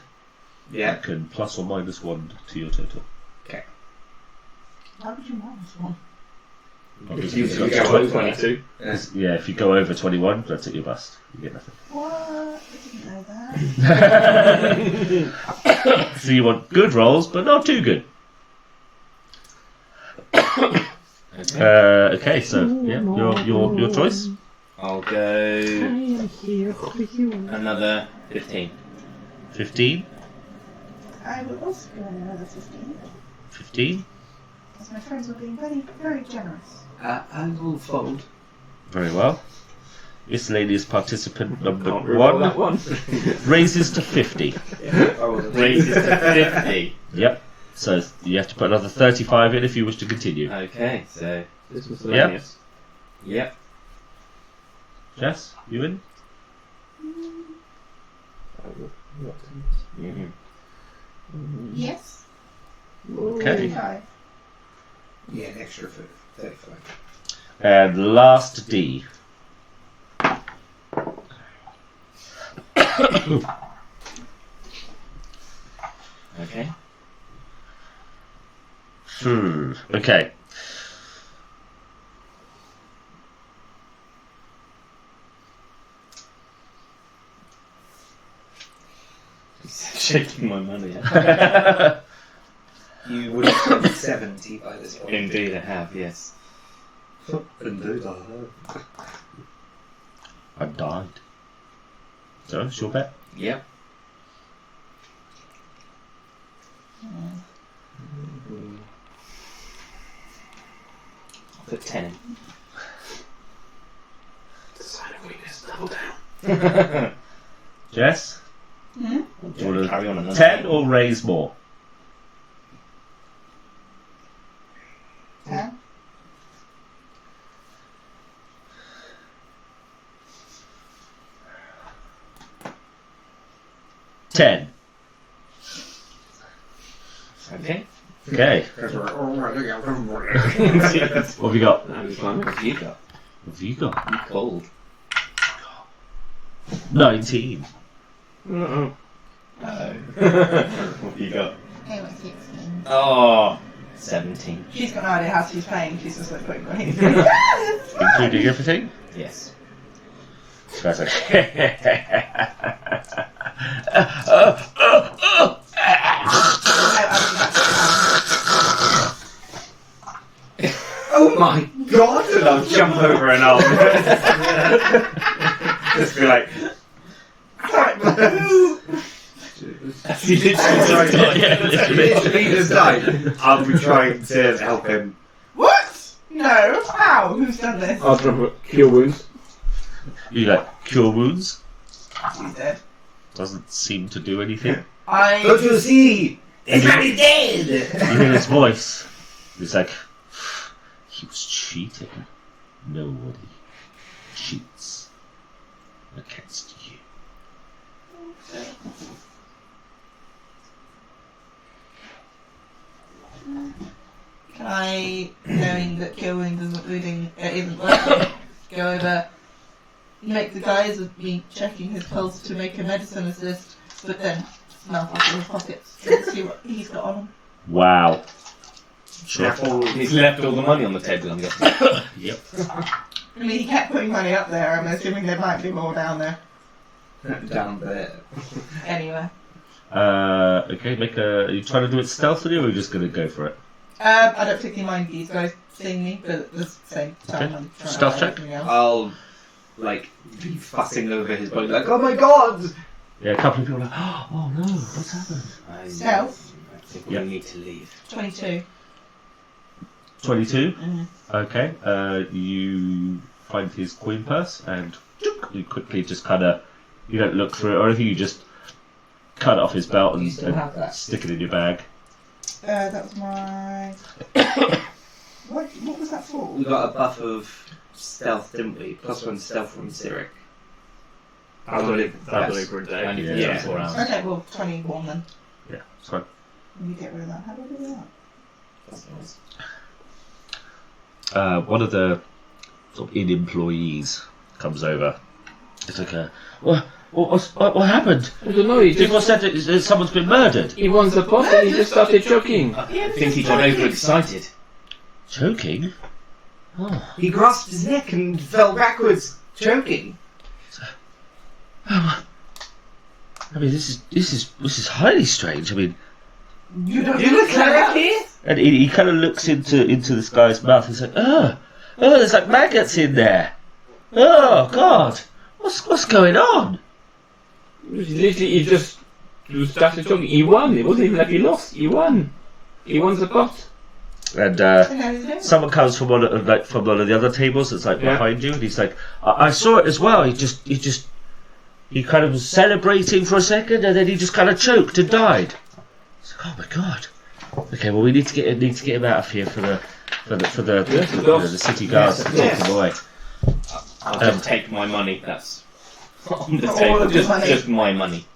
you can plus or minus 1 to your total. Why would you minus 1? If you go over 22. Yeah, if you go over 21, that's at your bust. You get nothing. What? I didn't know that. So you want good rolls, but not too good. Okay, so yeah, your choice. I'll go another 15. 15. I will also go another 15. 15. Because my friends were being very, very generous. I will fold. Very well. Miscellaneous participant number Can't roll that 1 one. raises to 50. Raises to 50. Yep. So you have to put another 35 in if you wish to continue. Okay, so This was miscellaneous. yep. Jess, you in? Mm-hmm. Yes. Okay. 35. Yeah, an extra 35. And last D. Okay. Okay. Shaking my money. You would have spent 70 by this point. Indeed, I have. Yes. Indeed, I have. I died. So, it's your bet. Yep. I'll put 10 in. Sign of weakness, double down. Jess? Hmm? Do you want Carry on another 10 or raise more? 10. $10. Okay. Okay. What have you got? What have you got? What have you got? I'm cold. 19. No. What have you got? I went 16. Oh, 17. She's got no idea how she's playing. She's just like putting money. Including everything? Yes. That's like... Oh my god! And I'll jump over and I'll just be like, He literally just died. I'll be trying to help him. What? No. How? Who's done this? I'll drop a cure wounds. You like cure wounds? She's dead. Doesn't seem to do anything. Don't you see? He's already dead! You hear his voice. He's like, he was cheating. Nobody cheats against you. Can I, knowing that killing isn't working, go over, make the guys of me checking his pulse to make a medicine assist, but then smell out of his pockets and see what he's got on him. Wow. Sure. He's left all the money on the table, I'm guessing. Yep. I mean, he kept putting money up there. I'm assuming there might be more down there. Down there. Anyway, Okay, are you trying to do it stealthily or are you just going to go for it? I don't particularly mind these guys seeing me, but at the same time, Okay. I'm trying Stealth to check. everything else. I'll like be fussing over his body, like, oh my god! Yeah, a couple of people are like, oh no, what's happened? Stealth. I think Yep. we need to leave. 22. 22. Mm-hmm. Okay. You find his coin purse and you quickly just kind of, you don't look through it or anything. You just cut it off his belt You and, still have that? stick it in your bag. That was my. What was that for? We got a buff of stealth, didn't we? +1 stealth from Cyric. That'll do Yes. for a day. Only for Yeah. 24 hours. Okay, well, 21 then. Yeah, it's fine. Let me get rid of that. How do I do that? That's nice. One of the sort of in-employees comes over. It's like, what happened? I don't know, he People just... said that someone's been murdered. He wants a pot and he just started choking. I think he got overexcited. Choking? Oh. He grasped his neck and fell backwards, choking. I mean, this is highly strange. I mean, You don't You look like here? and he kind of looks into this guy's mouth. He's like, oh, there's like maggots in there. Oh God, what's going on? Literally, he just started choking. He won. It wasn't even like he lost. He won. He won the pot. And someone comes from one of the other tables that's like Yeah. behind you, and he's like, I saw it as well. He kind of was celebrating for a second, and then he just kind of choked and died. It's like, oh my God. Okay, well we need to get him out of here for the the city guards to take him away. I'll just take my money. That's on the All table. of the money. Just my money.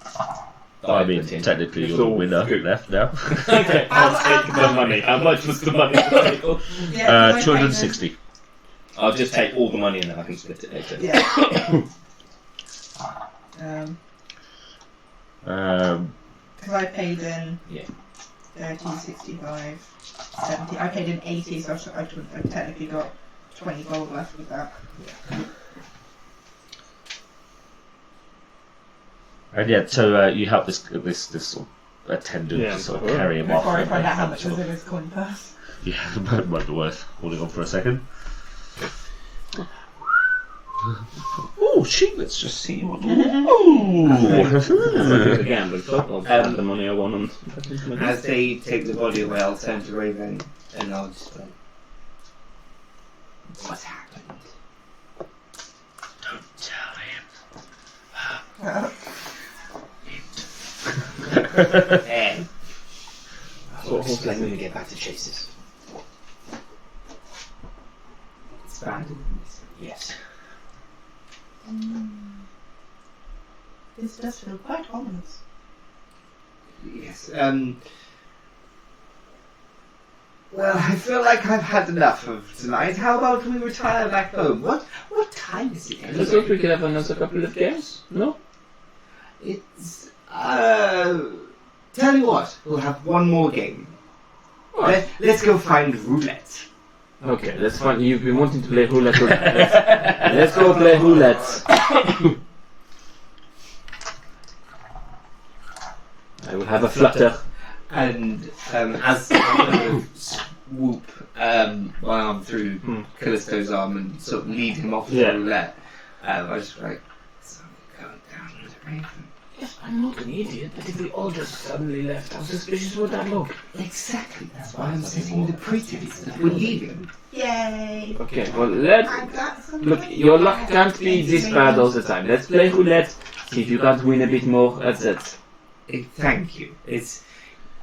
I mean, technically you're the all winner good. left now. Okay, I'll take the money. How much was the money? 260. I'll just take all the money and then I can split it later. Yeah. Because I paid in Yeah. 30, 65, 70. I paid in 80, so I technically got 20 gold left with that. And yeah, so you help this sort of attendant Yeah. to sort of carry him off. Before I and- find out how and much sort was of- in his coin purse. Yeah, it might be worth holding on for a second. Oh, shit, let's just see what. Ooh! Again, but I'll spend the money I won on. As they take the body away, I'll turn to Raven and I'll just like, what happened? Don't tell There. I'll explain when we get back to Chase's. It's bad. Yes. This does feel quite ominous. Yes. Well, I feel like I've had enough of tonight. How about we retire back home? What time is it? Let's hope we can have another couple of games. No? It's tell you what, we'll have one more game. Let's go find roulette. Okay, let's find. You've been wanting to play roulette. Let's go play roulette. I will have a flutter. And as I swoop my arm through Callisto's arm and sort of lead him off Yeah. the roulette, I was just like, something going down with the Raven. Yes, I'm not an idiot, but if we all just suddenly left, how suspicious would that look? Exactly, that's why I'm setting the pretense that we're leaving. Yay! Okay, well, let's. I got some Look, money. your luck can't be this bad all the time. Let's play roulette. See if you can't win a bit more. That's it. Thank you. It's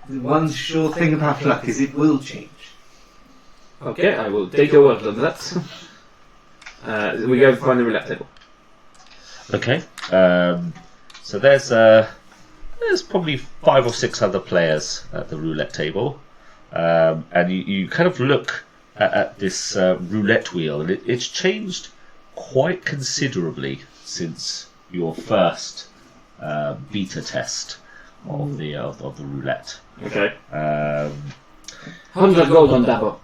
the one sure thing about luck is it will change. Okay, I will take your word on that. We go find the roulette table. Okay. So there's probably 5 or 6 other players at the roulette table, and you kind of look at this roulette wheel, and it's changed quite considerably since your first beta test of the roulette. Okay. 100 100 gold on Dabo.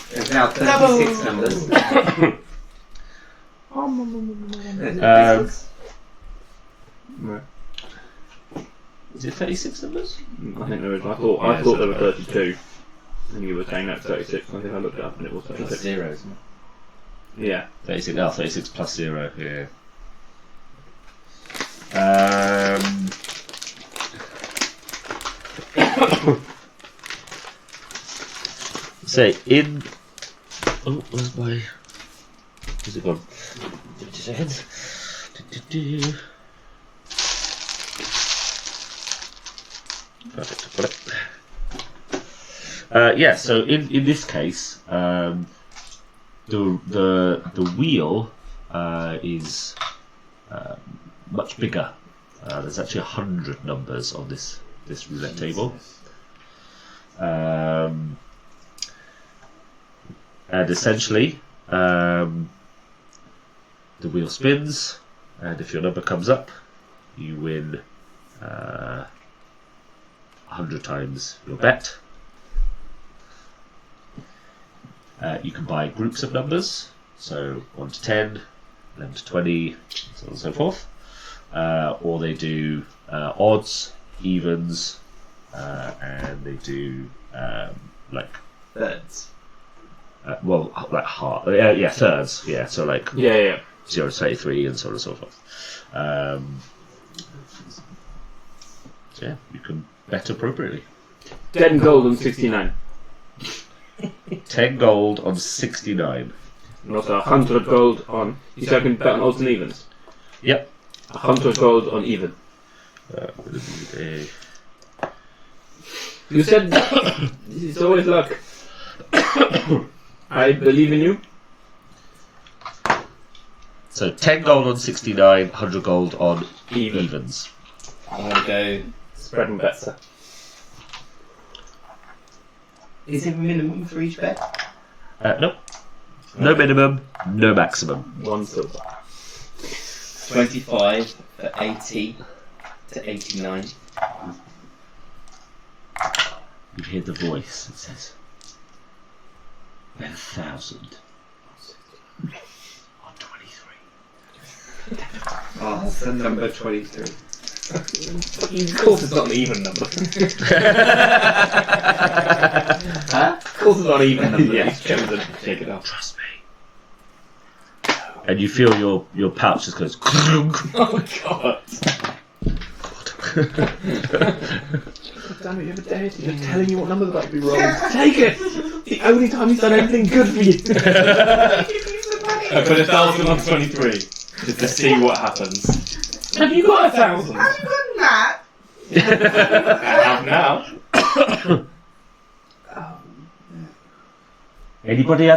There's now 36 numbers. Is it 36 numbers? I think there is. I thought there were 32. And you were saying that's 36, I think I looked it up and it was Plus 36. 0, isn't it? Yeah. 36. Oh, 36 plus 0. Yeah. Say in. Oh, where's my? Where's it gone? 50 seconds. Perfect. Got it. Yeah. So in this case, the wheel is much bigger. There's actually 100 numbers on this roulette table. And essentially, the wheel spins, and if your number comes up, you win 100 times your bet. You can buy groups of numbers, so 1 to 10, 11 to 20, so on and so forth. Or they do odds, evens, and they do like Thirds. like half, thirds, yeah. So like 0 to 33 and so on and so forth. So yeah, you can bet appropriately. 10 gold on 69. 10 gold on 69. And also 100 gold on. You said I can bet on odds and evens. Yep. 100 gold on even. You said it's always luck. I believe in you. So 10 gold on 69, 100 gold on Even. evens. I'm going to go. Spread and better. Is it minimum for each bet? No. No minimum, no maximum. 1 silver. 25 for 80 to 89. You hear the voice that says, 1,000 on 23. Oh, that's the number 23. Of course it's not an even number. Huh? Of course it's not an even number. Yeah. He's chosen to take it off. Trust me. And you feel your pouch just goes. Oh god. Damn it, you have a deity. You're telling you what number about to be wrong. Take it! The only time he's done anything good for you. I put 1,000 on 23 just to see what happens. Have you got 1,000? Have you gotten that? I have now. Anybody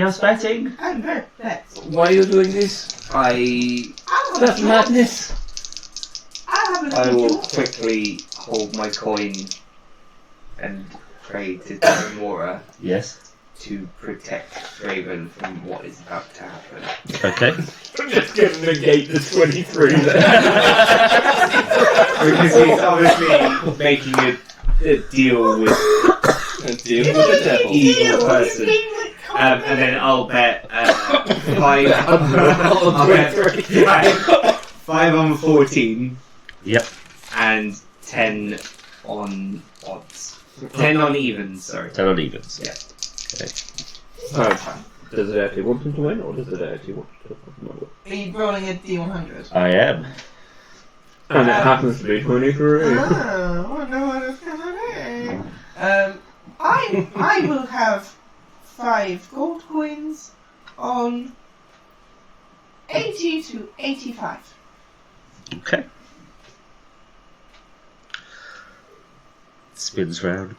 else betting? I'm very perplexed. Why are you doing this? That's madness. I will quickly hold my coin and pray to Mora Yes. to protect Raven from what is about to happen. Okay. I'm just going to negate the 23 there. Because he's obviously making a deal with A deal with the devil. evil person. And then I'll bet 5 I'll bet 5 on 14 Yep. and 10 on odds. 10 on evens, sorry. 10 on evens. Yeah. Okay. Does it actually want him to win, or does it actually want to not win? Are you rolling a D100? I am. And it happens to be 23. Oh, I wonder what it's gonna be. I will have 5 gold coins on 80 to 85. Okay. Spins round.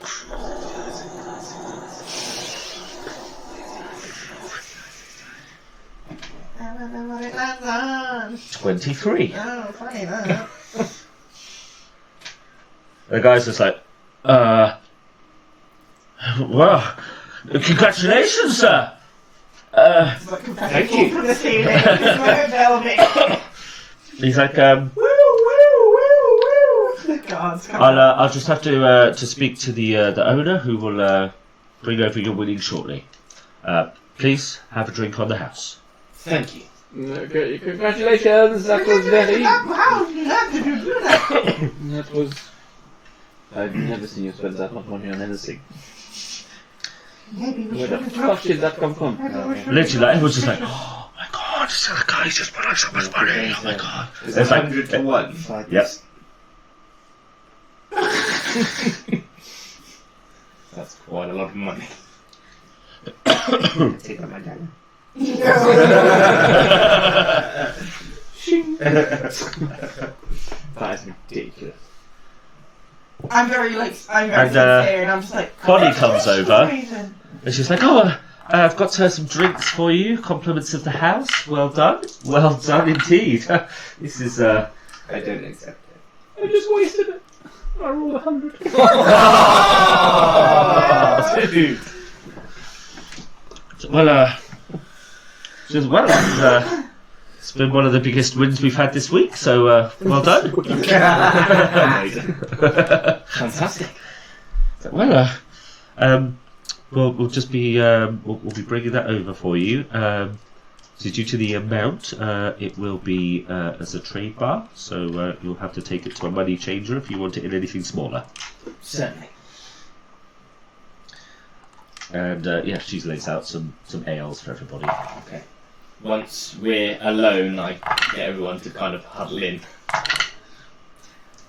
I don't know what it lands on. 23. Oh, funny that. The guy's just like, well, congratulations, sir. Thank you. From the ceiling. It's my velvet. He's like, Woo, woo, woo, woo. The gods come out. I'll just have to speak to the owner, who will bring over your winnings shortly. Please have a drink on the house. Thank you. Okay, congratulations, that was very... How did you do that? That was... I've never seen you spend that much money on anything. Maybe we Where the should fuck did that come from? Literally, like, everyone's just like, oh my god, this other guy's just put on so much money. Oh my god. It's It's like, 100 to 1. yep. That's quite a lot of money. Take out my dagger. That is ridiculous. I'm very And, sincere, and I'm just like. Bonnie comes over. Reason. And she's like, oh, I've got some drinks for you, compliments of the house. Well done. Well done indeed. This is, I don't accept it. I just wasted it. I rolled 100. Dude. well, she says, well, it's been one of the biggest wins we've had this week, so well done. Amazing. Fantastic. Well, we'll just be we'll be bringing that over for you. So due to the amount, it will be as a trade bar, so you'll have to take it to a money changer if you want it in anything smaller. Certainly. And yeah, she's lays out some ales for everybody. Okay. Once we're alone, I get everyone to kind of huddle in.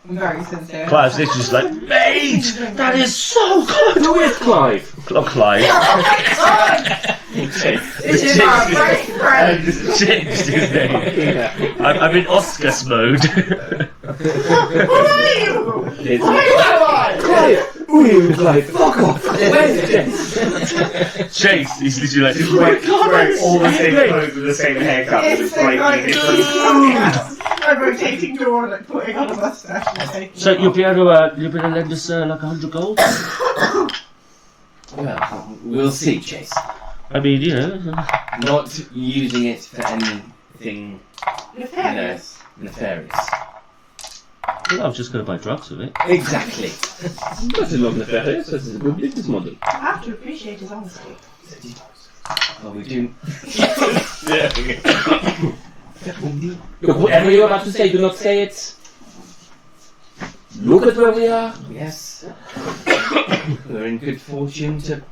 I'm very sincere. Clive's literally just like, mate, that is so good. Who is Clive? Oh, Clive. This is our best friend. Changed his name. I'm in Oskas mode. Who are you? It's Who am I? Clive! Who are you, Clive? Fuck off! Where's Jess? Chase, he's literally like, He's wearing all the same clothes with the same haircut. It's It's so like, slightly different. I'm rotating door, like putting on a mustache and taking so it you'll off. be able to lend us like 100 gold? Well, we'll see, Chase. I mean, you know. Not using it for anything Nefarious. nefarious. Well, I was just going to buy drugs with it. Exactly. That's not nefarious, that's a good business model. I have to appreciate his honesty. Well, we do. Look, whatever you're about to say, do not say it. Look at where we are. Yes. We're in good fortune to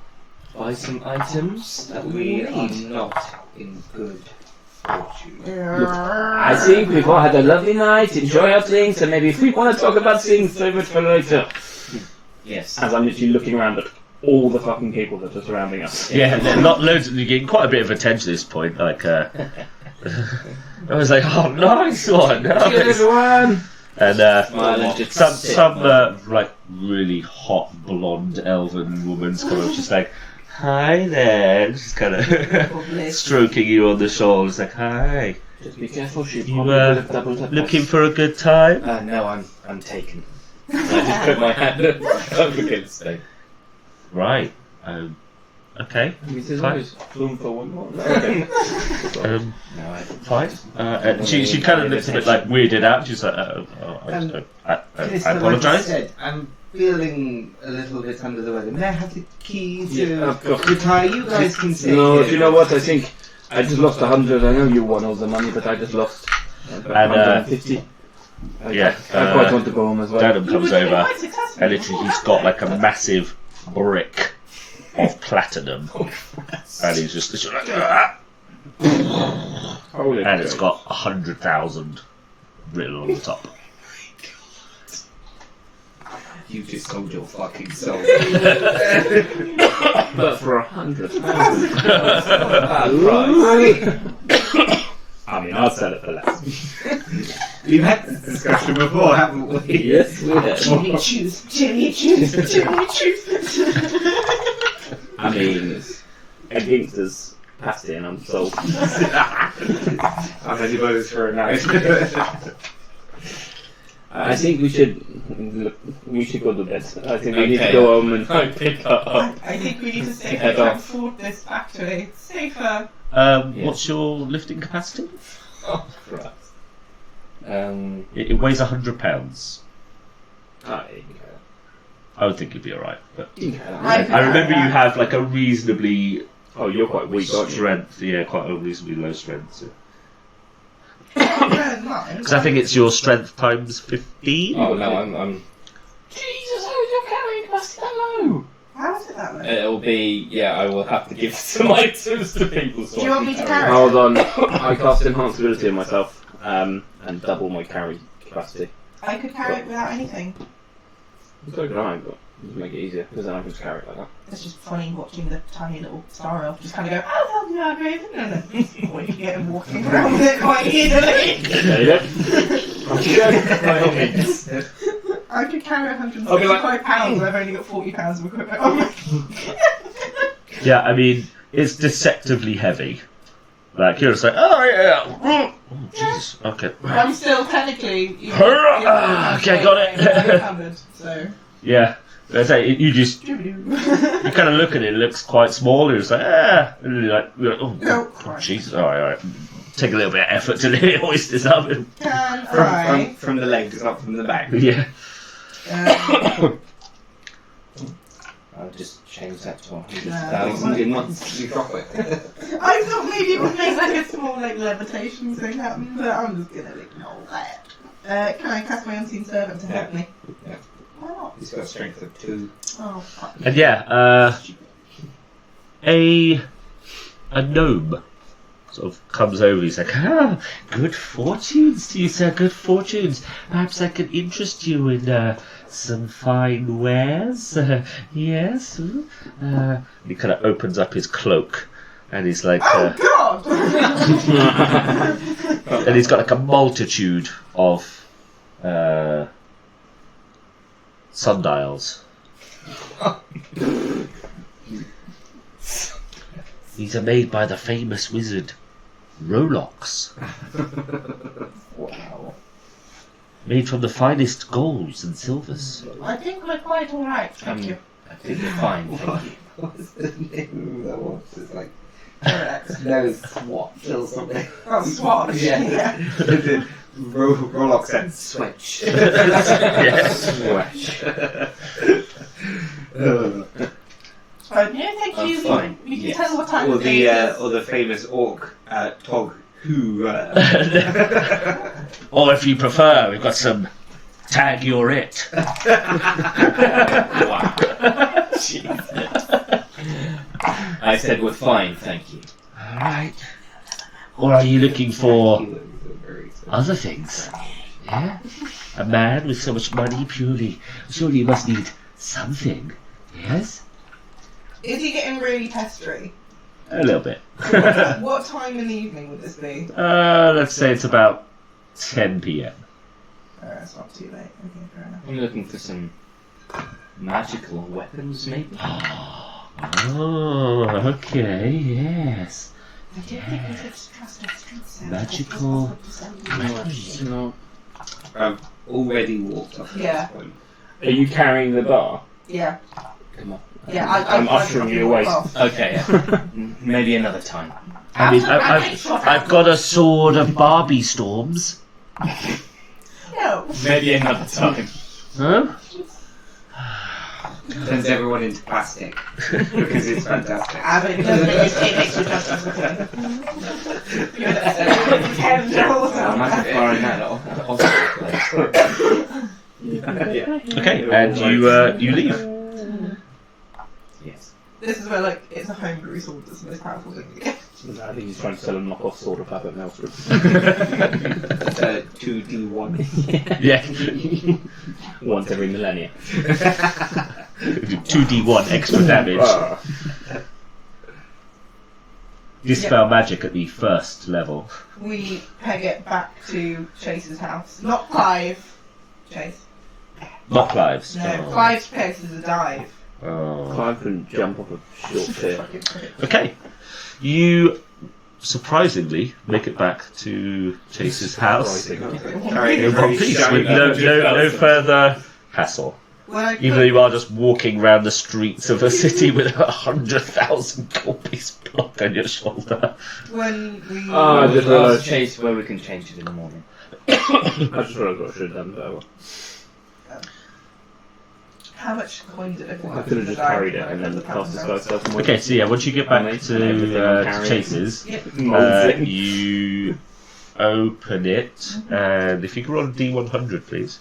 buy some items that We we are need. not in good fortune. I think we've all had a lovely night, enjoy our drinks, and maybe if we want to talk about things, save it for later. Yes. As I'm literally looking around at all the fucking people that are surrounding us. Yeah, not loads. You're getting quite a bit of attention at this point. Like, I was like, oh, nice one. Cheers, Nice. everyone! And Smile and just sit. some like really hot blonde elven woman's kind of just like, hi there, just kind of stroking you on the shoulder. It's like, hi, Just be careful, she you probably would have doubled her looking price. for a good time? No, I'm taken. I just put my hand up against it. Right. Okay. Mrs. Fine. Rose, room for one more. Okay. Um, No, fine. And she kind of looks a bit like weirded out. She's like, I Calista, like I apologise. said, I'm feeling a little bit under the weather. May I have the key to Yeah, of course. the car? You guys can stay No, here. do you know what? I think I just lost 100. I know you won all the money, but I just lost about 150. yeah, I quite want to go home as well. Dadam comes Quite over, successful. and literally he's got like a massive brick of platinum, and he's just literally like, "Ah!" Holy and it's Christ. got 100,000 written on the top. You just sold your fucking soul. But for 100. I mean, I'll sell it for less. We've had this discussion before, haven't we? Yes, we have. Jimmy choose, Jimmy choose, Jimmy choose. I mean, a gangster's pasty and I'm sold. How many votes for a night? I think we should go to bed. I think we need to go home and I pick up. I think we need to safely Head off. transport this back to a safer. What's your lifting capacity? Oh, Christ. It weighs 100 pounds. I I would think you'd be alright. But I I remember you have like a reasonably Oh, you're quite weak, aren't you? strength. Yeah, quite a reasonably low strength. So. Because Because I think it's your strength times 15. Oh no, I'm. Jesus, how is your carrying capacity that low? How is it that low? It'll be, I will have to give some items to people. So Do you want me to carry it? Hold on. I cast enhanceability on myself and double my carry capacity. I could carry it without anything. So could I, but just make it easier because then I can just carry it like that. It's just funny watching the tiny little star elf just kind of go, "I'll help you out, Raven," and then we can get him walking around with it quite easily. There you go. By all means. I could carry I'll be 165 pounds and I've only got 40 pounds of equipment. Oh my Yeah, I mean, it's deceptively heavy. Like, you're just like, oh yeah, oh, Jesus, okay. I'm still technically. Okay, got it. Covered, so. Yeah, I say, you just, you kind of look at it, it looks quite small, you're just like, and then you're like, oh, Jesus, alright. Take a little bit of effort to hoist this up. Can I? From the legs up from the back. Yeah. I'll just change that to 1,000 in months. You drop it. I thought maybe it would make like a small levitation thing happen, but I'm just gonna ignore that. Can I cast my unseen servant to help me? Yeah. Why not? He's got a strength of 2. Oh, fuck. And yeah, a gnome sort of comes over. He's like, good fortunes to you, sir. Good fortunes. Perhaps I can interest you in some fine wares. Yes. He kind of opens up his cloak, and he's like, Oh God! and he's got like a multitude of sundials. These are made by the famous wizard Rolox. Wow. Made from the finest golds and silvers. I think we're quite alright, thank you. I think you're fine, thank you. What's the name of that one? It's like Correct. no swatch or something. Oh, swatch. Yeah. Rolox and switch. No, thank I'm you. fine. We can Yes. tell what time Or of day it is. the famous orc Tog who. Or if you prefer, we've got some Tag You're It. Wow. Jesus. I said we're fine, thank you. Alright. Or are you looking for other things? Yeah? A man with so much money, surely you must need something. Yes? Is he getting really pestery? A little bit. What time in the evening would this be? Let's say it's about 10 p.m. It's not too late. Okay, fair enough. I'm looking for some magical weapons, maybe. Oh, okay, yes. I don't think we should trust our street sales. Magical weapons. No. I've already walked up to Yeah. this point. Are you carrying the bar? Yeah. Come on. Yeah, I'm ushering you away. Okay, maybe another time. I mean, I've got a sword of Barbie storms. No. Maybe another time. Huh? Turns everyone into plastic because it's fantastic. But it doesn't make it extra justice with him. You're the tendrils. I'm not firing that off. Okay, and you leave. Yes. This is where, like, it's a homebrew sword that's the most powerful thing to get. I think he's trying to sell a knockoff sword of Puppet Maelstrom. It's a 2d1. Yeah. Once every millennia. 2d1 extra damage. Dispel magic at the first level. We peg it back to Chase's house. Not Clive. Chase. Not Clive's. No, Clive's place is a dive. Oh. Clive can jump off a short pier. Fucking prick. Okay. You surprisingly make it back to Chase's house. In one piece, with no further hassle. When I Even though you are just walking around the streets of a city with 100,000 gold piece block on your shoulder. when we I just I'll realised. chase where we can change it in the morning. I just realised what I should have done better. how much coin did I put? I could have just carried it and then cast the spell itself. and went- Okay, so yeah, once you get back Everything I'm to carrying. Chase's, Mosing. you open it, and if you can roll a D100, please.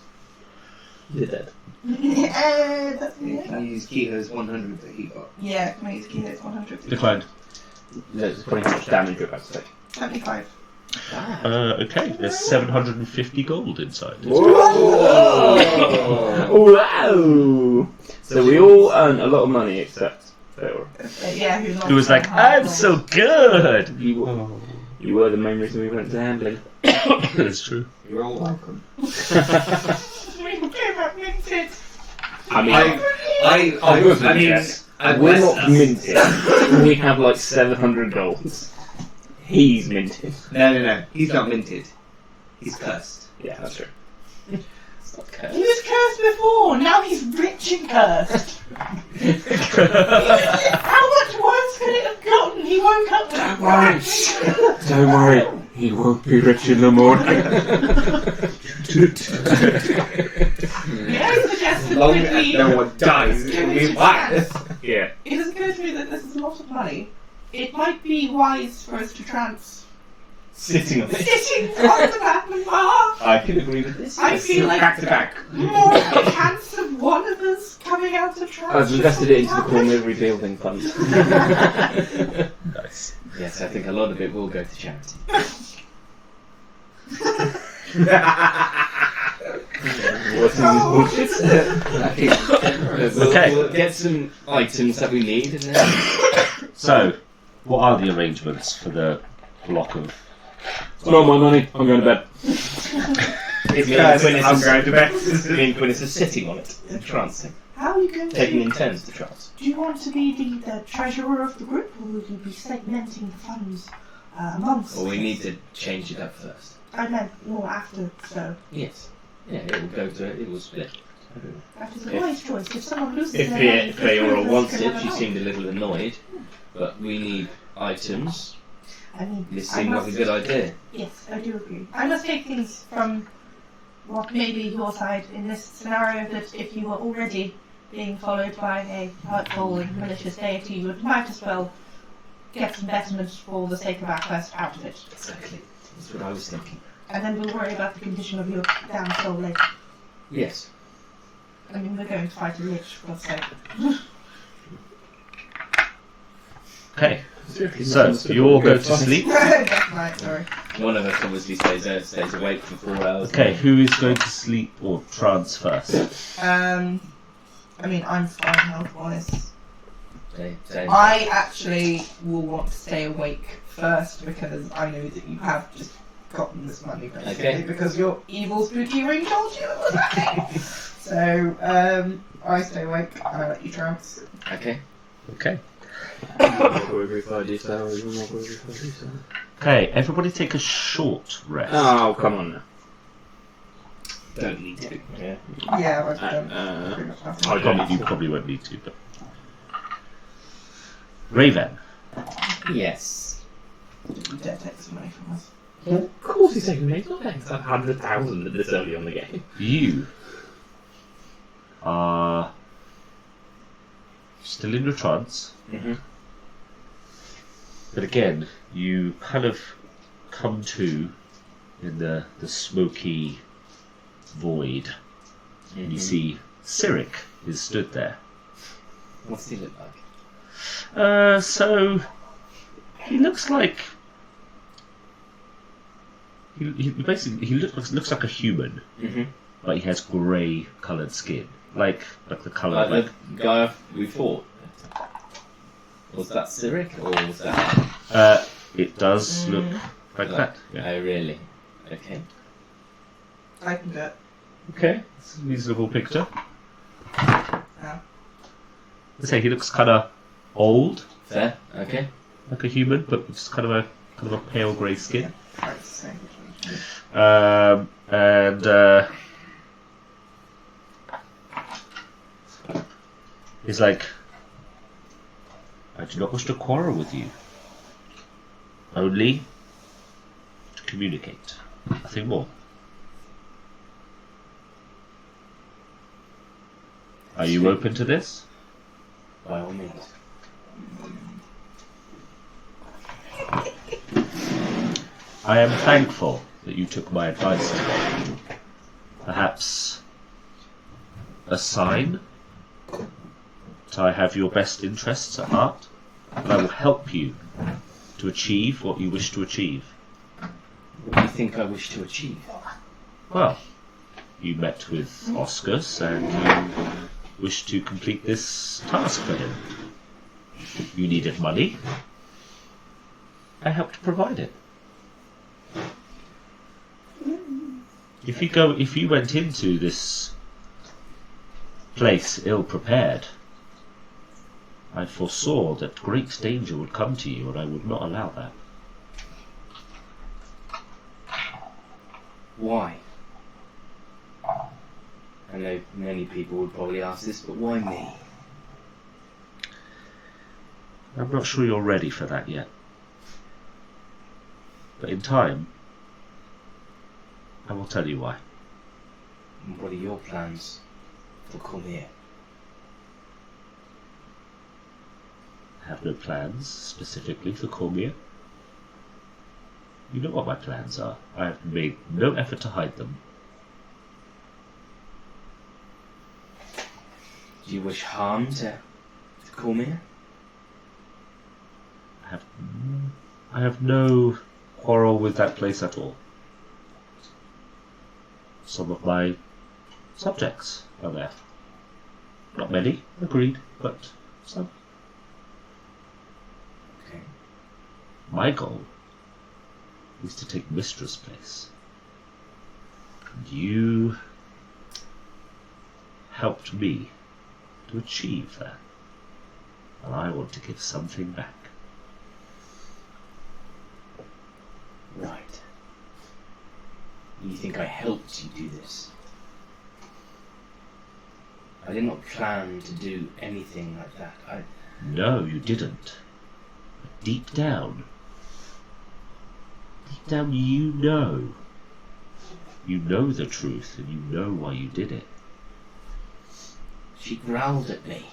You're dead. That's Can it. you use Keto's 100 that he got? Yeah, can I use key hits 100? Declined. There's pretty much damage you're about to take. 75. Okay, there's 750 gold inside. Wow! So we all earn a lot of money except Theodore. Yeah, who's He was like, I'm so good! You were the main reason we went to gambling. That's true. You're all welcome. I mean, I was mean, we're not minted. We have like 700 golds. He's minted. No. He's not minted. He's cursed. Yeah, that's true. Okay. He was cursed before, now he's rich and cursed. How much worse could it have gotten? He woke up with Don't worry. He won't be rich in the morning. Yeah, he suggested Long that as we... no one dies, Give it'll it be a fine. chance. Yeah. It has occurred to me that this is a lot of money. It might be wise for us to trance Sitting on it. sitting on the Batman bar. I can agree with this. I feel like Back to back. more of a chance of one of us coming out of trance. I've invested it into the Cormier Rebuilding Fund. Nice. Yes, I think a lot of it will go to charity. What's in this bullshit? Okay. We'll get some items that we need and then... So, what are the arrangements for the block of... It's not my money. I'm going to bed. Me and Quinnis is sitting on it, entrancing. How are you going Taking to... in turns to trance. Do you want to be the treasurer of the group, or will you be segmenting the funds amongst Well, we us? need to change it up first. I meant more after, so... Yes. Yeah, it will go to... It will split. That is a wise choice. If someone loses If their money, Feora wants can it, have she a seemed a little annoyed. But we need items. I mean, This I seemed like a must- good idea. Yes, I do agree. I must take things from what may be your side in this scenario, that if you were already being followed by a hurtful and malicious deity, you might as well get some betterment for the sake of our quest out of it. Exactly. That's what I was thinking. And then we'll worry about the condition of your damn soul later. Yes. I mean, we're going to fight a lich, for God's sake. Okay, so you all go to sleep. That's right, sorry. One of us obviously stays awake for 4 hours. Okay, who is going to sleep or trance first? I mean, I'm fine health-wise. Same. I actually will want to stay awake first because I know that you have just gotten this money basically Okay. because your evil spooky ring told you it was happening. So, I stay awake and I let you trance. Okay. Okay. Oh, Okay, everybody take a short rest. come on now. Don't need to. Yeah. Yeah, I've done Uh, pretty much nothing. You probably won't need to, but... Raven. Yes. You dare take some money from us. Of course he's taking me. He's not paying 100,000 at this early on the game. You are still in your trance, Mm-hmm. but again, you kind of come to in the smoky void, and you see Cyric is stood there. What's he look like? So he looks like he basically looks like a human, Mm-hmm. but he has grey coloured skin, like the colour Like like the guy we fought. Was that Cyric or was that? it does look like that. Yeah. Oh really? Okay. I can do it. Okay, it's a reasonable picture. Yeah. I say he looks kind of old, Fair. Okay. like a human, but with just kind of a pale grey skin. Right, so. And he's like, I do not wish to quarrel with you. Only to communicate. Nothing more. Are you open to this? By all means. I am thankful that you took my advice today. Perhaps a sign that I have your best interests at heart, and I will help you to achieve what you wish to achieve. What do you think I wish to achieve? Well, you met with Oskas and you wished to complete this task for him. You needed money. I helped provide it. If you went into this place ill prepared, I foresaw that great danger would come to you, and I would not allow that. Why? I know many people would probably ask this, but why me? I'm not sure you're ready for that yet. But in time, I will tell you why. And what are your plans for Cormier? I have no plans specifically for Cormier. You know what my plans are. I have made no effort to hide them. Do you wish harm to Cormier? I have no quarrel with that place at all. Some of my subjects are there. Not many, agreed, but some. Okay. My goal is to take Mistra's place. And you helped me to achieve that. And I want to give something back. Right. You think I helped you do this? I did not plan to do anything like that. No, you didn't. But deep down, you know. You know the truth, and you know why you did it. She growled at me.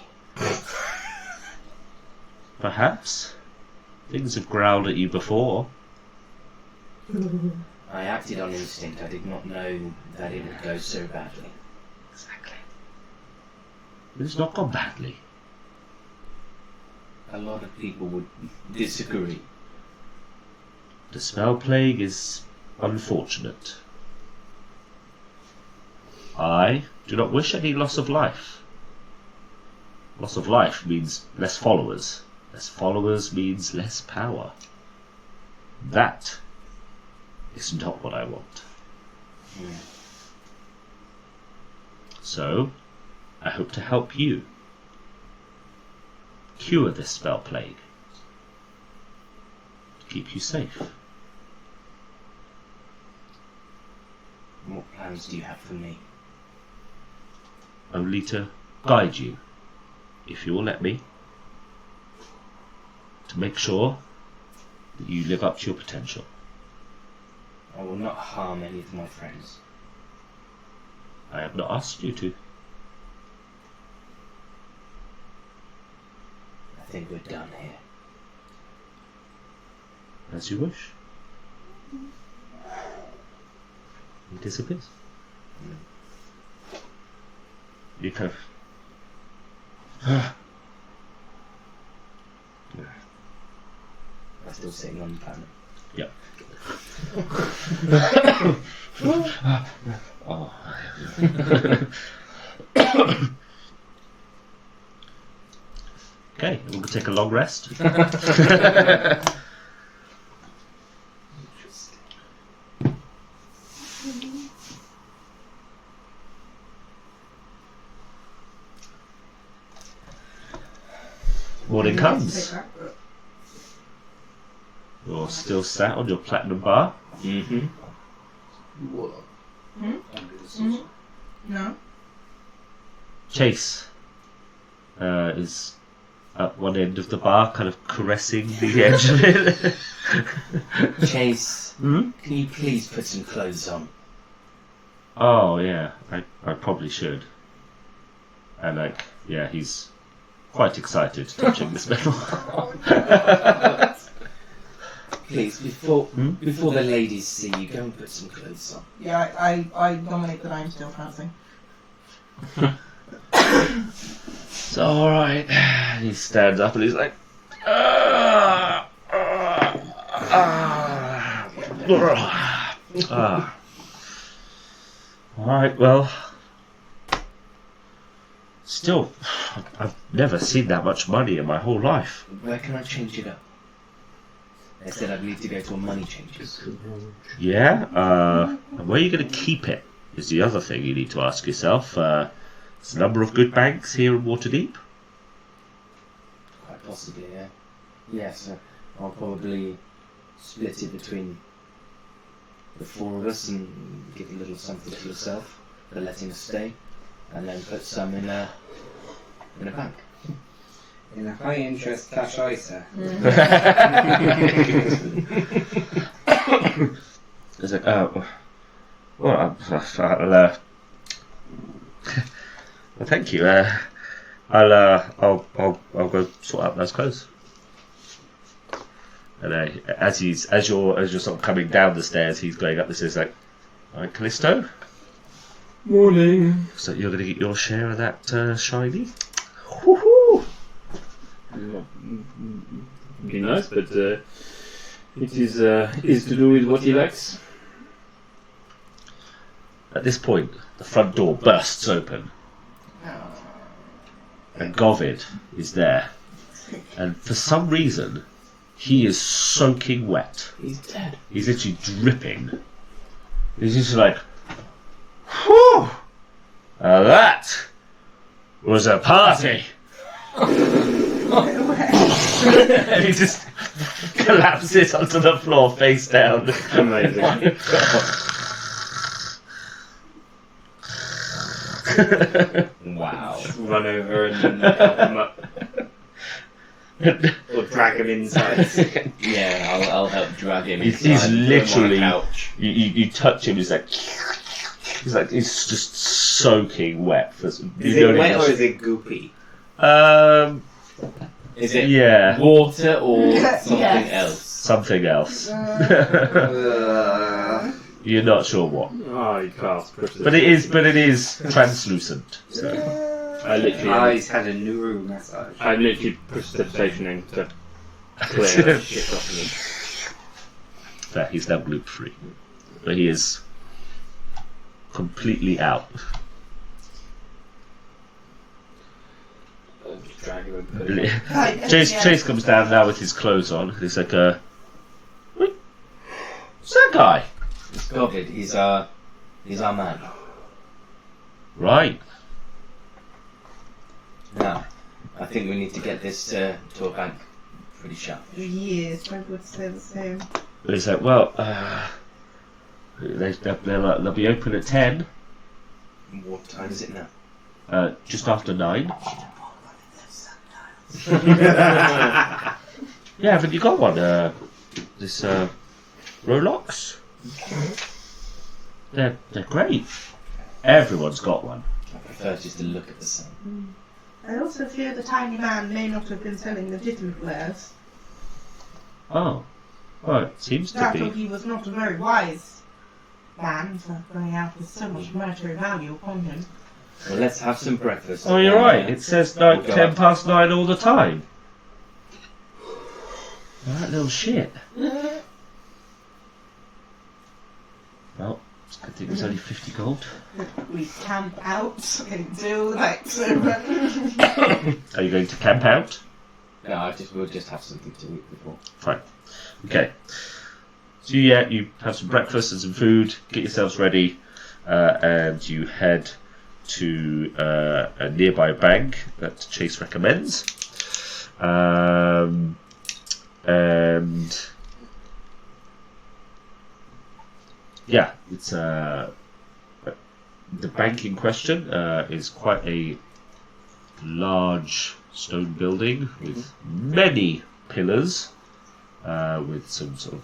Perhaps. Things have growled at you before. I acted on instinct. I did not know that it would go so badly. Exactly. It's not gone badly. A lot of people would disagree. The spell plague is unfortunate. I do not wish any loss of life. Loss of life means less followers. Less followers means less power. That is not what I want. So, I hope to help you cure this spell plague, to keep you safe. What plans do you have for me? Only to guide you, if you will let me, to make sure that you live up to your potential. I will not harm any of my friends. I have not asked you to. I think we're done here. As you wish. He disappears. You kind of... I'm still sitting on the planet. Yep. Oh. Okay, we'll take a long rest. Morning comes. You're still sat on your platinum bar. Mm-hmm. No. Chase is at one end of the bar, kind of caressing the edge of it. Chase, Hmm? can you please put some clothes on? Oh yeah, I probably should. And he's quite excited touching this metal. Please, before the ladies see you, go and put some clothes on. Yeah, I nominate that I'm still dancing. It's alright. And he stands up and he's like, Alright, well, still, I've never seen that much money in my whole life. Where can I change it up? They said I'd need to go to a money changers. Yeah, and where are you going to keep it is the other thing you need to ask yourself. There's a number of good banks here in Waterdeep. Quite possibly, yeah. Yes, I'll probably split it between the four of us and give a little something to yourself for letting us stay, and then put some in a bank. In a high interest cash ISA. It's like, oh, well, well, thank you. I'll go sort out those clothes. And as you're sort of coming down the stairs, he's going up the stairs like, all right, Callisto. Morning. So you're going to get your share of that shiny. Woohoo! Be nice, but it is to do with what he likes. At this point, the front door bursts open, and Govid is there, and for some reason, he is soaking wet. He's dead. He's literally dripping. He's just like, whew! That was a party! And he just collapses onto the floor face down. Amazing. Wow. Run over and help him up. Or drag him inside. Yeah, I'll help drag him He's inside. literally, Put him on a couch. you touch him, he's like he's just soaking wet. Is it wet or is it goopy? Is it Yeah, water or something Yes. else? something else. You're not sure what, Oh, you can't push this. but it is translucent. So. I literally, He's had a neuro massage. I'm literally precipitating to clear that shit off me. Fair, he's now gluten free, but he is completely out. Just drag him and put him. Chase comes down now with his clothes on. He's like, wait, who's that guy? It's Govid. He's our man. Right. Now, I think we need to get this to a bank pretty sharp. Yes, I would say the same. He's like, well, they'll be open at 10, What time is it now? just after 9. Yeah, haven't you got one? This Rolex? They're great. Everyone's got one. I prefer just to look at the sun. I also fear the tiny man may not have been selling legitimate wares. Oh, well, it seems to Therefore, be. he was not a very wise man for going out with so much monetary value upon him. Well, let's have some breakfast. Oh, you're right. It says like We'll go 10 up. past 9 all the time. That little shit. Well, it's a good thing it was only 50 gold. We camp out and do like so. Are you going to camp out? No, we'll just have something to eat before. Fine. Okay. So yeah, you have some breakfast and some food, get yourselves ready, and you head to a nearby bank that Chase recommends. And yeah, it's the bank in question is quite a large stone building with many pillars, with some sort of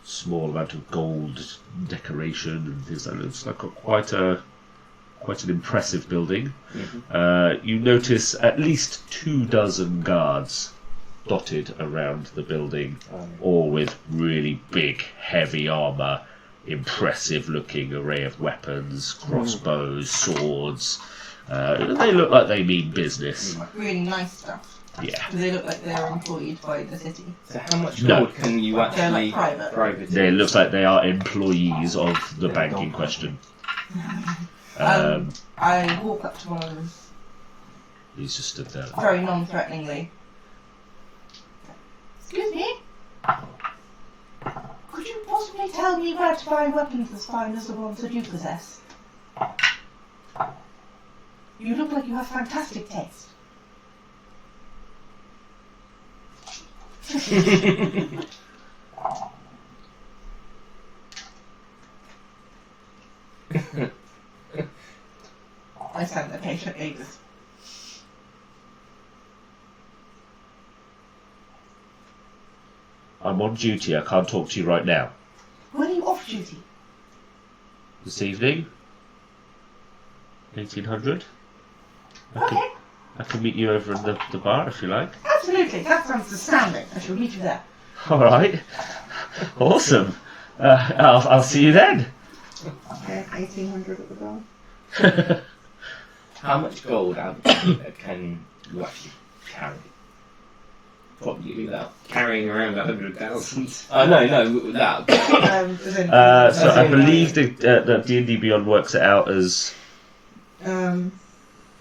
small amount of gold decoration and things like that. It's like quite an impressive building. You notice at least 24 guards dotted around the building, all with really big, heavy armour, impressive looking array of weapons, crossbows, swords, They look like they mean business. Really nice stuff. Yeah. Do they look like they're employed by the city? So how much No. gold can you They're actually like private. They look like they are employees of the bank in question. I walk up to one of them He's just stood there. very non-threateningly. Excuse me? Could you possibly tell me where to buy weapons as fine as the ones that you possess? You look like you have fantastic taste. I stand there patiently. I'm on duty. I can't talk to you right now. When are you off duty? This evening, 1800. Okay, I can meet you over in the bar if you like. absolutely. That sounds astounding. I shall meet you there. All right. Awesome. I'll see you then. Okay, 1800 at the bar. How much gold can you actually carry? Probably without. Carrying around 100,000. No, without. So I believe that D&D Beyond works it out as I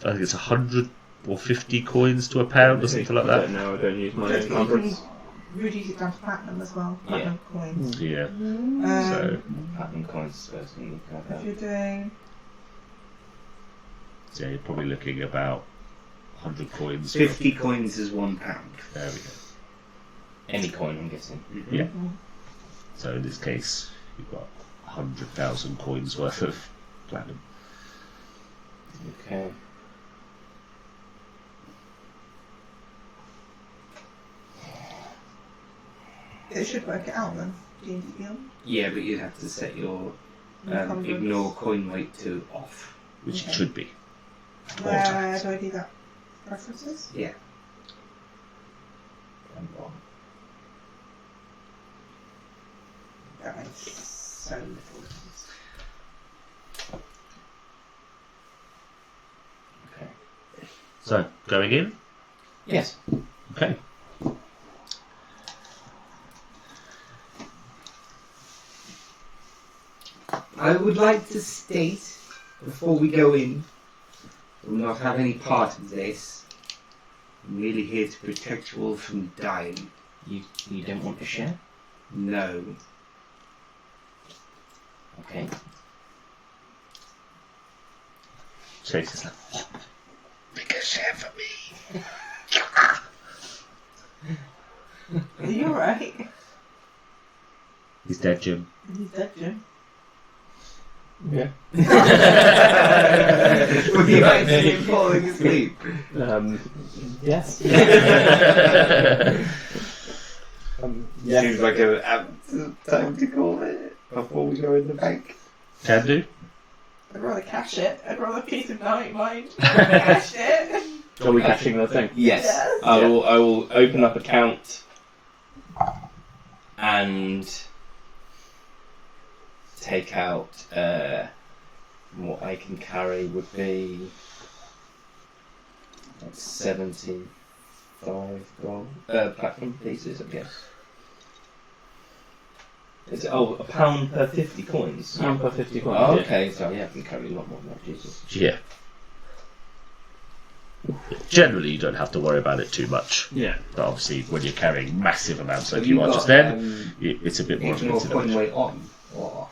think it's 150 coins to a pound or something like I that. don't know, I don't use my You own numbers. can reduce it down to platinum as well. Platinum coins. Yeah. Um, So Platinum coins, personally. if you're doing yeah, you're probably looking about 100 coins. 50 coins is £1. There we go. Any coin, I'm guessing. Yeah. So in this case, you've got 100,000 coins worth of platinum. Okay. it should work it out then. D&D Beyond. Yeah, but you'd have to set your Encumbrance. ignore coin weight to off. Which Okay. it should be. Where do I do that? Preferences? Yeah. That makes so little difference. Okay. So, going in? Yes. Okay. I would like to state, before we go in, I will not have any part of this. I'm merely here to protect you all from dying. You don't want to share? No. Okay. Chase is like, make a share for me. Are you alright? He's dead, Jim. He's dead, Jim. Yeah. Were you actually falling asleep? Yes. Seems like an absolute time to call it before we go in the bank. Can do. I'd rather cash it. I'd rather peace of mind. Cash it. Are we cashing the thing? Yes. Yes. I will open up account and take out what I can carry would be like 75 gold platinum pieces, I guess. Is it, a pound per 50 coins? Pound per 50 coins. Oh, yeah. okay, so yeah, I can carry a lot more than that, Jesus. Yeah. Generally, you don't have to worry about it too much. Yeah. But obviously, when you're carrying massive amounts like Have you you are got, just then, it's a bit more of a Ignore coin consideration. weight on or off?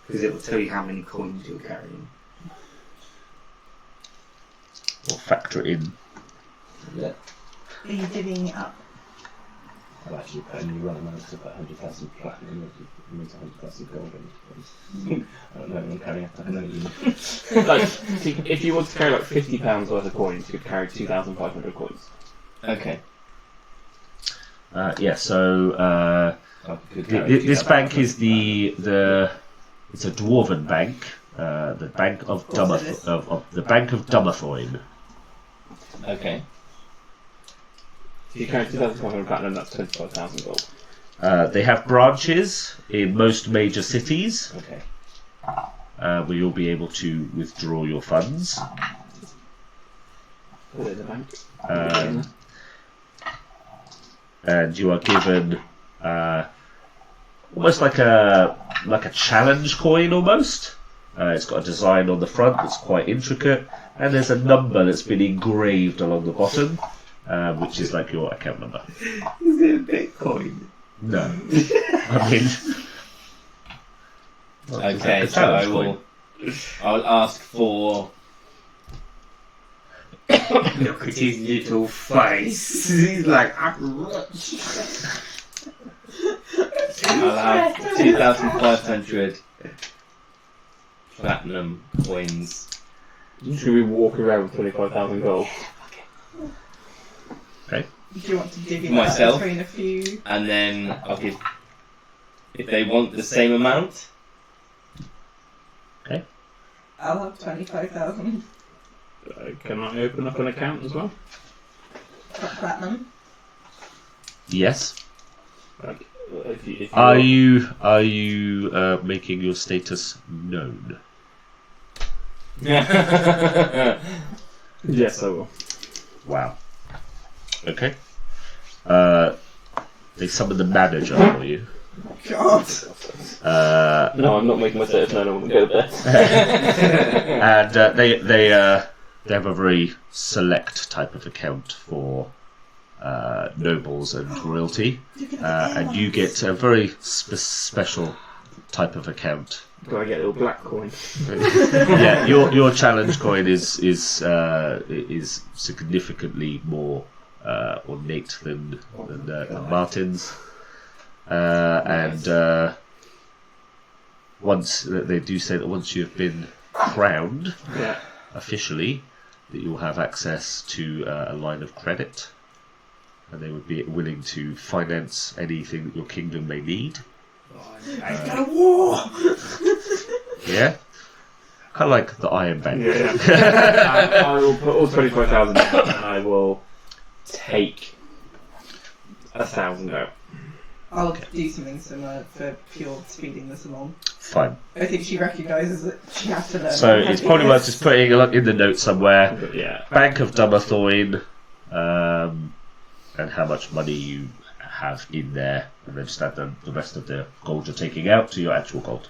Because it will tell you how many coins you're carrying. Or factor in. Yeah. Are you divvying it up? I'll actually put a new run amount to put 100,000 platinum into 100,000 gold. And I don't know, I'm carrying up to 100,000. Like, see, if you want to carry like £50 worth of coins, you could carry 2,500 coins. Okay. Yeah, so I could carry this 2,000. bank is it's a dwarven bank, the Bank of course it is. the Bank of Dummerfoin. Okay. If you carry 2,500 platinum, that's 25,000 gold. They have branches in most major cities, Okay. where you'll be able to withdraw your funds. Put it in the bank. And you are given almost like a challenge coin almost. It's got a design on the front that's quite intricate, and there's a number that's been engraved along the bottom, which is like your account number. Is it a Bitcoin? No. I mean... Okay, so I'll ask for... Look at his little face. He's like, I'm rich. I'll have 2,500 platinum coins. Should we walk around with 25,000 gold? Okay. Do you want to divvy For that myself? between a few? And then I'll give... If they want the same amount... I'll have 25,000 Can I open up an account as well? platinum. Yes. If you Are you making your status known? Yes, I will. Wow. Okay. They summon the manager for you. God. No, I'm not making my status known. I want to go there. And they have a very select type of account for nobles and royalty, and you get a very special type of account. Do I get a little black coin? Yeah, your challenge coin is significantly more ornate than Martin's, and once they do say that once you have been crowned officially, that you'll have access to a line of credit, and they would be willing to finance anything that your kingdom may need. I've got a war! Yeah, kind of like the Iron Bank. Yeah. I will put all 25,000 out, and I will take 1,000 out. I'll do something similar for pure speeding this along. Fine. I think she recognises that she has to learn. So it's probably worth just putting in the note somewhere. But yeah. Bank of Dumathoin, and how much money you have in there, and then just add the rest of the gold you're taking out to your actual gold.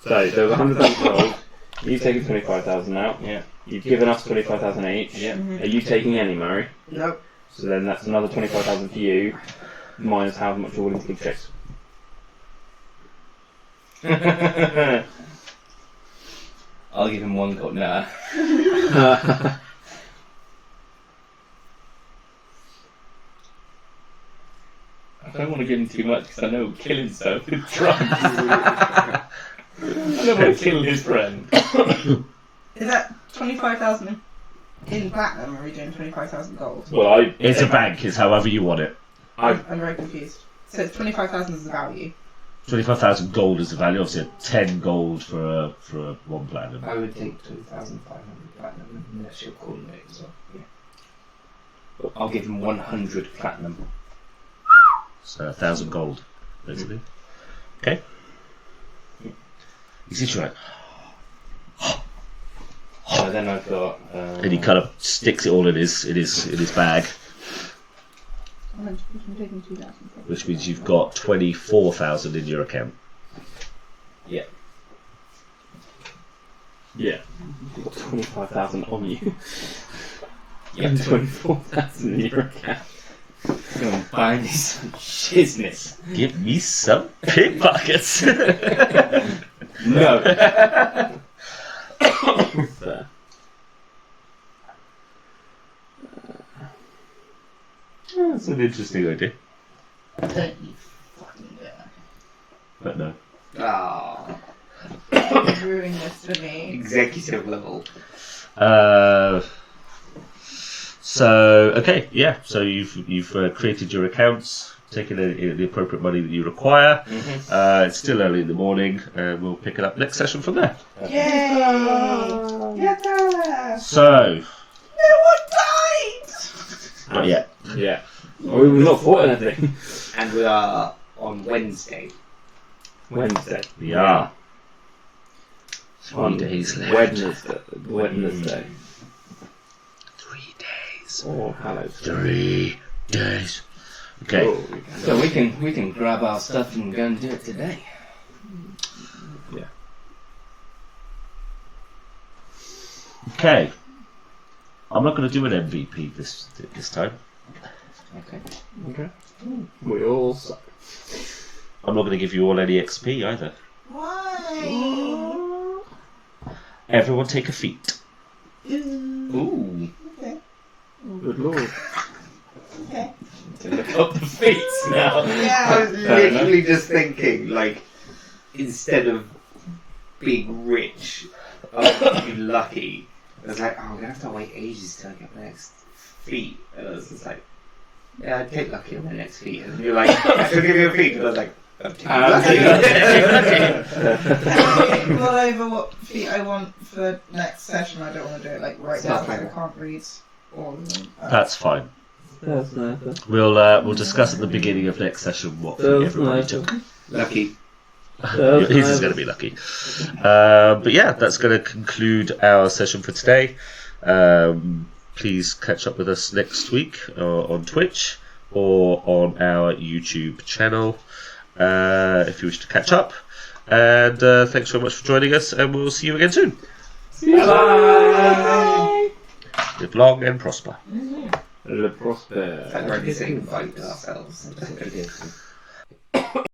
So there was 100,000 gold. You've taken 25,000 out. Yeah. You've given us 25,000 each. Yeah. Are you taking any, Murray? Nope. So then that's another 25,000 for you, minus how much you're willing to give checks. I'll give him one gold. Nah. I don't want to give him too much because I know he'll kill himself with drugs. I don't want to kill his friend. Is that 25,000 in platinum, or are we doing 25,000 gold? Well, It's a bank, is however you want it. I'm very confused. So it's 25,000 is the value. 25,000 gold is the value. Obviously, 10 gold for one platinum. I would take 2,500 platinum unless you're calling it as well. Yeah. I'll give him 100 platinum. So 1,000 gold, basically. Okay. He's just like, So then I've got. and he kind of sticks it all in his bag, I'm taking 2,000. which means you've got 24,000 in your account. Yeah. yeah. You've got 25,000 on you. Yeah. And 24,000 in your account. I'm going to buy me some shizness. Give me some pickpockets. No. Fair. That's an interesting idea, Don't you fucking dare. but no. Ah, Ruin this for me. executive level. So okay, yeah. So you've created your accounts, taken the appropriate money that you require. It's still early in the morning, and we'll pick it up next session from there. Yay! Yatta! So, No one died! not yet. Yeah. We've not fought anything. And we are on Wednesday. Wednesday. We are. 3 On days left. Wednesday. days. Or hallowed. 3 days. Okay. Oh, So we can grab our stuff and go and do it today. Okay. I'm not going to do an MVP this time. Okay. okay. We all suck. I'm not going to give you all any XP either. Why? Everyone take a feat. Ooh. Okay. Good lord. Okay. To look up the feats now. I Yeah. was literally just thinking, like, instead of being rich, be lucky. I was like, oh, I'm gonna have to wait ages till I get my next feat. And I was just like, yeah, I'd take lucky on my next feat. And you're like, I should give you a feat. And I was like, I'm taking lucky. Mull over what feat I want for the next session. I don't want to do it like right now because I can't read all of them. That's fine. That's nice. We'll discuss at the beginning of next session what feat That's everybody nice. took. Lucky. That's His is nice. going to be lucky. But yeah, that's going to conclude our session for today. Please catch up with us next week on Twitch or on our YouTube channel if you wish to catch up. And thanks very much for joining us, and we'll see you again soon. Bye. Live long and prosper. Le Prosper. I'm already saying fight ourselves. Okay.